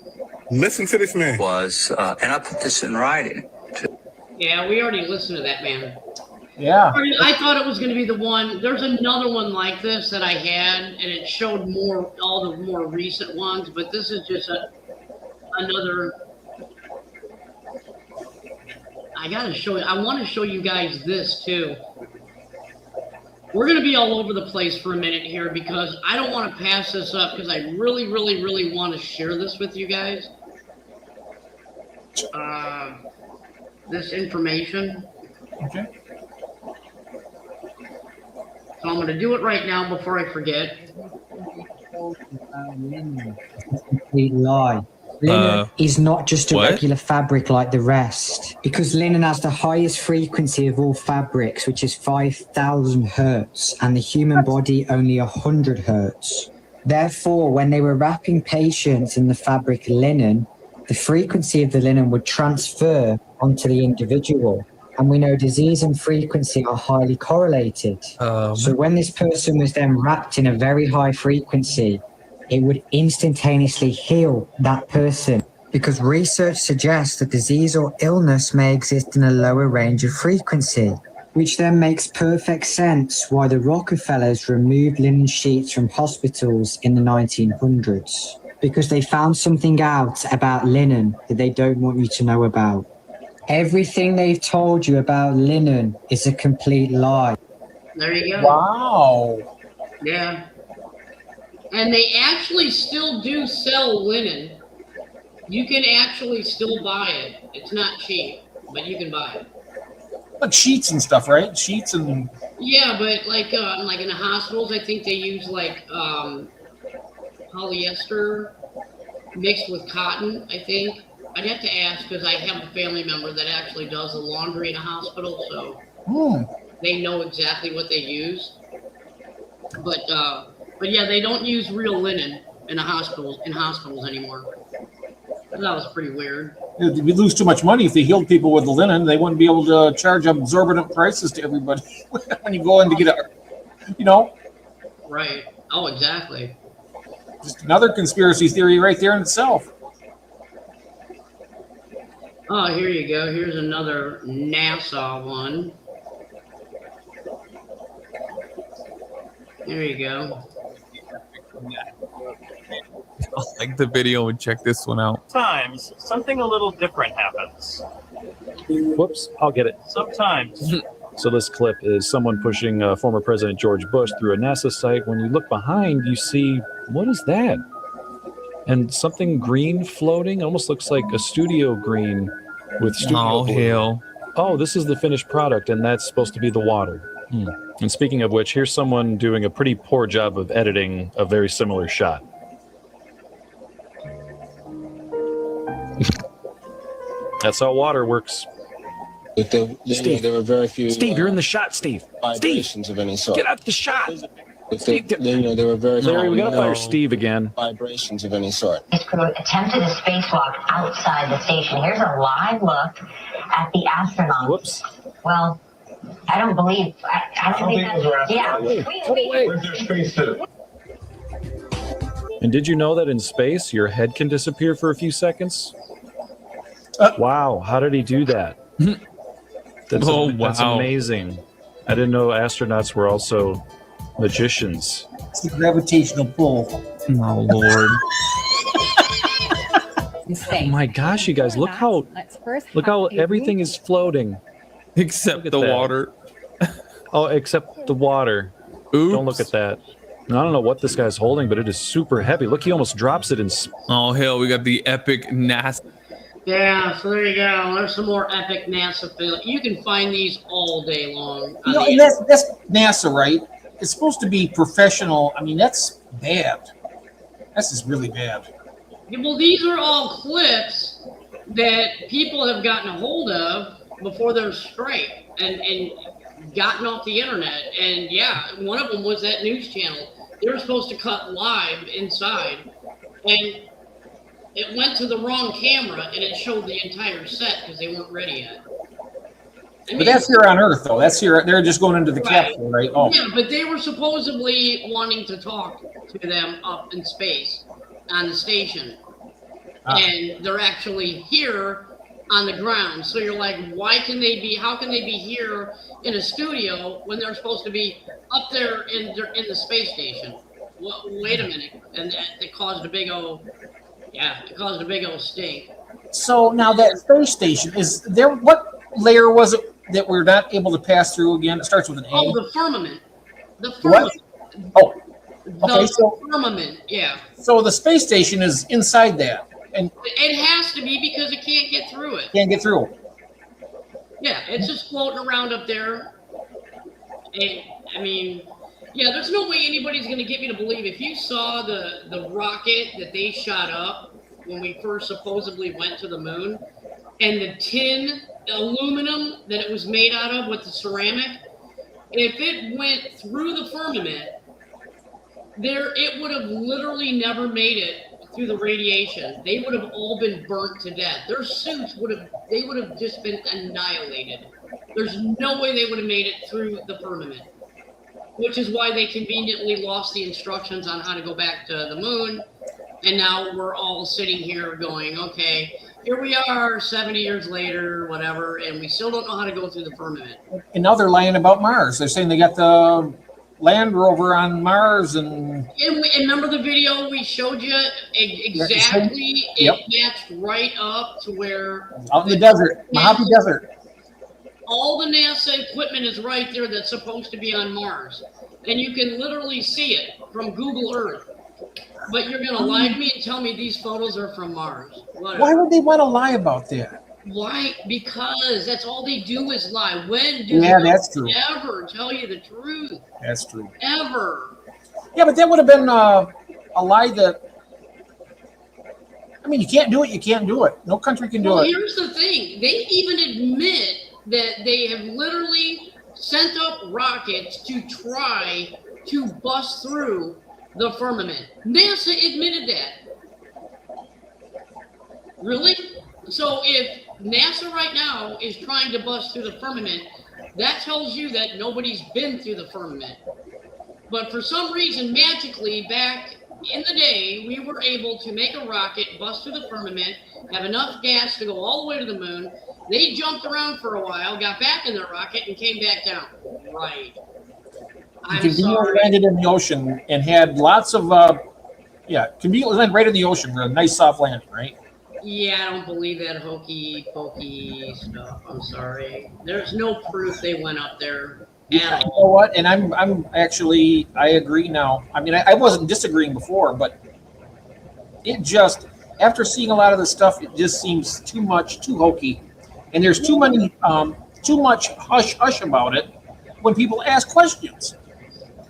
Listen to this man. And I put this in writing. Yeah, we already listened to that, man. Yeah. I thought it was going to be the one. There's another one like this that I had, and it showed all the more recent ones, but this is just another. I got to show you. I want to show you guys this too. We're going to be all over the place for a minute here because I don't want to pass this up because I really, really, really want to share this with you guys. This information. Okay. So I'm going to do it right now before I forget. Complete lie. Linen is not just a regular fabric like the rest, because linen has the highest frequency of all fabrics, which is 5,000 hertz, and the human body only 100 hertz. Therefore, when they were wrapping patients in the fabric linen, the frequency of the linen would transfer onto the individual. And we know disease and frequency are highly correlated. So when this person was then wrapped in a very high frequency, it would instantaneously heal that person, because research suggests that disease or illness may exist in a lower range of frequency, which then makes perfect sense why the Rockefellers removed linen sheets from hospitals in the 1900s, because they found something out about linen that they don't want you to know about. Everything they've told you about linen is a complete lie. There you go. Wow. Yeah. And they actually still do sell linen. You can actually still buy it. It's not cheap, but you can buy it. Like sheets and stuff, right? Sheets and... Yeah, but like in the hospitals, I think they use like polyester mixed with cotton, I think. I'd have to ask because I have a family member that actually does the laundry in a hospital, so they know exactly what they use. But yeah, they don't use real linen in hospitals anymore. That was pretty weird. We'd lose too much money if they healed people with the linen. They wouldn't be able to charge exorbitant prices to everybody when you go in to get a, Right. Oh, exactly. Just another conspiracy theory right there in itself. Oh, here you go. Here's another NASA one. There you go. I'll like the video and check this one out. Sometimes something a little different happens. Whoops, I'll get it. Sometimes. So this clip is someone pushing former President George Bush through a NASA site. When you look behind, you see, what is that? And something green floating, almost looks like a studio green with studio blue. Hell. Oh, this is the finished product, and that's supposed to be the water. And speaking of which, here's someone doing a pretty poor job of editing a very similar shot. That's how water works. Steve, there were very few. Steve, you're in the shot, Steve. Vibrations of any sort. Get out the shot. Steve, there were very Larry, few. we gotta fire Steve again. Vibrations of any sort. This crew attempted a spacewalk outside the station. Here's a live look at the astronauts. Whoops. Well, I don't believe. I don't think that's. Yeah. Where's their spacesuit? And did you know that in space, your head can disappear for a few seconds? Wow, how did he do that? That's amazing. I didn't know astronauts were also magicians. It's the gravitational pull. Oh, Lord. Oh my gosh, you guys, look how everything is floating. Except the water. Oh, except the water. Oops. Don't look at that. I don't know what this guy's holding, but it is super heavy. Look, he almost drops it in. Oh, hell, we got the epic NASA. Yeah, so there you go. There's some more epic NASA fail. You can find these all day long. You know, and that's NASA, right? It's supposed to be professional. I mean, that's bad. That's just really bad. Well, these are all clips that people have gotten a hold of before they're straight and gotten off the internet. And yeah, one of them was that news channel. They were supposed to cut live inside, and it went to the wrong camera, and it showed the entire set because they weren't ready yet. But that's here on Earth, though. That's here. They're just going into the capsule, right? Oh, Yeah, but they were supposedly wanting to talk to them up in space on the station. And they're actually here on the ground. So you're like, how can they be here in a studio when they're supposed to be up there in the space station? Well, wait a minute. And it caused a big old stink. so now that space station is there. What layer was it that we're not able to pass through again? It starts with an A. Oh, the firmament. The What? firmament. Oh, The okay. So firmament, yeah. so the space station is inside that and It has to be because it can't get through it. can't get through. Yeah, it's just floating around up there. And I mean, yeah, there's no way anybody's going to get me to believe. If you saw the rocket that they shot up when we first supposedly went to the moon, and the tin aluminum that it was made out of with the ceramic, if it went through the firmament, it would have literally never made it through the radiation. They would have all been burnt to death. Their suits would have just been annihilated. There's no way they would have made it through the firmament, which is why they conveniently lost the instructions on how to go back to the moon. And now we're all sitting here going, okay, here we are 70 years later, whatever, and we still don't know how to go through the firmament. And now they're lying about Mars. They're saying they got the Land Rover on Mars, and And remember the video we showed you? Exactly. Yep. It matched right up to where out in the desert, Mojave Desert. all the NASA equipment is right there that's supposed to be on Mars. And you can literally see it from Google Earth. But you're going to lie to me and tell me these photos are from Mars. Whatever. Why would they want to lie about that? Why? Because that's all they do is lie. When do Yeah, they that's true. ever tell you the truth? That's true. Ever. Yeah, but that would have been a lie that. I mean, you can't do it. You can't do it. No country can do Well, it. here's the thing. They even admit that they have literally sent up rockets to try to bust through the firmament. NASA admitted that. Really? So if NASA right now is trying to bust through the firmament, that tells you that nobody's been through the firmament. But for some reason, magically, back in the day, we were able to make a rocket, bust through the firmament, have enough gas to go all the way to the moon. They jumped around for a while, got back in their rocket, and came back down. Right. I'm Conveniently sorry. landed in the ocean and had lots of, conveniently landed right in the ocean with a nice soft landing, right? Yeah, I don't believe that hokey pokey stuff. I'm sorry. There's no proof they went up there at You all. know what? And I'm actually, I agree now. I mean, I wasn't disagreeing before, but it just, after seeing a lot of the stuff, it just seems too much, too hokey. And there's too much hush hush about it when people ask questions.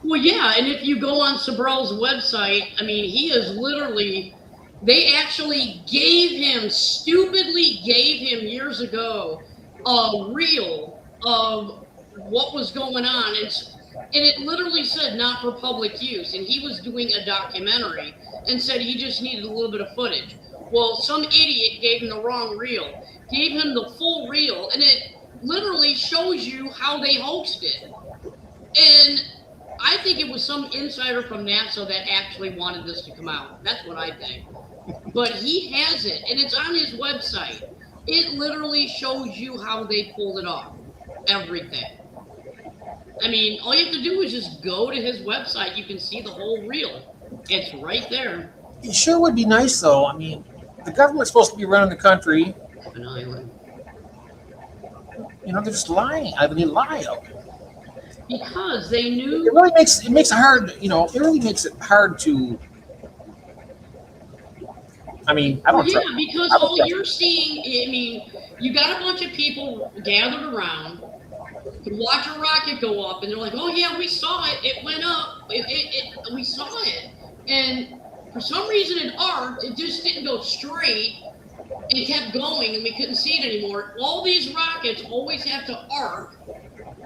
Well, yeah, and if you go on Sabrell's website, I mean, he is literally, they actually stupidly gave him years ago a reel of what was going on. And it literally said not for public use. And he was doing a documentary and said he just needed a little bit of footage. Well, some idiot gave him the wrong reel, gave him the full reel, and it literally shows you how they hoaxed it. And I think it was some insider from NASA that actually wanted this to come out. That's what I think. But he has it, and it's on his website. It literally shows you how they pulled it off. Everything. I mean, all you have to do is just go to his website. You can see the whole reel. It's right there. It sure would be nice, though. I mean, the government's supposed to be running the country. An island. You know, they're just lying. I mean, they lie. Because they knew. It really makes it hard. You know, it really makes it hard to. I mean, I don't. Yeah, because all you're seeing, I mean, you got a bunch of people gathered around to watch a rocket go up, and they're like, "Oh yeah, we saw it. It went up. We saw it." And for some reason, it arced. It just didn't go straight. It kept going, and we couldn't see it anymore. All these rockets always have to arc.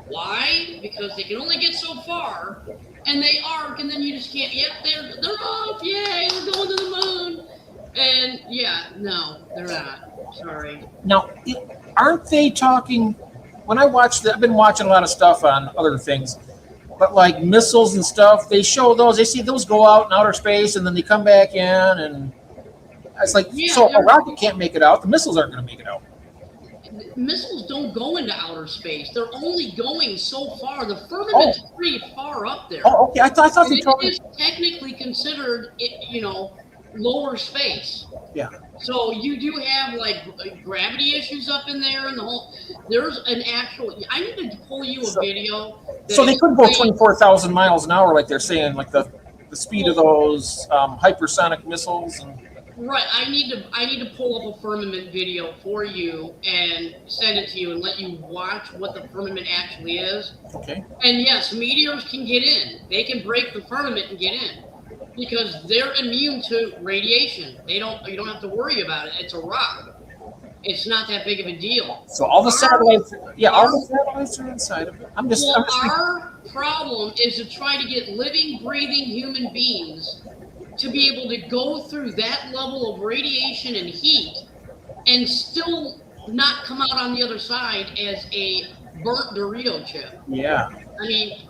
Why? Because they can only get so far, and they arc, and then you just can't. Yep, they're off. Yay, we're going to the moon. And yeah, no, they're not. Sorry. Now, aren't they talking? When I watched, I've been watching a lot of stuff on other things, but like missiles and stuff, they show those. They see those go out in outer space, and then they come back in, and it's like, Yeah, so a rocket can't make it out. The missiles aren't going to make it out. Missiles don't go into outer space. They're only going so far. The firmament's pretty far up there. Oh, okay. I thought they told it is technically considered, lower space. Yeah. So you do have like gravity issues up in there, and there's an actual. I need to pull you a video. So they could go 24,000 miles an hour, like they're saying, like the speed of those hypersonic missiles. And Right, I need to pull up a firmament video for you and send it to you and let you watch what the firmament actually is. Okay. And yes, meteors can get in. They can break the firmament and get in because they're immune to radiation. You don't have to worry about it. It's a rock. It's not that big of a deal. So all the satellites, all the satellites are inside of it. Our problem is to try to get living, breathing human beings to be able to go through that level of radiation and heat and still not come out on the other side as a burnt Dorito chip. Yeah. I mean,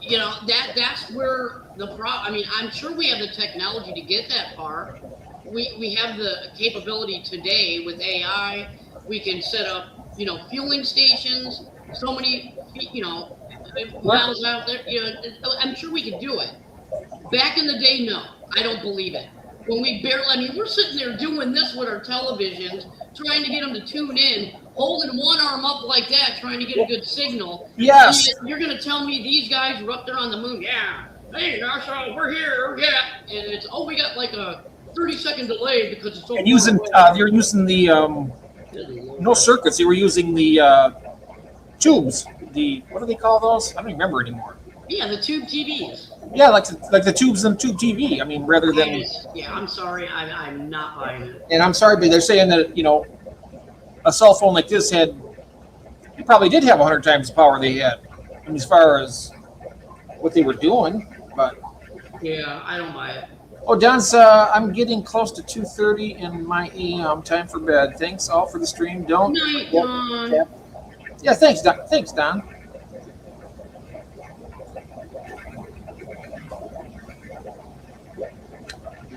that's where the problem. I mean, I'm sure we have the technology to get that far. We have the capability today with AI. We can set up, fueling stations. So many, miles out there. I'm sure we could do it. Back in the day, no, I don't believe it. When we're sitting there doing this with our televisions, trying to get them to tune in, holding one arm up like that, trying to get a good signal. Yes. And you're going to tell me these guys were up there on the moon? Yeah. Hey, NASA, we're here. Yeah. And it's, we got like a 30-second delay because it's so. And you're using the no circuits. They were using the tubes. What do they call those? I don't remember anymore. Yeah, the tube TVs. Yeah, like the tubes in tube TV. I mean, rather than. Yeah, I'm sorry, I'm not buying it. And I'm sorry, but they're saying that a cell phone like this it probably did have 100 times the power they had. I mean, as far as what they were doing, but. Yeah, I don't buy it. Oh, Don's. I'm getting close to 2:30 in my AM. Time for bed. Thanks all for the stream. Don't. Good night, Don. Yeah, thanks, Don. Thanks, Don.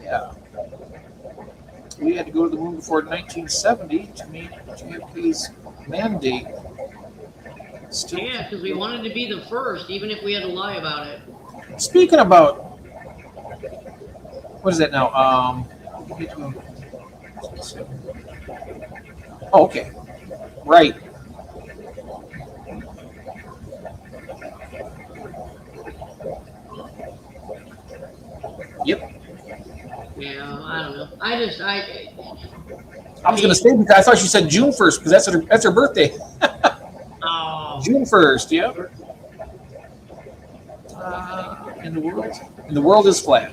Yeah. We had to go to the moon before 1970 to meet JFK's mandate. Still, yeah, because we wanted to be the first, even if we had to lie about it. Speaking about, what is that now? Oh, okay. Right. Yep. Yeah, I don't know. I was going to say, because I thought you said June 1st, because that's her birthday. Oh. June 1st, yep. And the world is flat.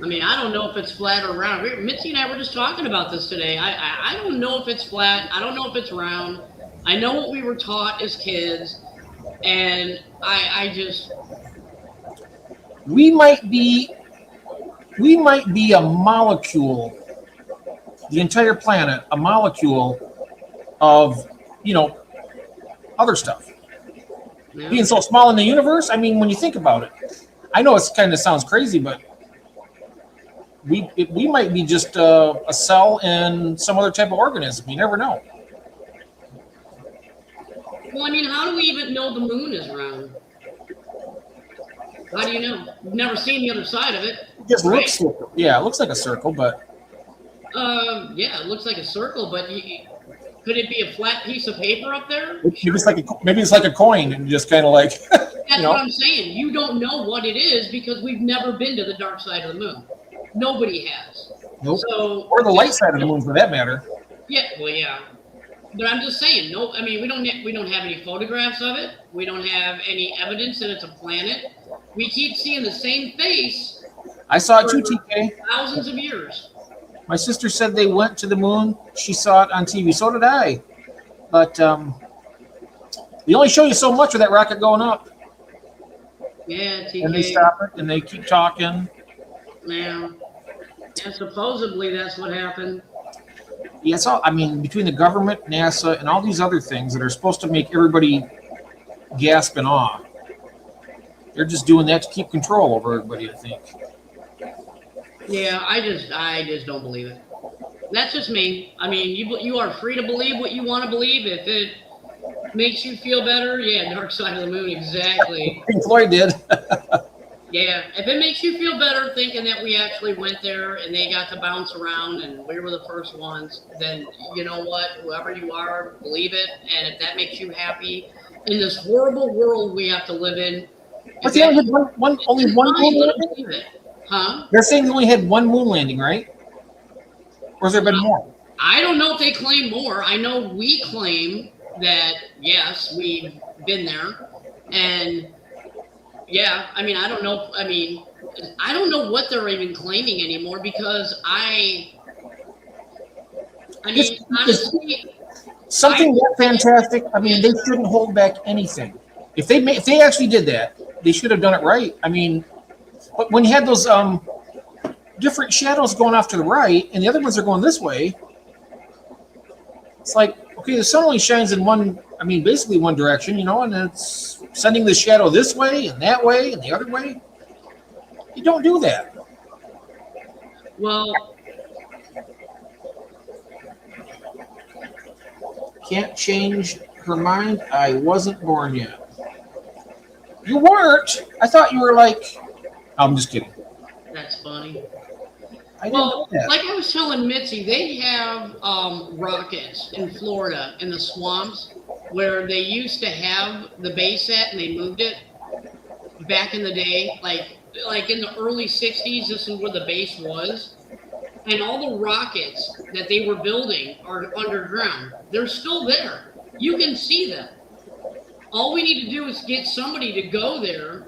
I mean, I don't know if it's flat or round. Mitzi and I were just talking about this today. I don't know if it's flat. I don't know if it's round. I know what we were taught as kids, and I just. We might be a molecule, the entire planet, a molecule of, other stuff. Yeah. Being so small in the universe, I mean, when you think about it, I know it's kind of sounds crazy, but we might be just a cell in some other type of organism. You never know. Well, I mean, how do we even know the moon is round? How do you know? We've never seen the other side of it. It just looks, it looks like a circle, but. Yeah, it looks like a circle, but could it be a flat piece of paper up there? Maybe it's like a coin, and just kind of like. That's what I'm saying. You don't know what it is because we've never been to the dark side of the moon. Nobody has. Nope. So, Or the light side of the moon, for that matter. yeah, well, yeah. But I'm just saying, no. I mean, we don't have any photographs of it. We don't have any evidence that it's a planet. We keep seeing the same face. I saw it too, TK. Thousands of years. My sister said they went to the moon. She saw it on TV. So did I. But they only show you so much with that rocket going up. Yeah, TK. And they stop it, and they keep talking. Yeah. And supposedly that's what happened. Yeah, it's all. I mean, between the government, NASA, and all these other things that are supposed to make everybody gasp in awe, they're just doing that to keep control over everybody, I think. Yeah, I just don't believe it. That's just me. I mean, you are free to believe what you want to believe. If it makes you feel better, yeah, Dark Side of the Moon, exactly. Pink Floyd did. Yeah, if it makes you feel better thinking that we actually went there and they got to bounce around and we were the first ones, then you know what? Whoever you are, believe it. And if that makes you happy in this horrible world we have to live in. But they only had only one moon landing? Believe it. Huh? They're saying they only had one moon landing, right? Or has there been more? I don't know if they claim more. I know we claim that, yes, we've been there. And yeah, I mean, I don't know. I mean, I don't know what they're even claiming anymore because I mean, honestly, something that fantastic. I mean, they shouldn't hold back anything. If they actually did that, they should have done it right. I mean, but when you had those different shadows going off to the right and the other ones are going this way, it's like, okay, the sun only shines in one. I mean, basically one direction, you know, and it's sending the shadow this way and that way and the other way. You don't do that. Well, can't change her mind. I wasn't born yet. You weren't. I thought you were like. I'm just kidding. That's funny. I didn't Well, know that. like I was telling Mitzi, they have rockets in Florida in the swamps where they used to have the base at and they moved it back in the day, like in the early 60s. This is where the base was. And all the rockets that they were building are underground. They're still there. You can see them. All we need to do is get somebody to go there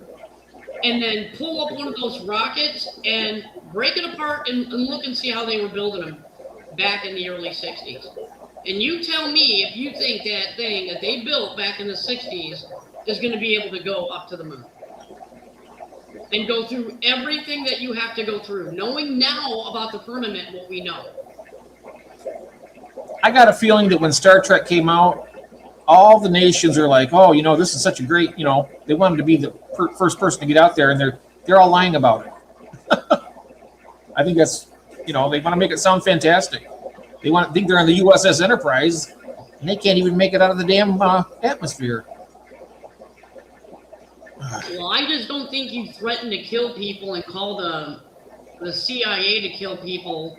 and then pull up one of those rockets and break it apart and look and see how they were building them back in the early 60s. And you tell me if you think that thing that they built back in the 60s is going to be able to go up to the moon and go through everything that you have to go through, knowing now about the firmament what we know. I got a feeling that when Star Trek came out, all the nations are like, oh, you know, this is such a great, you know, they wanted to be the first person to get out there, and they're all lying about it. I think that's, you know, they want to make it sound fantastic. They want to think they're on the USS Enterprise, and they can't even make it out of the damn atmosphere. Well, I just don't think you threaten to kill people and call the CIA to kill people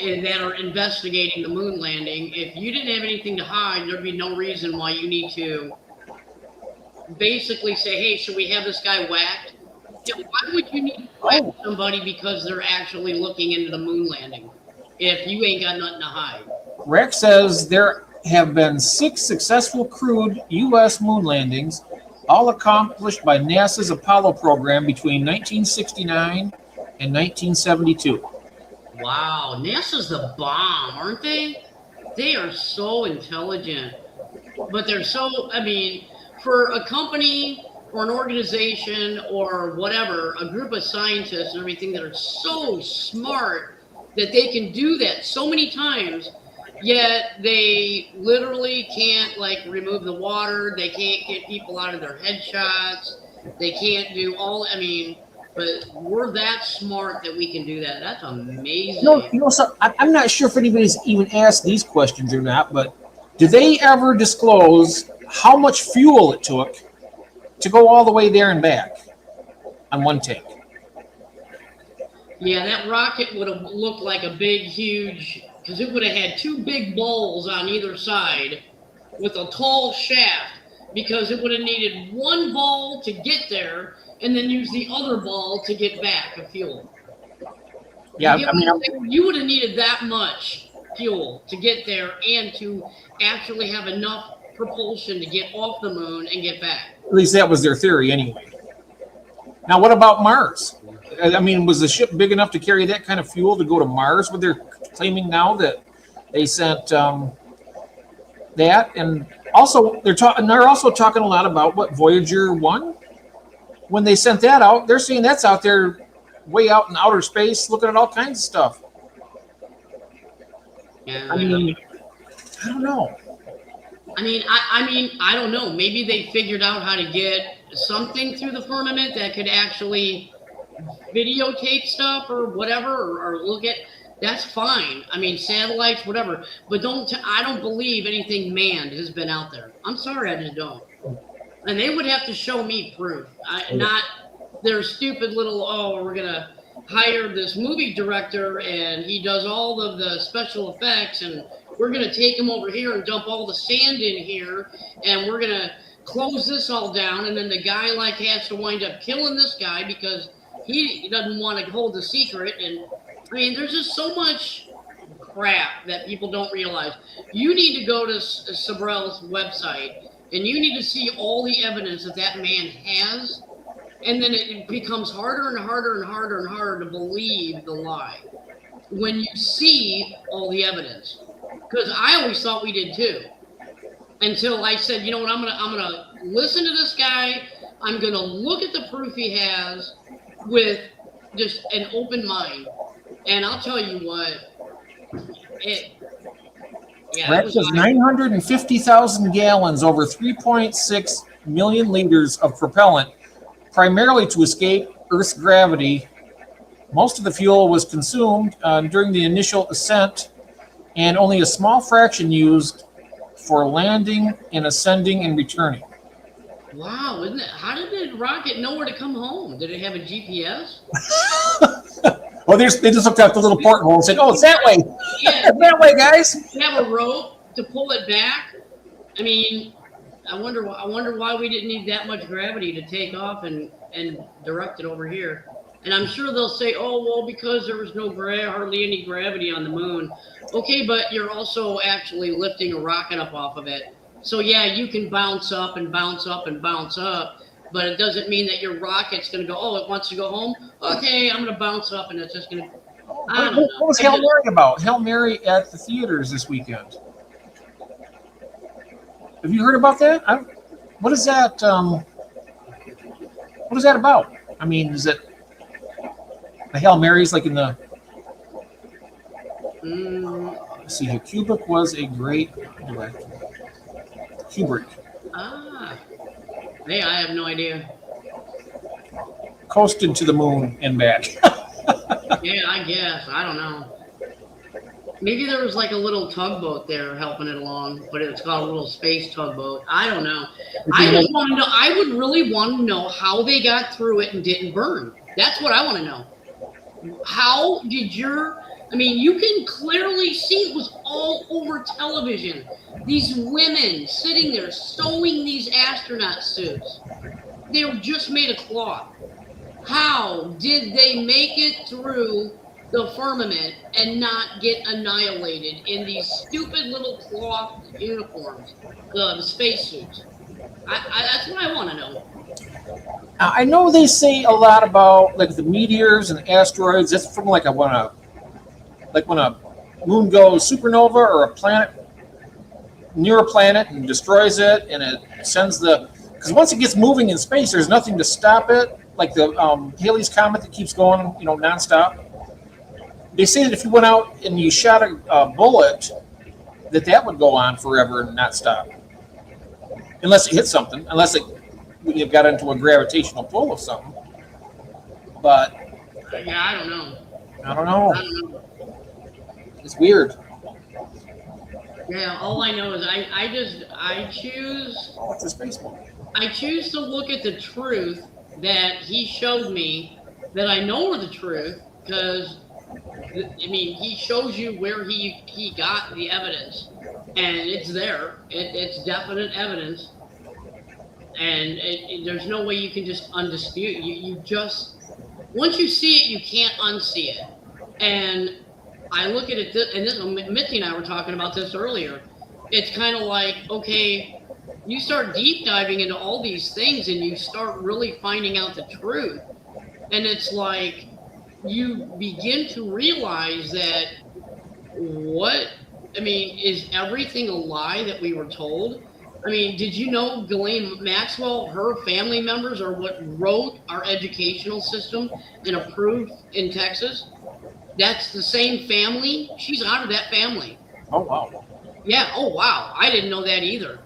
that are investigating the moon landing. If you didn't have anything to hide, there'd be no reason why you need to basically say, hey, should we have this guy whacked? Why would you need to whack somebody because they're actually looking into the moon landing if you ain't got nothing to hide? Rex says there have been 6 successful crewed U.S. moon landings, all accomplished by NASA's Apollo program between 1969 and 1972. Wow, NASA's the bomb, aren't they? They are so intelligent, but they're so, I mean, for a company or an organization or whatever, a group of scientists and everything that are so smart that they can do that so many times, yet they literally can't, like, remove the water. They can't get people out of their headshots. They can't do all, I mean, but we're that smart that we can do that. That's amazing. You know, so I'm not sure if anybody's even asked these questions or not, but do they ever disclose how much fuel it took to go all the way there and back on one tank? Yeah, that rocket would have looked like a big, huge, because it would have had 2 big bowls on either side with a tall shaft, because it would have needed one ball to get there and then use the other ball to get back of fuel. Yeah, You get what I'm saying? You would have needed that much fuel to get there and to actually have enough propulsion to get off the moon and get back. At least that was their theory anyway. Now, what about Mars? I mean, was the ship big enough to carry that kind of fuel to go to Mars? What they're claiming now that they sent that, and also they're also talking a lot about what Voyager 1. When they sent that out, they're saying that's out there, way out in outer space, looking at all kinds of stuff. Yeah, I mean, I don't know. I mean, I don't know. Maybe they figured out how to get something through the firmament that could actually videotape stuff or whatever, or look at. That's fine. I mean, satellites, whatever. But I don't believe anything manned has been out there. I'm sorry, I just don't. And they would have to show me proof, not their stupid little, we're going to hire this movie director and he does all of the special effects and we're going to take him over here and dump all the sand in here and we're going to close this all down. And then the guy has to wind up killing this guy because he doesn't want to hold the secret. And I mean, there's just so much crap that people don't realize. You need to go to Sabrell's website and you need to see all the evidence that man has. And then it becomes harder and harder and harder and harder to believe the lie when you see all the evidence. Because I always thought we did too. Until I said, you know what, I'm gonna listen to this guy. I'm gonna look at the proof he has with just an open mind. And I'll tell you what, That was 950,000 gallons, over 3.6 million liters of propellant, primarily to escape Earth's gravity. Most of the fuel was consumed during the initial ascent, and only a small fraction used for landing and ascending and returning. wow, isn't it? How did the rocket know where to come home? Did it have a GPS? Oh, they just looked out the little porthole and said, "Oh, it's that way. Yeah, that way, guys." You have a rope to pull it back. I mean, I wonder why we didn't need that much gravity to take off and direct it over here. And I'm sure they'll say, "Oh, well, because there was hardly any gravity on the moon." Okay, but you're also actually lifting a rocket up off of it. So yeah, you can bounce up and bounce up and bounce up, but it doesn't mean that your rocket's going to go, "Oh, it wants to go home. Okay, I'm going to bounce up," and it's just going to. What was Hail Mary about? Hail Mary at the theaters this weekend. Have you heard about that? What is that? What is that about? I mean, is it the Hail Marys like in the? Let's see here. Kubrick was a great director. Kubrick. Hey, I have no idea. Coasted to the moon and back. Yeah, I guess. I don't know. Maybe there was like a little tugboat there helping it along, but it's called a little space tugboat. I don't know. I just want to know. I would really want to know how they got through it and didn't burn. That's what I want to know. How did I mean, you can clearly see it was all over television. These women sitting there sewing these astronaut suits. They were just made of cloth. How did they make it through the firmament and not get annihilated in these stupid little cloth uniforms, the spacesuits? That's what I want to know. I know they say a lot about like the meteors and asteroids. That's from when a moon goes supernova or a planet near a planet and destroys it, and it sends because once it gets moving in space, there's nothing to stop it. Like the Halley's Comet that keeps going, nonstop. They say that if you went out and you shot a bullet, that would go on forever and not stop, unless it hit something, unless you got into a gravitational pull of something. But yeah, I don't know. I don't know. It's weird. Yeah, all I know is I choose. Oh, it's a space one. I choose to look at the truth that he showed me, that I know are the truth, because I mean, he shows you where he got the evidence, and it's there. It's definite evidence, and there's no way you can just undispute. You just once you see it, you can't unsee it. And I look at it, and this, Mitzi and I were talking about this earlier. It's kind of like, okay, you start deep diving into all these things and you start really finding out the truth. And it's like, you begin to realize that is everything a lie that we were told? I mean, did you know Ghislaine Maxwell, her family members are what wrote our educational system and approved in Texas? That's the same family. She's out of that family. Oh, wow. Yeah. Oh, wow. I didn't know that either.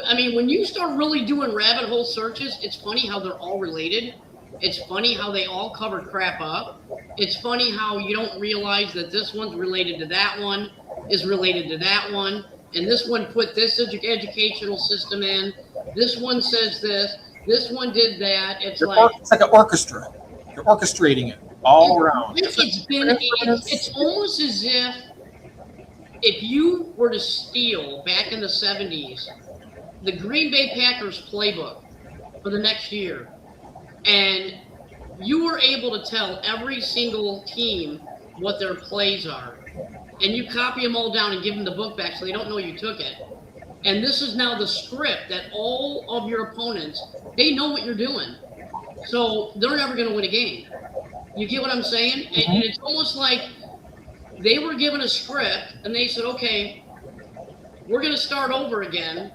I mean, when you start really doing rabbit hole searches, it's funny how they're all related. It's funny how they all cover crap up. It's funny how you don't realize that this one's related to that one, is related to that one, and this one put this educational system in. This one says this one did that. It's like an orchestra. You're orchestrating it all around. It's almost as if you were to steal back in the 70s the Green Bay Packers playbook for the next year, and you were able to tell every single team what their plays are, and you copy them all down and give them the book back so they don't know you took it. And this is now the script that all of your opponents, they know what you're doing. So they're never going to win a game. You get what I'm saying? And it's almost like they were given a script and they said, okay, we're going to start over again.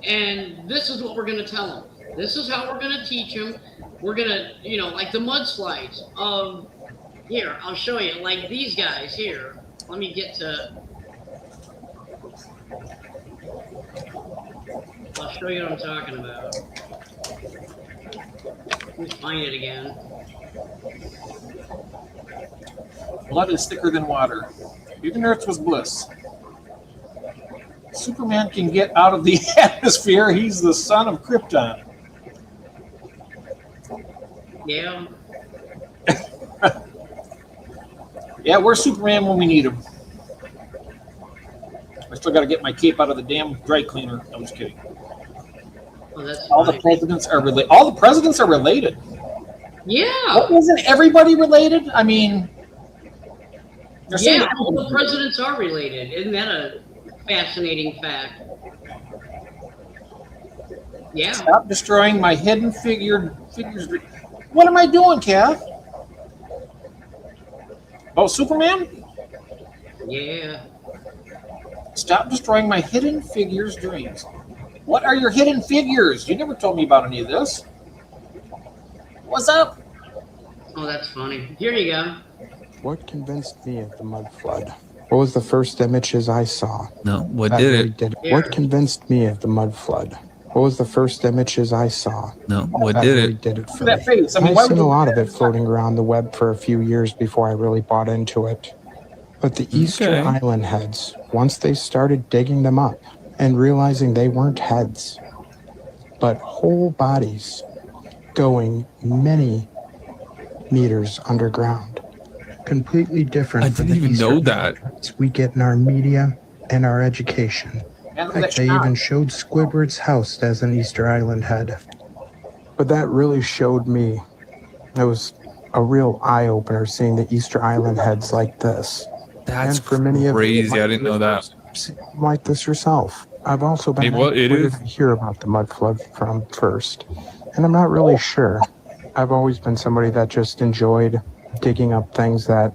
And this is what we're going to tell them. This is how we're going to teach them. We're going to, like the mudslides of, here, I'll show you, like these guys here. Let me get to, I'll show you what I'm talking about. Let me find it again. Blood is thicker than water. Even Earth was bliss. Superman can get out of the atmosphere. He's the son of Krypton. Yeah. Yeah, where's Superman when we need him? I still got to get my cape out of the damn dry cleaner. I'm just kidding. Oh, that's all the presidents are related. All the presidents are related. Yeah. Isn't everybody related? I mean, yeah, all the presidents are related. Isn't that a fascinating fact? Yeah. Stop destroying my hidden figures. What am I doing, Cav? Oh, Superman? Yeah. Stop destroying my hidden figures' dreams. What are your hidden figures? You never told me about any of this. What's up? Oh, that's funny. Here you go. What convinced me of the mud flood? What was the first images I saw? No, what did it? What convinced me of the mud flood? What was the first images I saw? No, what did it? Did it for that me. face. I mean, I've seen a lot of it floating around the web for a few years before I really bought into it. But the Easter Island heads, once they started digging them up and realizing they weren't heads, but whole bodies going many meters underground, completely different. I didn't even know that. We get in our media and our education. Heck, they even showed Squidward's house as an Easter Island head. But that really showed me, it was a real eye-opener seeing the Easter Island heads like this. That's and for many crazy. Of you, I didn't know that. Like this yourself. I've also been where to hear about the mud flood from first. And I'm not really sure. I've always been somebody that just enjoyed digging up things that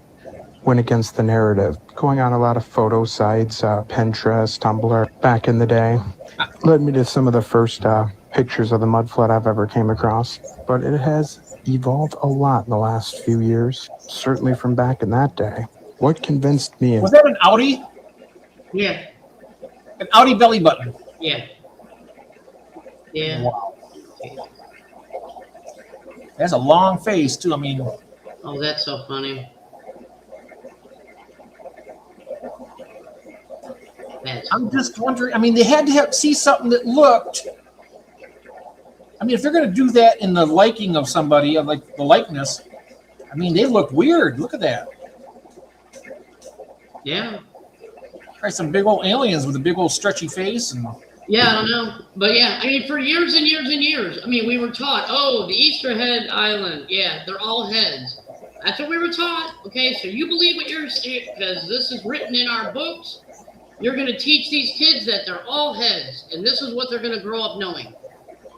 went against the narrative. Going on a lot of photo sites, Pinterest, Tumblr, back in the day, led me to some of the first pictures of the mud flood I've ever came across. But it has evolved a lot in the last few years, certainly from back in that day. What convinced me... Was that an Audi? Yeah. An Audi belly button? Yeah. Yeah. Wow. That's a long face, too. I mean... Oh, that's so funny. I'm just wondering, I mean, they had to see something that looked, I mean, if they're going to do that in the liking of somebody, like the likeness, I mean, they look weird. Look at that. Yeah. Try some big old aliens with a big old stretchy face. And yeah, I don't know. But yeah, I mean, for years and years and years, I mean, we were taught, oh, the Easter Head Island. Yeah, they're all heads. That's what we were taught. Okay, so you believe what you're saying because this is written in our books. You're going to teach these kids that they're all heads, and this is what they're going to grow up knowing.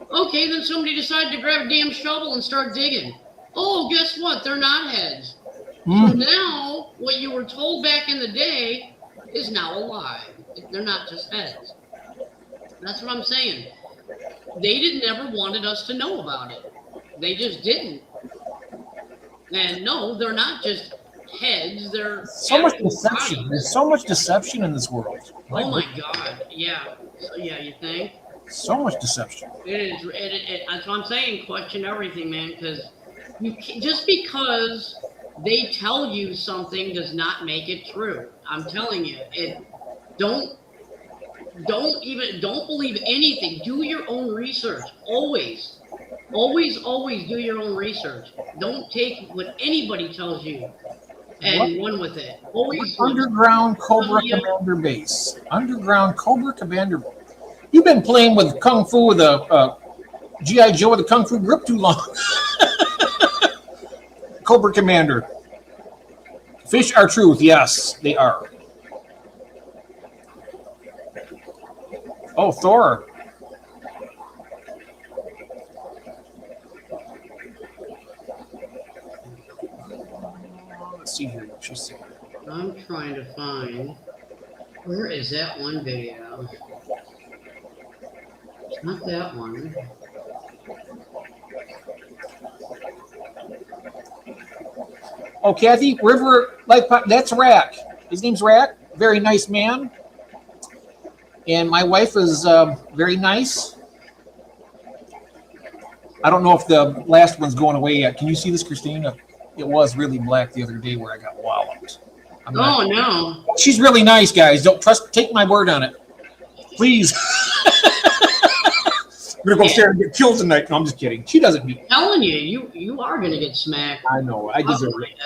Okay, then somebody decided to grab a damn shovel and start digging. Oh, guess what? They're not heads. So now, what you were told back in the day is now a lie. They're not just heads. That's what I'm saying. They never wanted us to know about it. They just didn't. And no, they're not just heads. They're so much deception. bodies. There's so much deception in this world. Oh my God! Yeah, yeah. You think? So much deception. It is. That's what I'm saying. Question everything, man. Because just because they tell you something does not make it true. I'm telling you. Don't believe anything. Do your own research. Always do your own research. Don't take what anybody tells you and run with it. Always Underground Cobra Commander base. Underground Cobra Commander. You've been playing with Kung Fu with a G.I. Joe with a Kung Fu grip too long. Cobra Commander. Fish are truth. Yes, they are. Oh, Thor. Let's see here what she said. I'm trying to find. Where is that one video? It's not that one. Oh, Kathy, River Life. That's Rack. His name's Rack. Very nice man. And my wife is very nice. I don't know if the last one's going away yet. Can you see this, Christina? It was really black the other day where I got walloped. No. She's really nice, guys. Don't take my word on it. Please. I'm going to go upstairs and get killed tonight. No, I'm just kidding. She doesn't beat me. I'm telling you, you are going to get smacked. I know. I deserve it.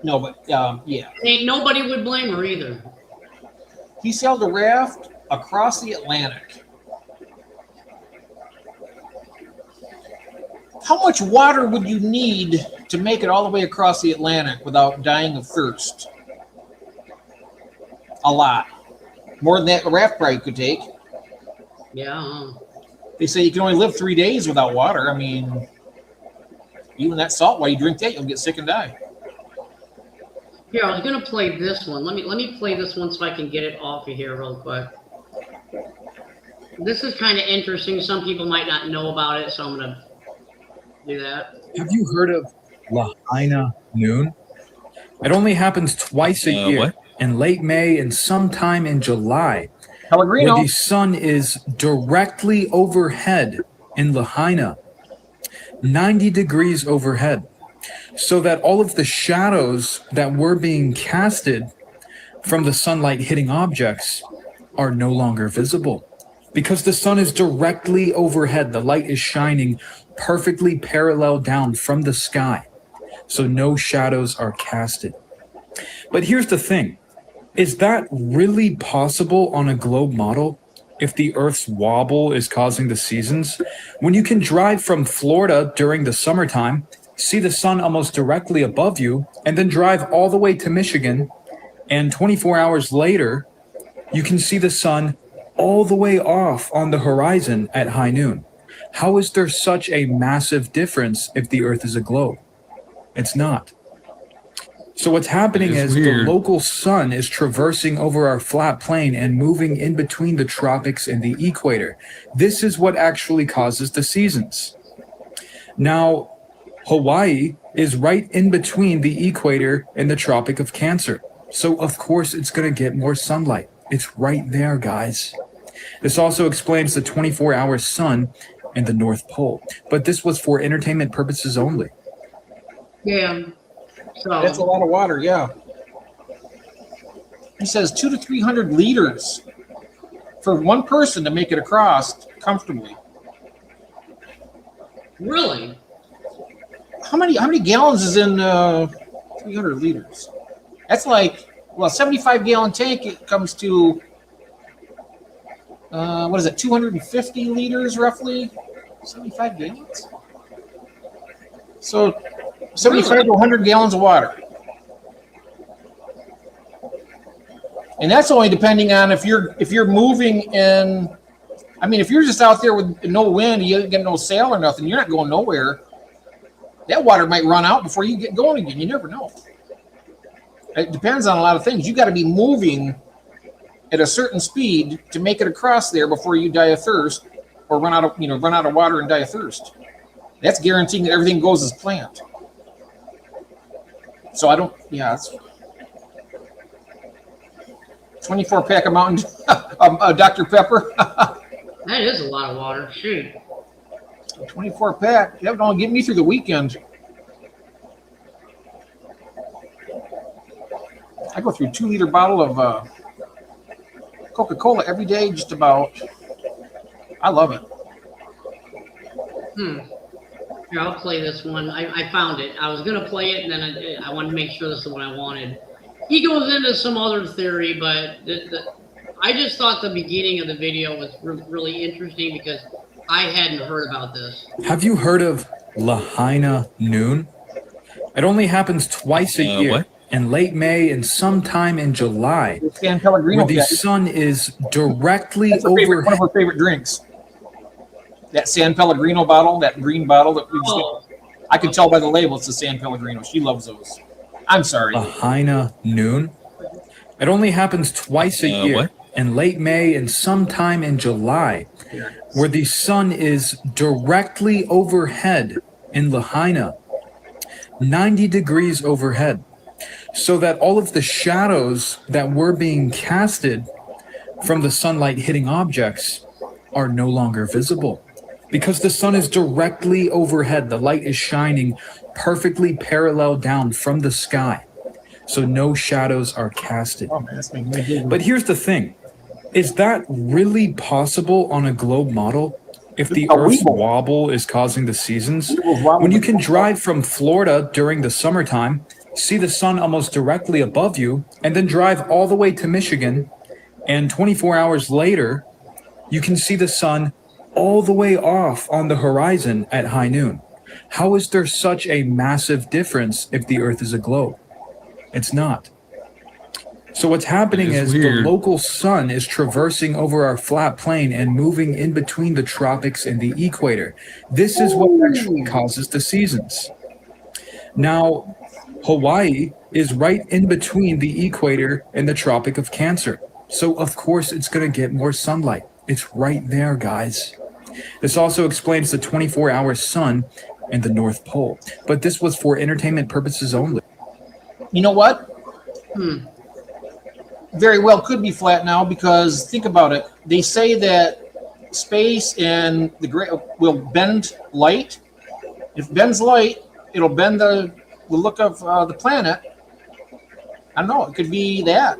No, but yeah. Ain't nobody would blame her either. He sailed a raft across the Atlantic. How much water would you need to make it all the way across the Atlantic without dying of thirst? A lot. More than that a raft probably could take. Yeah. They say you can only live 3 days without water. I mean, even that salt, while you drink that, you'll get sick and die. Here, I was gonna play this one. Let me play this one so I can get it off of here real quick. This is kind of interesting. Some people might not know about it, so I'm gonna do that. Have you heard of Lahaina Noon? It only happens twice a year, what? in late May and sometime in July, Pellegrino. where the sun is directly overhead in Lahaina, 90 degrees overhead, so that all of the shadows that were being casted from the sunlight hitting objects are no longer visible. Because the sun is directly overhead, the light is shining perfectly parallel down from the sky, so no shadows are casted. But here's the thing. Is that really possible on a globe model? If the Earth's wobble is causing the seasons? When you can drive from Florida during the summertime, see the sun almost directly above you, and then drive all the way to Michigan, and 24 hours later, you can see the sun all the way off on the horizon at high noon. How is there such a massive difference if the Earth is a globe? It's not. So what's happening is the local sun is traversing over our flat plane and moving in between the tropics and the equator. This is what actually causes the seasons. Now, Hawaii is right in between the equator and the Tropic of Cancer. So of course it's going to get more sunlight. It's right there, guys. This also explains the 24-hour sun in the North Pole. But this was for entertainment purposes only. Yeah. So That's a lot of water, yeah. He says 200 to 300 liters for one person to make it across comfortably. Really? How many gallons is in 300 liters? That's like, well, a 75-gallon tank, it comes to, what is it, 250 liters roughly? 75 gallons? So 75 to 100 gallons of water. And that's only depending on if you're moving in. I mean, if you're just out there with no wind, you get no sail or nothing, you're not going nowhere. That water might run out before you get going again. You never know. It depends on a lot of things. You got to be moving at a certain speed to make it across there before you die of thirst, or run out of water and die of thirst. That's guaranteeing that everything goes as planned. So I don't. Yeah, it's 24 pack of Mountain Dr. Pepper. That is a lot of water. Shoot. 24 pack. That would only get me through the weekend. I go through a 2-liter bottle of Coca-Cola every day, just about. I love it. Here, I'll play this one. I found it. I was going to play it, and then I wanted to make sure this is the one I wanted. He goes into some other theory, but I just thought the beginning of the video was really interesting because I hadn't heard about this. Have you heard of Lahaina Noon? It only happens twice a year. What? In late May and sometime in July, San Pellegrino, where the sun is directly one over. of our favorite drinks. That San Pellegrino bottle, that green bottle that we just get. I can tell by the label it's the San Pellegrino. She loves those. I'm sorry. Lahaina Noon. It only happens twice a year. What? In late May and sometime in July, where the sun is directly overhead in Lahaina, 90 degrees overhead, so that all of the shadows that were being casted from the sunlight hitting objects are no longer visible. Because the sun is directly overhead, the light is shining perfectly parallel down from the sky, so no shadows are casted. Oh, man, that's making me giggle. But here's the thing. Is that really possible on a globe model? If the Earth's wobble is causing the seasons? When you can drive from Florida during the summertime, see the sun almost directly above you, and then drive all the way to Michigan, and 24 hours later, you can see the sun all the way off on the horizon at high noon. How is there such a massive difference if the Earth is a globe? It's not. So what's happening is the local sun is traversing over our flat plane and moving in between the tropics and the equator. This is what actually causes the seasons. Now, Hawaii is right in between the equator and the Tropic of Cancer. So of course it's going to get more sunlight. It's right there, guys. This also explains the 24-hour sun and the North Pole. But this was for entertainment purposes only. You know what? Very well could be flat now, because think about it. They say that space and the will bend light. If it bends light, it'll bend the look of the planet. I don't know. It could be that.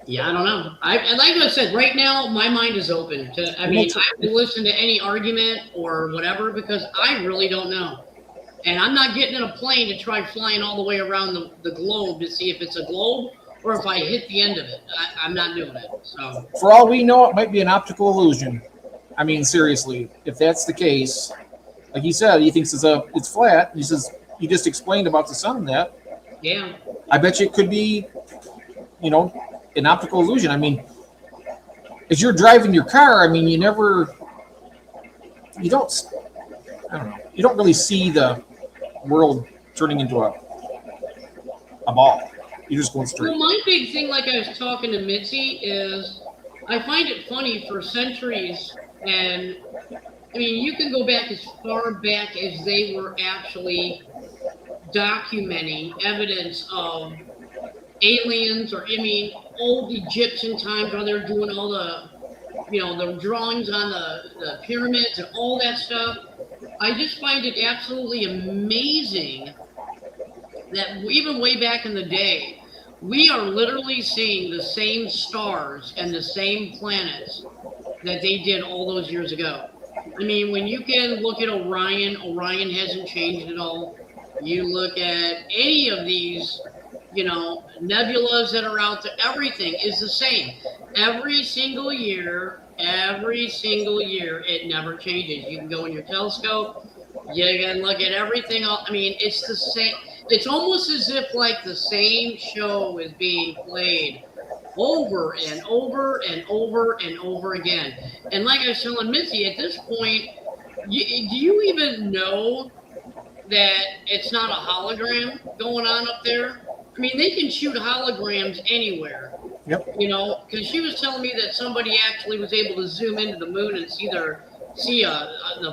Yeah, I don't know. And like I said, right now my mind is open to. I mean, I will listen to any argument or whatever because I really don't know. And I'm not getting in a plane to try flying all the way around the globe to see if it's a globe or if I hit the end of it. I'm not doing it. So For all we know, it might be an optical illusion. I mean, seriously, if that's the case, like he said, he thinks it's flat. He says you just explained about the sun and that. yeah. I bet you it could be, an optical illusion. I mean, as you're driving your car, I mean, you don't really see the world turning into a ball. You're just going straight. Well, my big thing, like I was talking to Mitzi, is I find it funny for centuries, and I mean, you can go back as far back as they were actually documenting evidence of aliens, or I mean, old Egyptian times when they're doing all the, the drawings on the pyramids and all that stuff. I just find it absolutely amazing that even way back in the day, we are literally seeing the same stars and the same planets that they did all those years ago. I mean, when you can look at Orion hasn't changed at all. You look at any of these, nebulas that are out there, everything is the same. Every single year, it never changes. You can go in your telescope, You can look at everything. I mean, it's the same. It's almost as if like the same show is being played over and over and over and over again. And like I was telling Mitzi, at this point, do you even know that it's not a hologram going on up there? I mean, they can shoot holograms anywhere. Yep. You know, because she was telling me that somebody actually was able to zoom into the moon and see the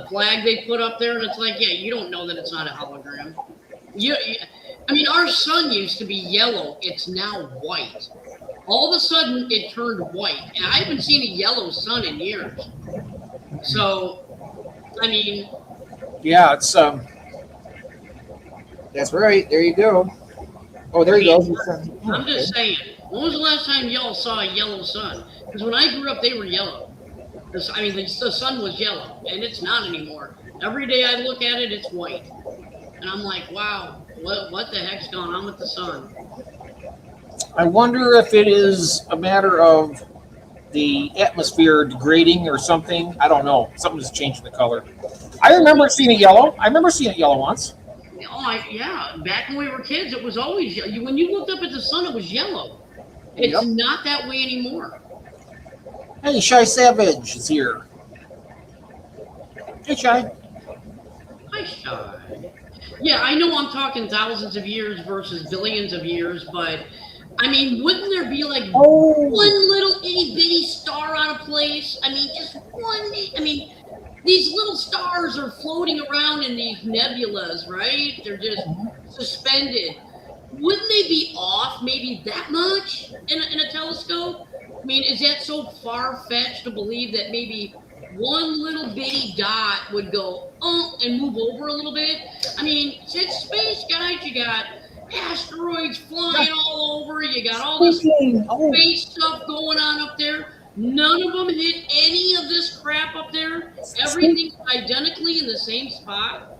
flag they put up there, and it's like, yeah, you don't know that it's not a hologram. I mean, our sun used to be yellow. It's now white. All of a sudden, it turned white, and I haven't seen a yellow sun in years. So, I mean, yeah, it's that's right. There you go. Oh, there you go. I'm just saying. When was the last time y'all saw a yellow sun? Because when I grew up, they were yellow. The sun was yellow, and it's not anymore. Every day I look at it, it's white. And I'm like, wow, what the heck's going on with the sun? I wonder if it is a matter of the atmosphere degrading or something. I don't know. Something's changing the color. I remember seeing it yellow. once. Oh, yeah. Back when we were kids, it was always yellow. When you looked up at the sun, it was yellow. It's not that way anymore. Hey, Shy Savage is here. Hey, Shy. Hi, Shy. Yeah, I know I'm talking thousands of years versus billions of years, but I mean, wouldn't there be like one little itty bitty star on a place? I mean, just one. I mean, these little stars are floating around in these nebulas, right? They're just suspended. Wouldn't they be off maybe that much in a telescope? I mean, is that so far-fetched to believe that maybe one little bitty dot would go and move over a little bit? I mean, it's space, guys. You got asteroids flying all over. You got all this space stuff going on up there. None of them hit any of this crap up there. Everything's identically in the same spot.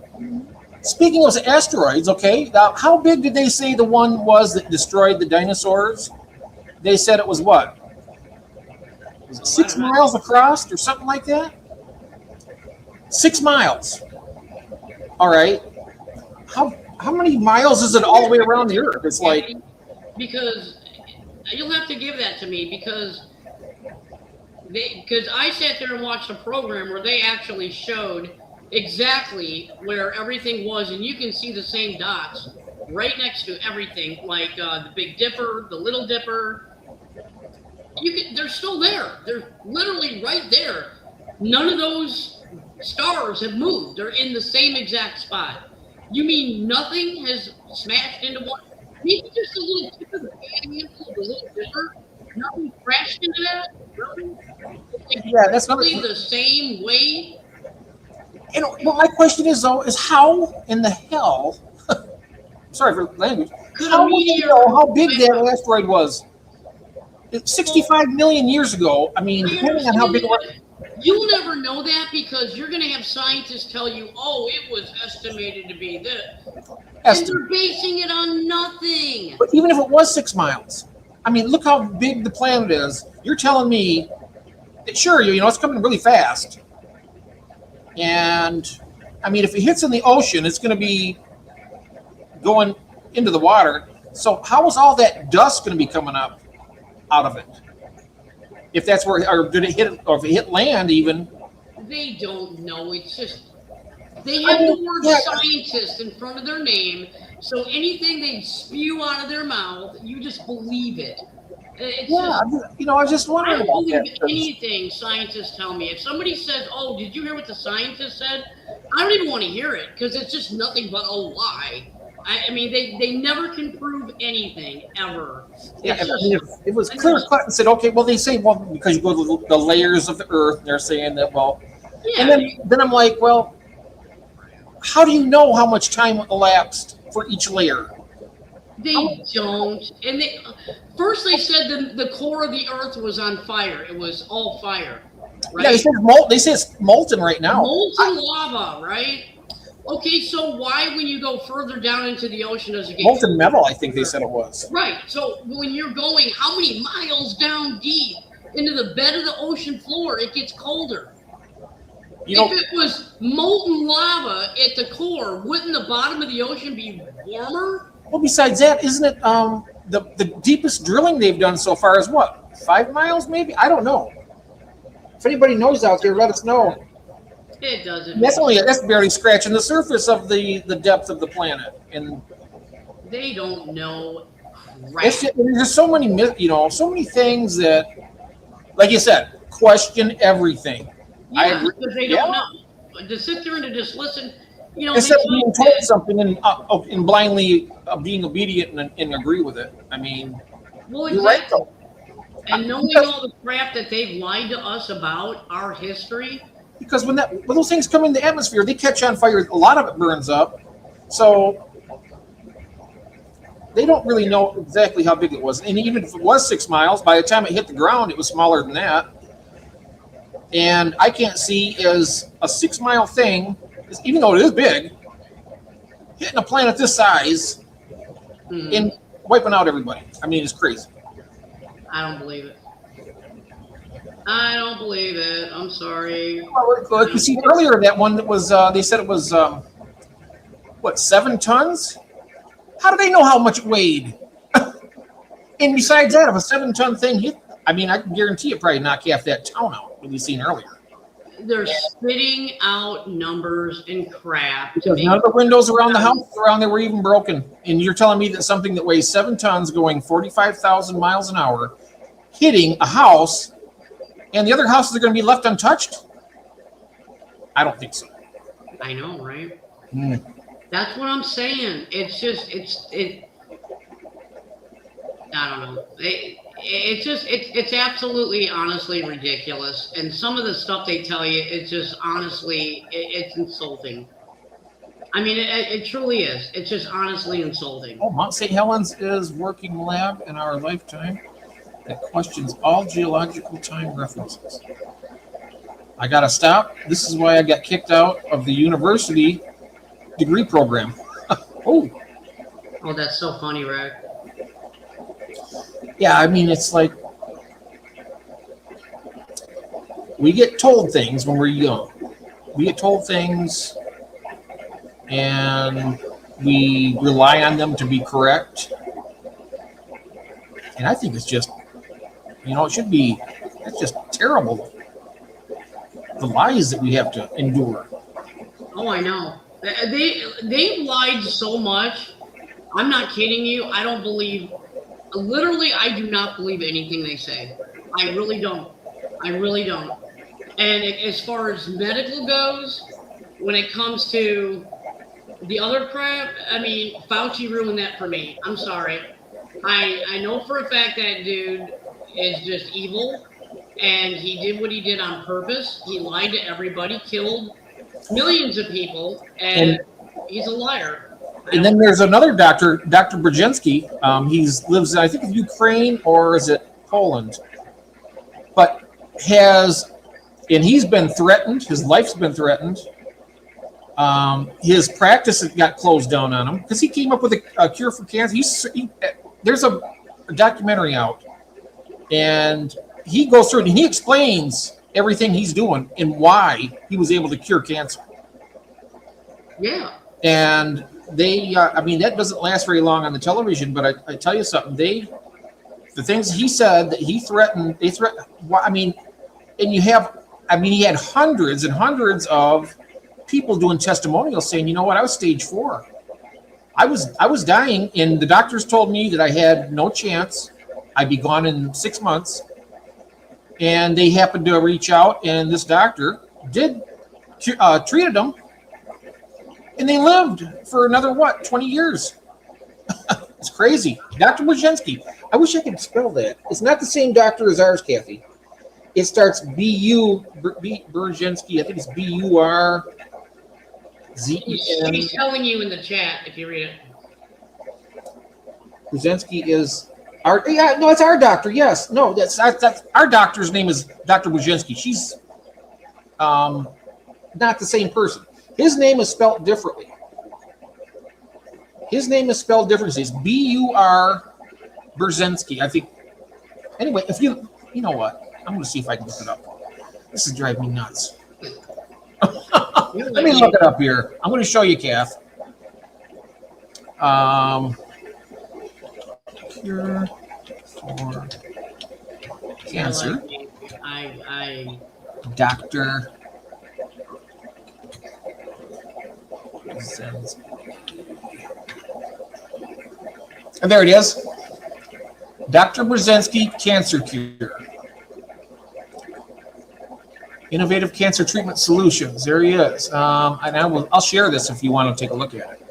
Speaking of asteroids, okay, now how big did they say the one was that destroyed the dinosaurs? They said it was what? Was it 6 miles across or something like that? 6 miles. All right. How many miles is it all the way around the Earth? It's like... Because you'll have to give that to me because I sat there and watched a program where they actually showed exactly where everything was, and you can see the same dots right next to everything, like the Big Dipper, the Little Dipper. They're still there. They're literally right there. None of those stars have moved. They're in the same exact spot. You mean nothing has smashed into one? Maybe just a little tip of the handle of the Little Dipper. Nothing crashed into that. Really? Yeah, that's not the same way. You know, well, my question is though, is how in the hell? Sorry for language. How would you know how big that asteroid was? 65 million years ago. I mean, depending on how big it was. You'll never know that because you're going to have scientists tell you, oh, it was estimated to be this. And they're basing it on nothing. But even if it was 6 miles, I mean, look how big the planet is. You're telling me that, sure, you know, it's coming really fast. And, I mean, if it hits in the ocean, it's going to be going into the water. So how is all that dust going to be coming up out of it? If that's where, or did it hit, or if it hit land even? They don't know. It's just, they have the word scientist in front of their name. So anything they spew out of their mouth, you just believe it. It's just, you know, I was just wondering I don't about believe that. anything scientists tell me. If somebody says, oh, did you hear what the scientist said? I don't even want to hear it because it's just nothing but a lie. I mean, they never can prove anything, ever. Yeah, I mean, if it was clear cut and said, okay, well, they say, well, because you go to the layers of the Earth, and they're saying that, well, and then I'm like, well, how do you know how much time elapsed for each layer? They don't. And first they said the core of the Earth was on fire. It was all fire. Right? Yeah, they say it's molten right now. Molten lava, right? Okay, so why, when you go further down into the ocean, does it get molten metal? I think they said it was. Right. So when you're going, how many miles down deep into the bed of the ocean floor, it gets colder. You know, if it was molten lava at the core, wouldn't the bottom of the ocean be warmer? well, besides that, isn't it the deepest drilling they've done so far is what, 5 miles maybe? I don't know. If anybody knows out there, let us know. It doesn't. That's barely scratching the surface of the depth of the planet, and They don't know crap. there's so many so many things that, like you said, question everything. I Yeah, agree. because they don't know. To sit there and to just listen, Instead of they being don't- told something and blindly being obedient and agree with it. I mean, Well, you're right exactly. though. And knowing all the crap that they've lied to us about our history, Because when those things come in the atmosphere, they catch on fire. A lot of it burns up, so they don't really know exactly how big it was. And even if it was 6 miles, by the time it hit the ground, it was smaller than that. And I can't see as a 6 mile thing, even though it is big, hitting a planet this size and wiping out everybody. I mean, it's crazy. I don't believe it. I don't believe it. I'm sorry. Like you see earlier, that one that was, they said it was, 7 tons? How do they know how much it weighed? And besides that, if a 7-ton thing hit, I mean, I can guarantee it probably knocked half that town out, that we've seen earlier. They're spitting out numbers and crap. Because none of the windows around the house around there were even broken. And you're telling me that something that weighs 7 tons going 45,000 miles an hour hitting a house and the other houses are going to be left untouched? I don't think so. I know, right? Mm. That's what I'm saying. It's just, I don't know. It's absolutely, honestly ridiculous. And some of the stuff they tell you, it's just honestly, it's insulting. I mean, it truly is. It's just honestly insulting. Oh, Mount St. Helens is working lab in our lifetime that questions all geological time references. I got to stop. This is why I got kicked out of the university degree program. Oh, that's so funny, Rick. Yeah, I mean, it's like we get told things when we're young. We get told things and we rely on them to be correct. And I think it's just, it should be, it's just terrible. The lies that we have to endure. Oh, I know. They've lied so much. I'm not kidding you. I don't believe. Literally, I do not believe anything they say. I really don't. I really don't. And as far as medical goes, when it comes to the other crap, I mean, Fauci ruined that for me. I'm sorry. I know for a fact that dude is just evil, and he did what he did on purpose. He lied to everybody, killed millions of people, and he's a liar. And then there's another doctor, Dr. Brzezinski. He lives, I think, in Ukraine or is it Poland? But he's been threatened. His life's been threatened. His practice got closed down on him because he came up with a cure for cancer. There's a documentary out, and he goes through it and he explains everything he's doing and why he was able to cure cancer. Yeah. And that doesn't last very long on the television, but I tell you something, the things he said that he threatened, he had hundreds and hundreds of people doing testimonials saying, you know what, I was stage 4. I was dying, and the doctors told me that I had no chance. I'd be gone in 6 months. And they happened to reach out, and this doctor treated them. And they lived for another, 20 years. It's crazy. Dr. Brzezinski. I wish I could spell that. It's not the same doctor as ours, Kathy. It starts Brzezinski. I think it's Burzen. He's telling you in the chat if you read it. Brzezinski is it's our doctor. Yes. No, that's our doctor's name is Dr. Brzezinski. She's not the same person. His name is spelled differently. It's B-U-R Brzezinski, I think. Anyway, if you know what? I'm going to see if I can look it up. This is driving me nuts. Let me look it up here. I'm going to show you, Kath. Cure for cancer. Dr. And there it is. Dr. Brzezinski Cancer Cure. Innovative Cancer Treatment Solutions. There he is. And I'll share this if you want to take a look at it.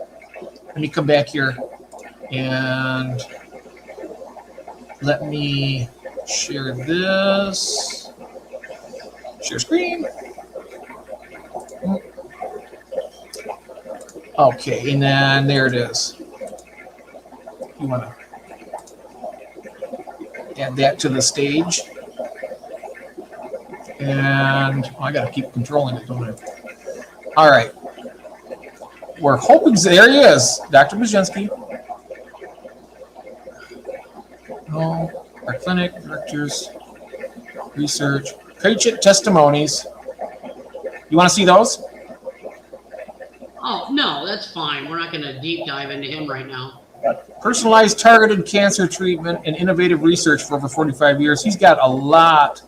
Let me come back here and let me share this. Share screen. Okay, and then there it is. You want to add that to the stage. And I got to keep controlling it, don't I? All right. We're hoping, there he is, Dr. Brzezinski. Oh, our clinic, directors, research, patient testimonies. You want to see those? Oh, no, that's fine. We're not going to deep dive into him right now. Personalized targeted cancer treatment and innovative research for over 45 years. He's got a lot.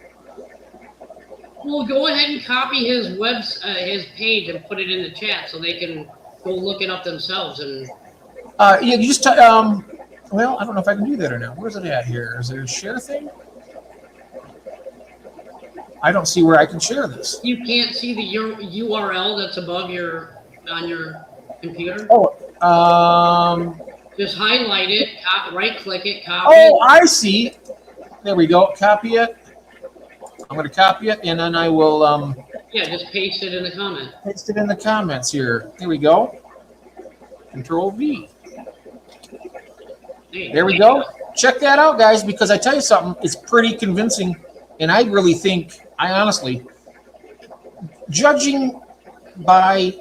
Well, go ahead and copy his his page and put it in the chat so they can go look it up themselves. And yeah, you just well, I don't know if I can do that or not. Where's it at here? Is there a share thing? I don't see where I can share this. you can't see the URL that's above on your computer. Oh, just highlight it, right click it, copy. Oh, I see. There we go. Copy it. I'm going to copy it, and then I will Yeah, just paste it in the comment. paste it in the comments here. Here we go. Control V. There we go. Check that out, guys, because I tell you something, it's pretty convincing. And I really think, I honestly, judging by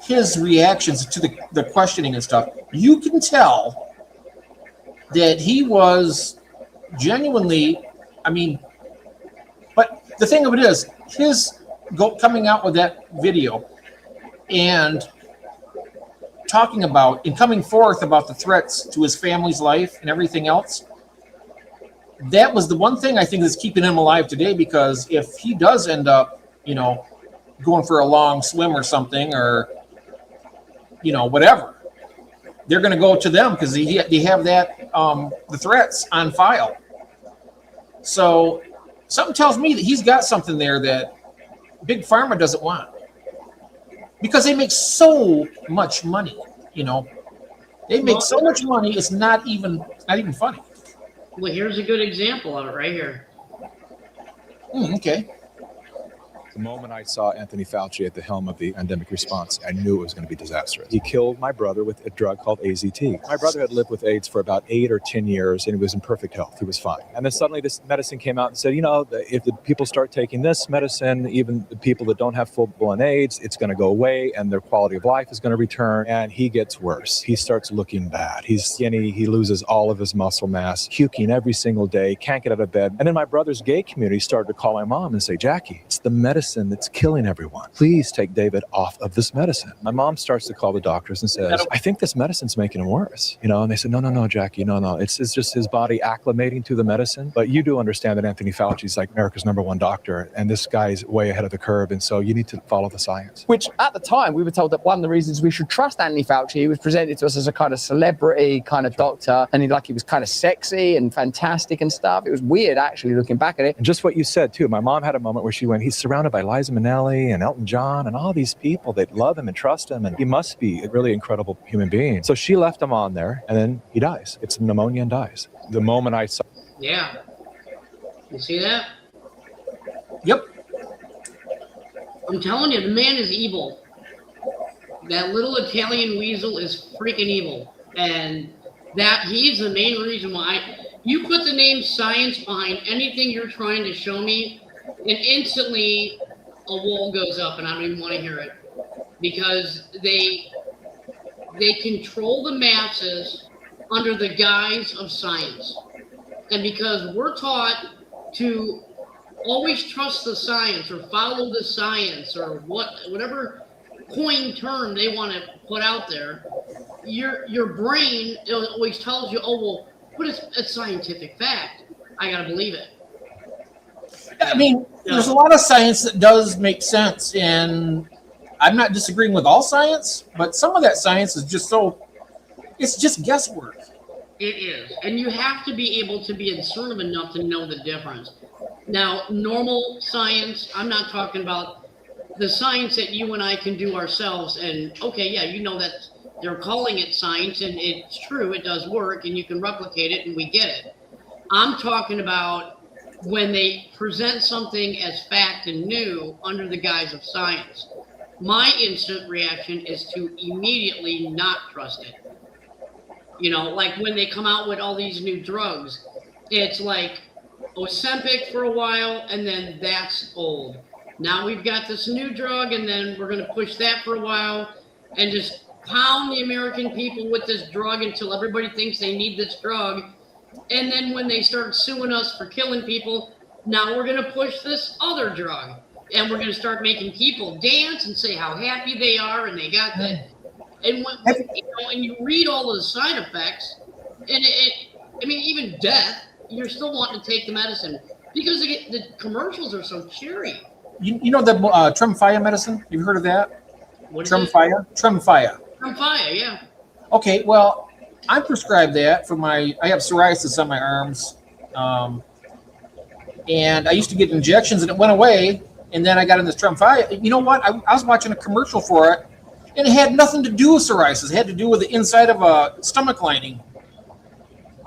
his reactions to the questioning and stuff, you can tell that he was genuinely, I mean, but the thing of it is, his coming out with that video and talking about and coming forth about the threats to his family's life and everything else, that was the one thing I think that's keeping him alive today, because if he does end up, going for a long swim or something, or, whatever, they're going to go to them because they have that, the threats on file. So something tells me that he's got something there that Big Pharma doesn't want, because they make so much money. They make so much money. It's not even funny. Well, here's a good example of it right here. Okay. The moment I saw Anthony Fauci at the helm of the pandemic response, I knew it was going to be disastrous. He killed my brother with a drug called AZT. My brother had lived with AIDS for about 8 or 10 years, and he was in perfect health. He was fine. And then suddenly this medicine came out and said, if the people start taking this medicine, even the people that don't have full-blown AIDS, it's going to go away, and their quality of life is going to return. And he gets worse. He starts looking bad. He's skinny. He loses all of his muscle mass, puking every single day, can't get out of bed. And then my brother's gay community started to call my mom and say, Jackie, it's the medicine that's killing everyone. Please take David off of this medicine. My mom starts to call the doctors and says, I think this medicine's making him worse. And they said, no, Jackie, no. It's just his body acclimating to the medicine. But you do understand that Anthony Fauci is like America's #1 doctor, and this guy's way ahead of the curve. And so you need to follow the science. Which at the time, we were told that one of the reasons we should trust Anthony Fauci, he was presented to us as a kind of celebrity kind of doctor, and he was kind of sexy and fantastic and stuff. It was weird, actually, looking back at it. And just what you said, too. My mom had a moment where she went, he's surrounded by Liza Minnelli and Elton John and all these people that love him and trust him, and he must be a really incredible human being. So she left him on there, and then he dies. It's pneumonia and dies. The moment I saw... Yeah. You see that? Yep. I'm telling you, the man is evil. That little Italian weasel is freaking evil. And that he's the main reason why you put the name science behind anything you're trying to show me, and instantly a wall goes up, and I don't even want to hear it, because they control the masses under the guise of science. And because we're taught to always trust the science or follow the science or whatever coin term they want to put out there. Your brain always tells you, oh well, but it's scientific fact. I gotta believe it. I mean, there's a lot of science that does make sense, and I'm not disagreeing with all science, but some of that science is just it's just guesswork. It is, and you have to be able to be discernive enough to know the difference. Now, normal science, I'm not talking about the science that you and I can do ourselves, and okay, yeah, you know that they're calling it science, and it's true, it does work, and you can replicate it, and we get it. I'm talking about when they present something as fact and new under the guise of science. My instant reaction is to immediately not trust it. You know, like when they come out with all these new drugs, it's like Ozempic for a while, and then that's old. Now we've got this new drug, and then we're going to push that for a while and just pound the American people with this drug until everybody thinks they need this drug. And then when they start suing us for killing people, now we're going to push this other drug. And we're going to start making people dance and say how happy they are and they got that. And when you read all those side effects, and I mean, even death, you're still wanting to take the medicine because the commercials are so cheery. You know the Tremfya medicine? You've heard of that? What is Tremfya? Tremfya. Tremfya, yeah. Okay, well, I'm prescribed that for I have psoriasis on my arms. And I used to get injections and it went away. And then I got in this Tremfya. You know what? I was watching a commercial for it, and it had nothing to do with psoriasis. It had to do with the inside of a stomach lining.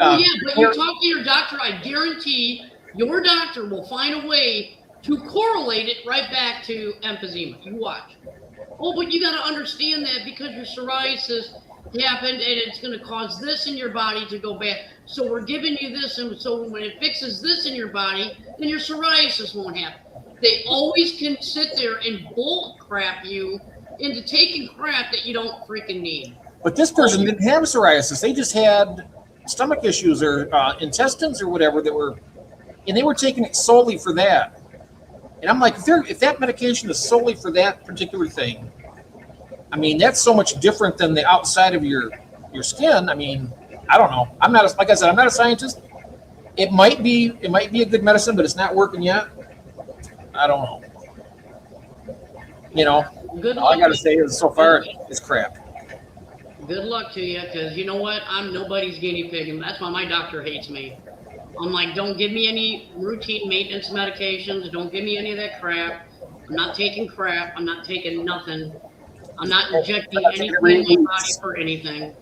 Oh, yeah, but you talk to your doctor, I guarantee your doctor will find a way to correlate it right back to emphysema. You watch. Oh, but you got to understand that because your psoriasis happened and it's going to cause this in your body to go bad. So we're giving you this, and so when it fixes this in your body, then your psoriasis won't happen. They always can sit there and bull crap you into taking crap that you don't freaking need. But this person didn't have psoriasis. They just had stomach issues or intestines or whatever and they were taking it solely for that. And I'm like, if that medication is solely for that particular thing, I mean, that's so much different than the outside of your skin. I mean, I don't know. I'm not, like I said, I'm not a scientist. It might be a good medicine, but it's not working yet. I don't know. You know, all I got to say is so far it's crap. Good luck to you, because you know what? I'm nobody's guinea pig, and that's why my doctor hates me. I'm like, don't give me any routine maintenance medications. Don't give me any of that crap. I'm not taking crap. I'm not taking nothing. I'm not injecting anything in my body for anything.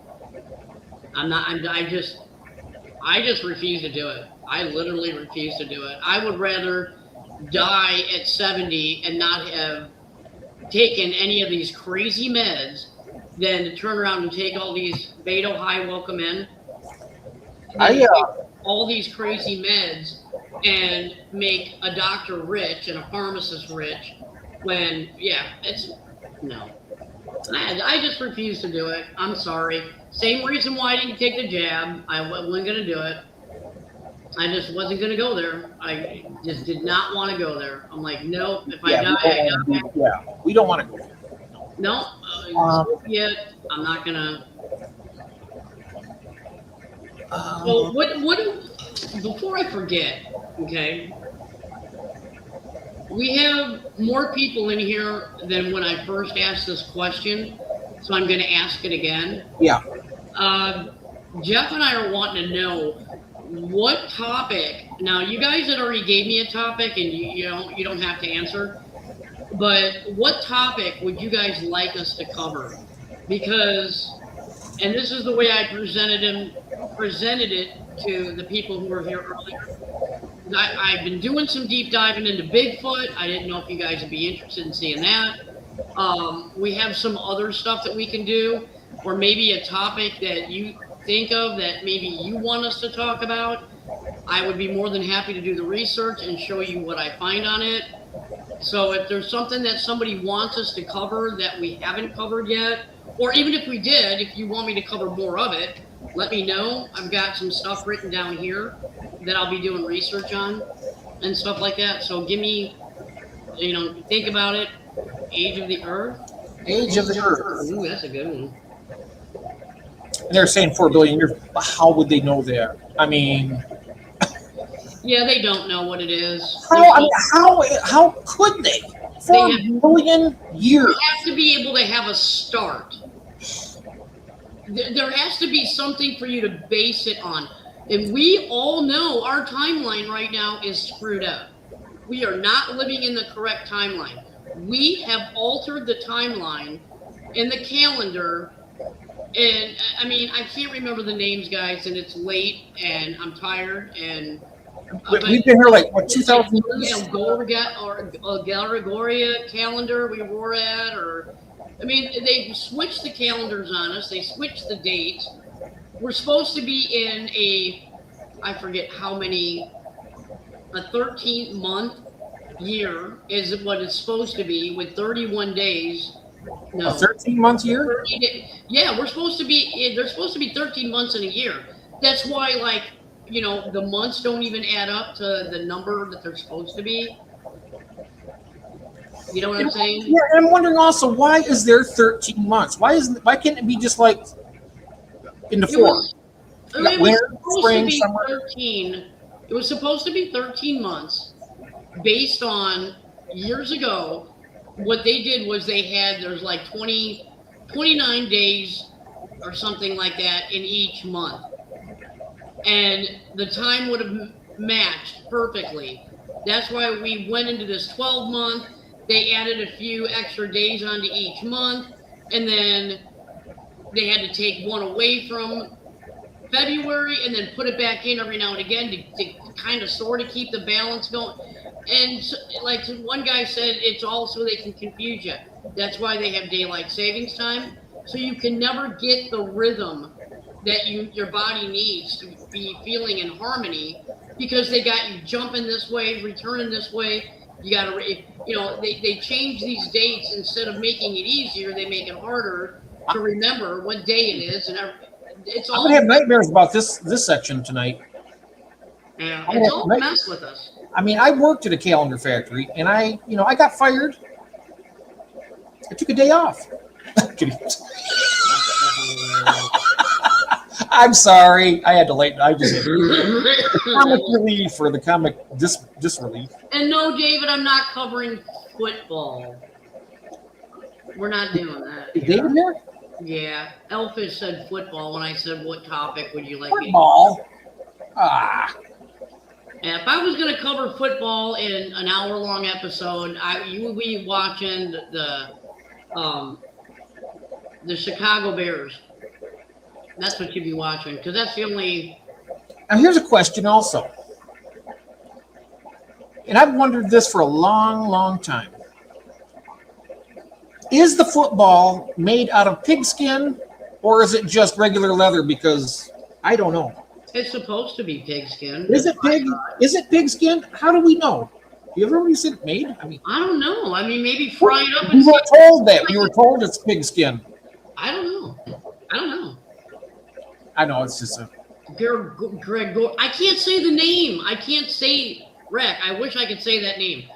I just refuse to do it. I literally refuse to do it. I would rather die at 70 and not have taken any of these crazy meds than to turn around and take all these beta high welcome in. All these crazy meds and make a doctor rich and a pharmacist rich when, no. I just refuse to do it. I'm sorry. Same reason why I didn't take the jab. I wasn't going to do it. I just wasn't going to go there. I just did not want to go there. I'm like, nope, if I die, I die. Yeah, we don't want to go there. No, I'm not going to. Well, before I forget, okay, we have more people in here than when I first asked this question, so I'm going to ask it again. Yeah. Jeff and I are wanting to know what topic. Now, you guys had already gave me a topic, and you don't have to answer. But what topic would you guys like us to cover? Because, and this is the way I presented it to the people who were here earlier. I've been doing some deep diving into Bigfoot. I didn't know if you guys would be interested in seeing that. We have some other stuff that we can do, or maybe a topic that you think of that maybe you want us to talk about. I would be more than happy to do the research and show you what I find on it. So if there's something that somebody wants us to cover that we haven't covered yet, or even if we did, if you want me to cover more of it, let me know. I've got some stuff written down here that I'll be doing research on. and stuff like that. So give me, think about it. Age of the Earth. Age of the Earth. Ooh, that's a good one. They're saying 4 billion years. How would they know that? I mean, Yeah, they don't know what it is. how could they? 4 billion years. You have to be able to have a start. There has to be something for you to base it on. And we all know our timeline right now is screwed up. We are not living in the correct timeline. We have altered the timeline in the calendar. And I mean, I can't remember the names, guys, and it's late and I'm tired. And we've been here like, what, 2,000 years? Gregorian calendar we were at, or I mean, they switched the calendars on us. They switched the dates. We're supposed to be in I forget how many, a 13-month year is what it's supposed to be with 31 days. No, a 13-month year? Yeah, there's supposed to be 13 months in a year. That's why, the months don't even add up to the number that they're supposed to be. You know what I'm saying? Yeah, and I'm wondering also, why is there 13 months? Why can't it be just like in the 4? It was supposed to be 13 months based on years ago. What they did was there's like 29 days or something like that in each month. And the time would have matched perfectly. That's why we went into this 12-month. They added a few extra days onto each month. And then they had to take one away from February and then put it back in every now and again to kind of sort of keep the balance going. And like one guy said, it's all so they can confuse you. That's why they have daylight savings time. So you can never get the rhythm that your body needs to be feeling in harmony, because they got you jumping this way, returning this way. You got to, they change these dates. Instead of making it easier, they make it harder to remember what day it is. And it's all. I'm gonna have nightmares about this section tonight. Yeah, it's all mess with us. I mean, I worked at a calendar factory, and I got fired. I took a day off. I'm sorry. I had to late. I just comic relief or the comic disrelief. And no, David, I'm not covering football. We're not doing that. Is David here? Yeah, Elfish said football when I said what topic would you like? Football. And if I was going to cover football in an hour-long episode, you would be watching the Chicago Bears. That's what you'd be watching, because that's the only. Now here's a question also, and I've wondered this for a long, long time. Is the football made out of pigskin, or is it just regular leather? Because I don't know. It's supposed to be pigskin. Is it pigskin? How do we know? You ever seen it made? I mean, I don't know. I mean, maybe fry it up. We were told that. We were told it's pigskin. I don't know. I know it's just a. Greg, I can't say the name. I can't say Rec. I wish I could say that name.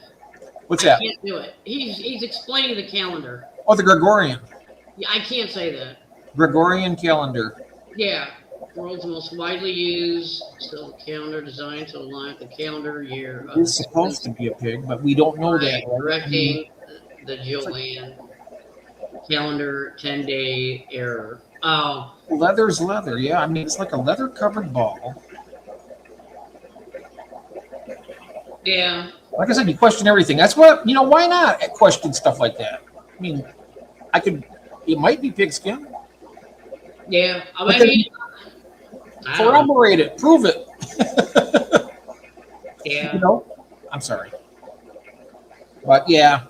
What's that? I can't do it. He's explaining the calendar. Oh, the Gregorian. Yeah, I can't say that. Gregorian calendar. Yeah. World's most widely used calendar designed to align with the calendar year. It's supposed to be a pig, but we don't know that. Correcting the Julian calendar 10-day error. Oh. Leather's leather, yeah. I mean, it's like a leather-covered ball. Yeah. Like I said, you question everything. That's what, why not question stuff like that? I mean, it might be pigskin. Yeah. Corroborate it. Prove it. Yeah. I'm sorry. But yeah.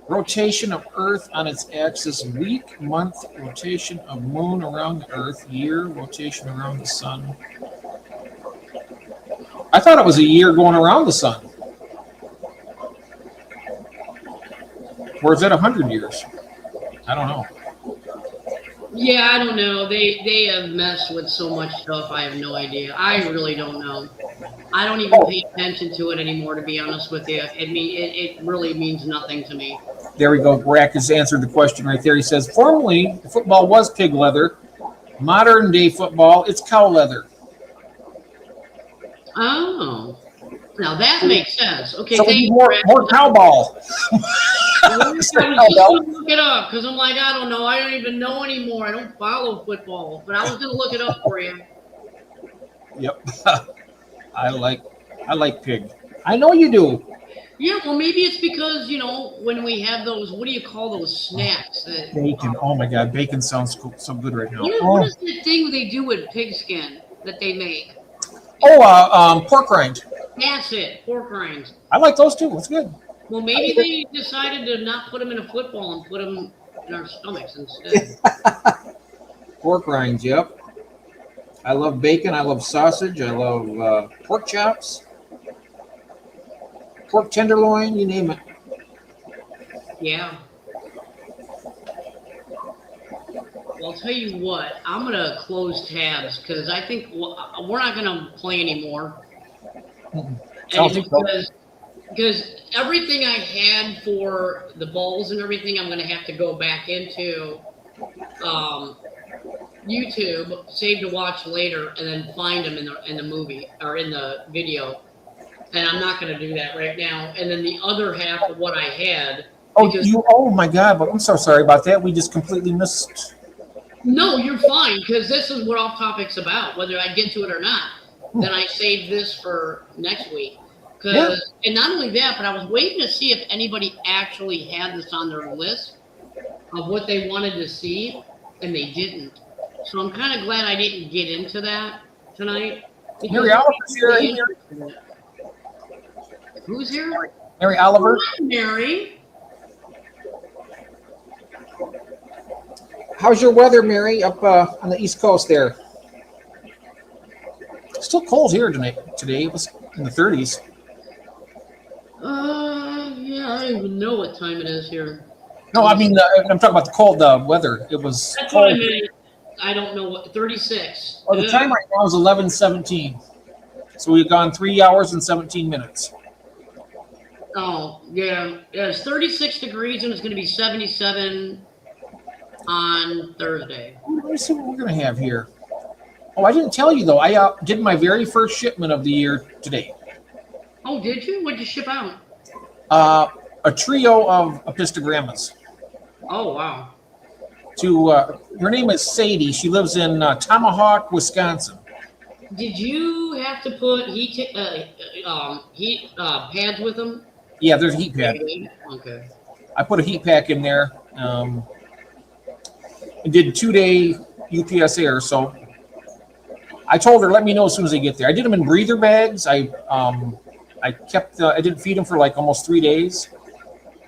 Rotation of Earth on its axis, week, month, rotation of moon around the Earth, year, rotation around the sun. I thought it was a year going around the sun. Or is that 100 years? I don't know. Yeah, I don't know. They have messed with so much stuff. I have no idea. I really don't know. I don't even pay attention to it anymore, to be honest with you. It really means nothing to me. There we go. Brack has answered the question right there. He says, formerly, football was pig leather. Modern day football, it's cow leather. Oh, now that makes sense. Okay, So we thank need you, more Brad. cow ball. I was just gonna look it up because I'm like, I don't know. I don't even know anymore. I don't follow football, but I was gonna look it up for you. Yep. I like pig. I know you do. Yeah, well, maybe it's because, when we have those, what do you call those snacks? Bacon. Oh my God, bacon sounds so good right now. What is the thing they do with pigskin that they make? Pork rind. That's it, pork rinds. I like those too. It's good. Well, maybe they decided to not put them in a football and put them in our stomachs instead. Pork rinds, yep. I love bacon. I love sausage. I love pork chops. Pork tenderloin, you name it. Yeah. Well, I'll tell you what, I'm going to close tabs because I think we're not going to play anymore. Because everything I had for the balls and everything, I'm going to have to go back into YouTube, save to watch later, and then find them in the movie or in the video. And I'm not going to do that right now. And then the other half of what I had. Oh my God! But I'm so sorry about that. We just completely missed. No, you're fine because this is what Off Topic's about. Whether I get to it or not, then I saved this for next week. And not only that, but I was waiting to see if anybody actually had this on their list of what they wanted to see, and they didn't. So I'm kind of glad I didn't get into that tonight. Mary Oliver's here. Who's here? Mary Oliver. Hi, Mary. How's your weather, Mary, up on the East Coast there? Still cold here today. It was in the 30s. Yeah, I don't even know what time it is here. No, I mean, I'm talking about the cold weather. It was That's cold. what I mean. I don't know what, 36. Oh, the time right now is 11:17. So we've gone 3 hours and 17 minutes. Oh, yeah. It's 36 degrees and it's going to be 77 on Thursday. Let me see what we're going to have here. Oh, I didn't tell you, though. I did my very first shipment of the year today. Oh, did you? What'd you ship out? A trio of epistogrammas. Oh, wow. Her name is Sadie. She lives in Tomahawk, Wisconsin. Did you have to put heat pads with them? Yeah, there's a heat pad. Okay. I put a heat pack in there. I did 2-day UPS air, so I told her let me know as soon as they get there. I did them in breather bags. I didn't feed them for like almost 3 days,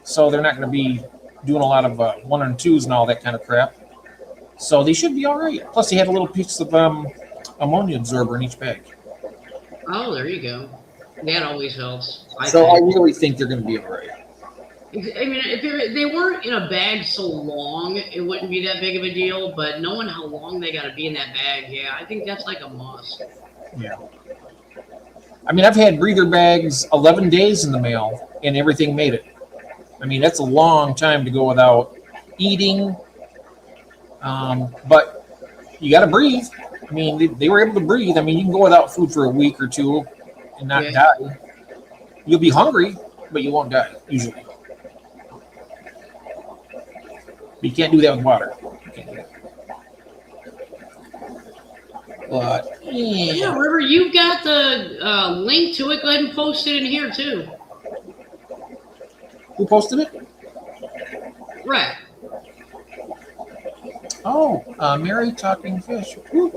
so they're not going to be doing a lot of 1 and 2s and all that kind of crap. So they should be all right. Plus, they had a little piece of ammonia absorber in each bag. Oh, there you go. That always helps. I really think they're going to be all right. I mean, if they weren't in a bag so long, it wouldn't be that big of a deal. But knowing how long they got to be in that bag, yeah, I think that's like a must. Yeah. I mean, I've had breather bags 11 days in the mail, and everything made it. I mean, that's a long time to go without eating. But you got to breathe. I mean, they were able to breathe. I mean, you can go without food for a week or two and not die. You'll be hungry, but you won't die, usually. But you can't do that with water. But, yeah, River, you've got the link to it. Go ahead and post it in here, too. Who posted it? Right. Oh, Mary Talking Fish. Woo.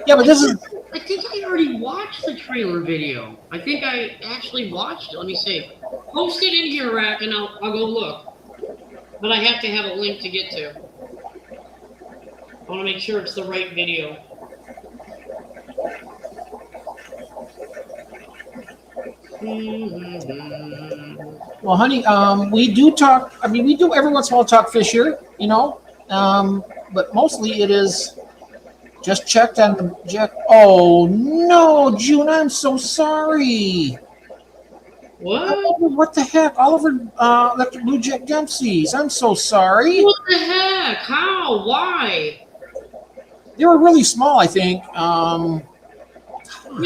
Yeah, but this is... I think I already watched the trailer video. I think I actually watched it. Let me see. Post it in here, Rack, and I'll go look. But I have to have a link to get to. I want to make sure it's the right video. Well, honey, we do talk. I mean, we do every once in a while talk fish here, you know. But mostly it is Just checked on the jet. Oh no, June, I'm so sorry. What? What the heck? Oliver Electric Blue Jack Dempsey's. I'm so sorry. What the heck? How? Why? They were really small, I think. Yeah,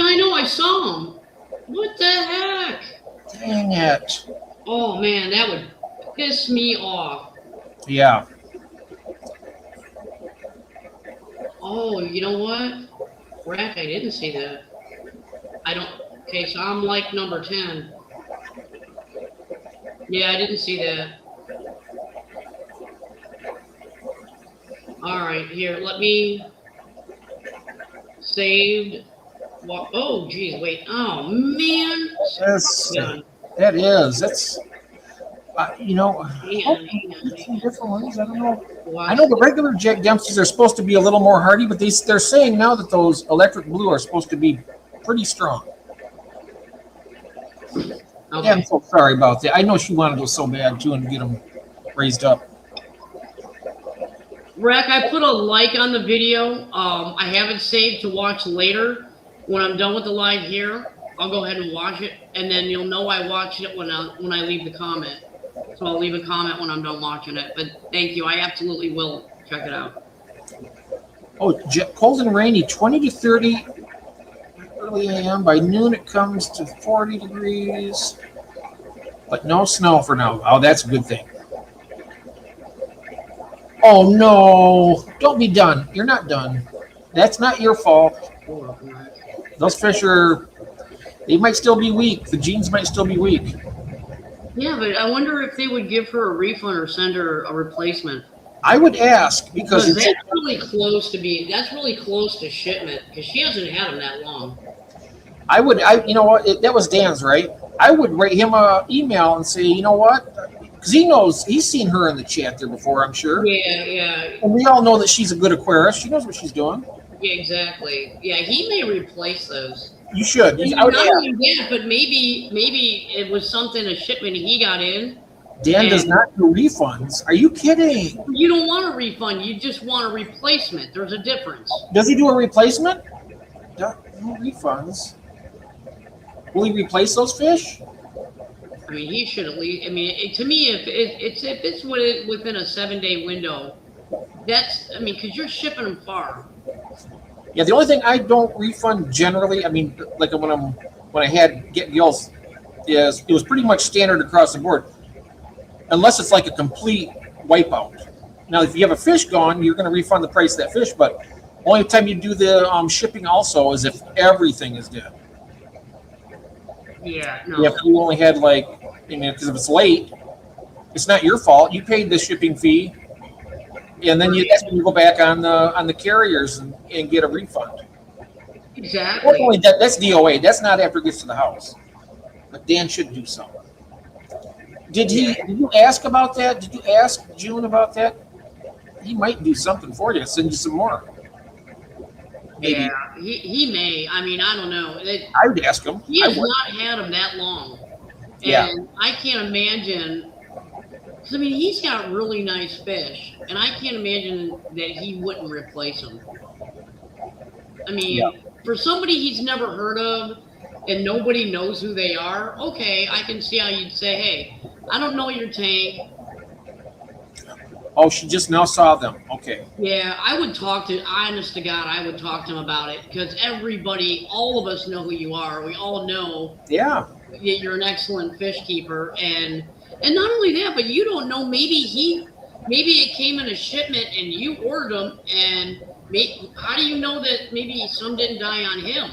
I know. I saw them. What the heck? Dang it. Oh man, that would piss me off. Yeah. Oh, you know what? Rack, I didn't see that. I don't. Okay, so I'm like number 10. Yeah, I didn't see that. All right, here, let me saved. Oh, geez, wait. Oh, man. Yes, that is. That's, different ones. I don't know. I know the regular Jack Dempseys are supposed to be a little more hardy, but they're saying now that those Electric Blue are supposed to be pretty strong. Okay. Yeah, I'm so sorry about that. I know she wanted those so bad, too, and get them raised up. Rack, I put a like on the video. I have it saved to watch later. When I'm done with the live here, I'll go ahead and watch it, and then you'll know I watched it when I leave the comment. So I'll leave a comment when I'm done watching it. But thank you. I absolutely will check it out. Oh, cold and rainy, 20 to 30 early a.m. By noon, it comes to 40 degrees. But no snow for now. Oh, that's a good thing. Oh, no. Don't be done. You're not done. That's not your fault. Those fish they might still be weak. The genes might still be weak. Yeah, but I wonder if they would give her a refund or send her a replacement. I would ask because that's really close to shipment because she hasn't had them that long. You know what? That was Dan's, right? I would write him an email and say, you know what? Because he knows, he's seen her in the chat there before, I'm sure. Yeah. And we all know that she's a good Aquarius. She knows what she's doing. Yeah, exactly. Yeah, he may replace those. You should. Not only that, but maybe it was a shipment he got in. Dan does not do refunds. Are you kidding? You don't want a refund. You just want a replacement. There's a difference. Does he do a replacement? No refunds. Will he replace those fish? I mean, he should at least. I mean, to me, if it's within a 7-day window, because you're shipping them far. Yeah, the only thing I don't refund generally, I mean, like when I had Get Gills, is it was pretty much standard across the board, unless it's like a complete wipeout. Now, if you have a fish gone, you're going to refund the price of that fish, but only time you do the shipping also is if everything is dead. Yeah, no. If you only had because if it's late, it's not your fault. You paid the shipping fee. And then that's when you go back on the carriers and get a refund. Exactly. That's DOA. That's not after it gets to the house. But Dan should do something. Did you ask about that? Did you ask June about that? He might do something for you. Send you some more. Maybe. Yeah, he may. I mean, I don't know. I would ask him. He has not had them that long. And I can't imagine. I mean, he's got really nice fish, and I can't imagine that he wouldn't replace them. I mean, for somebody he's never heard of and nobody knows who they are, okay, I can see how you'd say, hey, I don't know your tank. Oh, she just now saw them. Okay. Yeah, honest to God, I would talk to him about it because all of us know who you are. We all know that you're an excellent fish keeper, and not only that, but you don't know, maybe it came in a shipment and you ordered them, and how do you know that maybe some didn't die on him?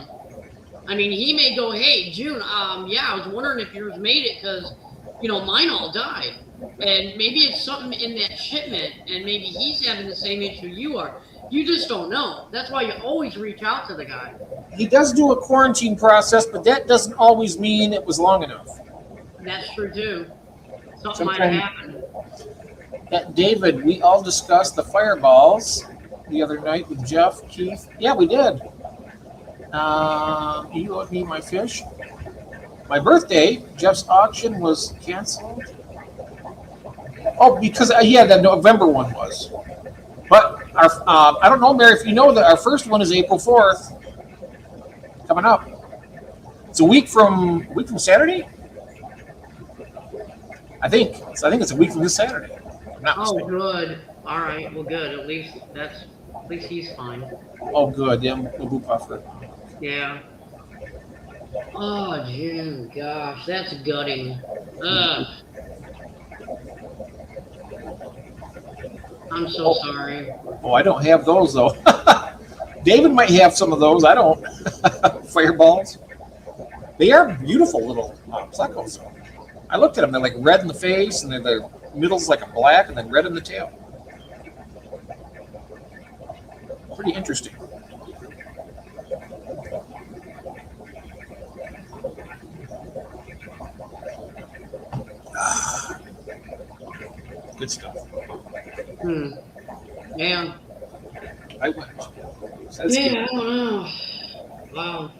I mean, he may go, hey, June, I was wondering if yours made it because, mine all died. And maybe it's something in that shipment, and maybe he's having the same issue you are. You just don't know. That's why you always reach out to the guy. He does do a quarantine process, but that doesn't always mean it was long enough. That's true, too. Something might have happened. David, we all discussed the fireballs the other night with Jeff, Keith. Yeah, we did. You owed me my fish. My birthday, Jeff's auction was canceled. Oh, because the November one was. But I don't know, Mary, if you know that our first one is April 4th coming up. It's a week from Saturday. I think it's a week from this Saturday. if I'm not Oh, mistaken. good. All right. Well, good. At least he's fine. Oh, good. Yeah, we'll boot puffer. Yeah. Oh, June. Gosh, that's gutting. Ugh. I'm so sorry. Oh, I don't have those though. David might have some of those. I don't. Fireballs. They are beautiful little plecos. I looked at them. They're like red in the face, and the middle's like a black, and then red in the tail. Pretty interesting. Good stuff. Yeah. I went. I don't know. Wow.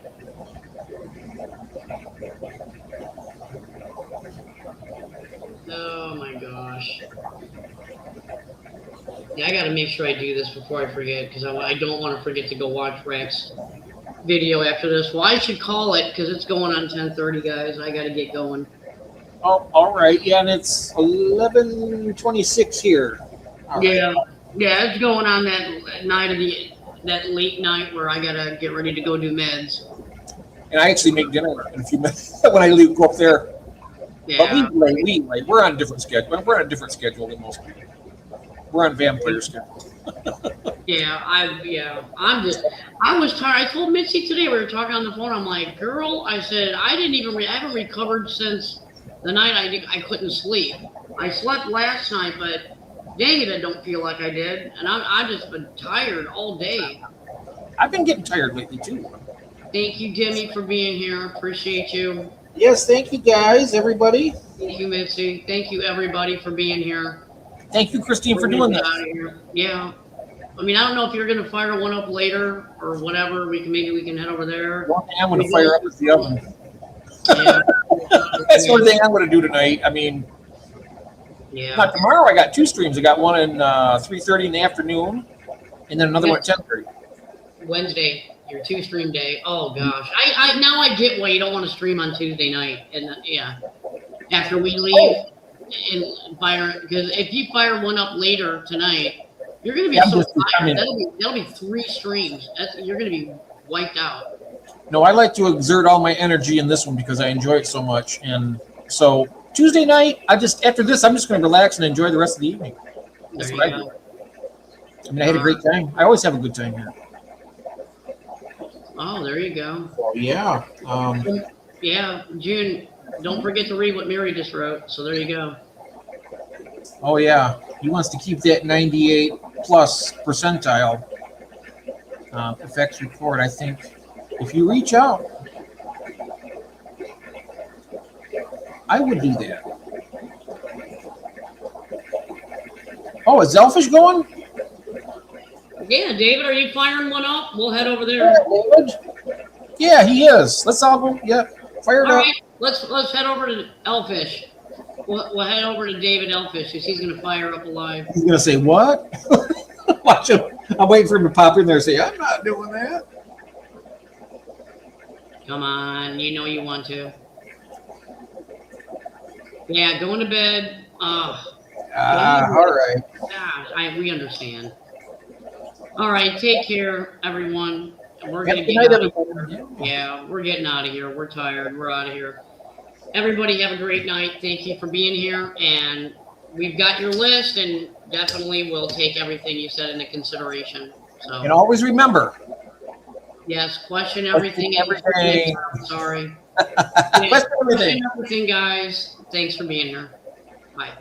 Oh my gosh. Yeah, I gotta make sure I do this before I forget, because I don't want to forget to go watch Rex video after this. Well, I should call it, because it's going on 10:30, guys. I gotta get going. Oh, all right. Yeah, and it's 11:26 here. All Yeah. right. Yeah, it's going on that night of that late night where I gotta get ready to go do meds. And I actually make dinner in a few minutes when I go up there. Yeah. But we eat late. We're on a different schedule. We're on a different schedule than most people. We're on vampire schedule. I was tired. I told Mitzi today, we were talking on the phone, I'm like, girl, I said, I haven't recovered since the night I couldn't sleep. I slept last night, but dang it, I don't feel like I did. And I've just been tired all day. I've been getting tired lately too. Thank you, Jimmy, for being here. Appreciate you. Yes, thank you guys, everybody. Thank you, Mitzi. Thank you, everybody, for being here. Thank you, Christine, for doing that. Yeah. I mean, I don't know if you're going to fire one up later or whatever. Maybe we can head over there. One thing I'm going to fire up is the oven. That's the only thing I'm going to do tonight. I mean, not tomorrow. I got two streams. I got one in 3:30 in the afternoon, and then another one at 10:30. Wednesday, your 2-stream day. Oh gosh, I now I get why you don't want to stream on Tuesday night, and after we leave and fire, because if you fire one up later tonight, you're gonna be so tired. That'll be 3 streams. You're gonna be wiped out. No, I like to exert all my energy in this one because I enjoy it so much, and so Tuesday night, after this, I'm just going to relax and enjoy the rest of the evening. That's what I do. I mean, I had a great time. I always have a good time here. Oh, there you go. Well, yeah. Yeah, June. Don't forget to read what Mary just wrote. So there you go. Oh yeah, he wants to keep that 98 plus percentile effects report. I think if you reach out, I would do that. Oh, is Elfish going? Yeah, David, are you firing one up? We'll head over there. Yeah, David. Yeah, he is. Let's all go. Yeah, fire it All up. right, let's head over to Elfish. We'll head over to David Elfish because he's going to fire up a live. He's gonna say what? Watch him. I'm waiting for him to pop in there and say, "I'm not doing that." Come on, you know you want to. Yeah, going to bed. All right. We understand. All right, take care, everyone. We're Have gonna a good get night, out of here. Yeah, we're getting out of here. We're tired. We're out of here. Everybody have a great night. Thank you for being here. And we've got your list, and definitely we'll take everything you said into consideration. So And always remember. yes, question everything. everything. I'm sorry. Question everything. Question everything, guys. Thanks for being here. Bye.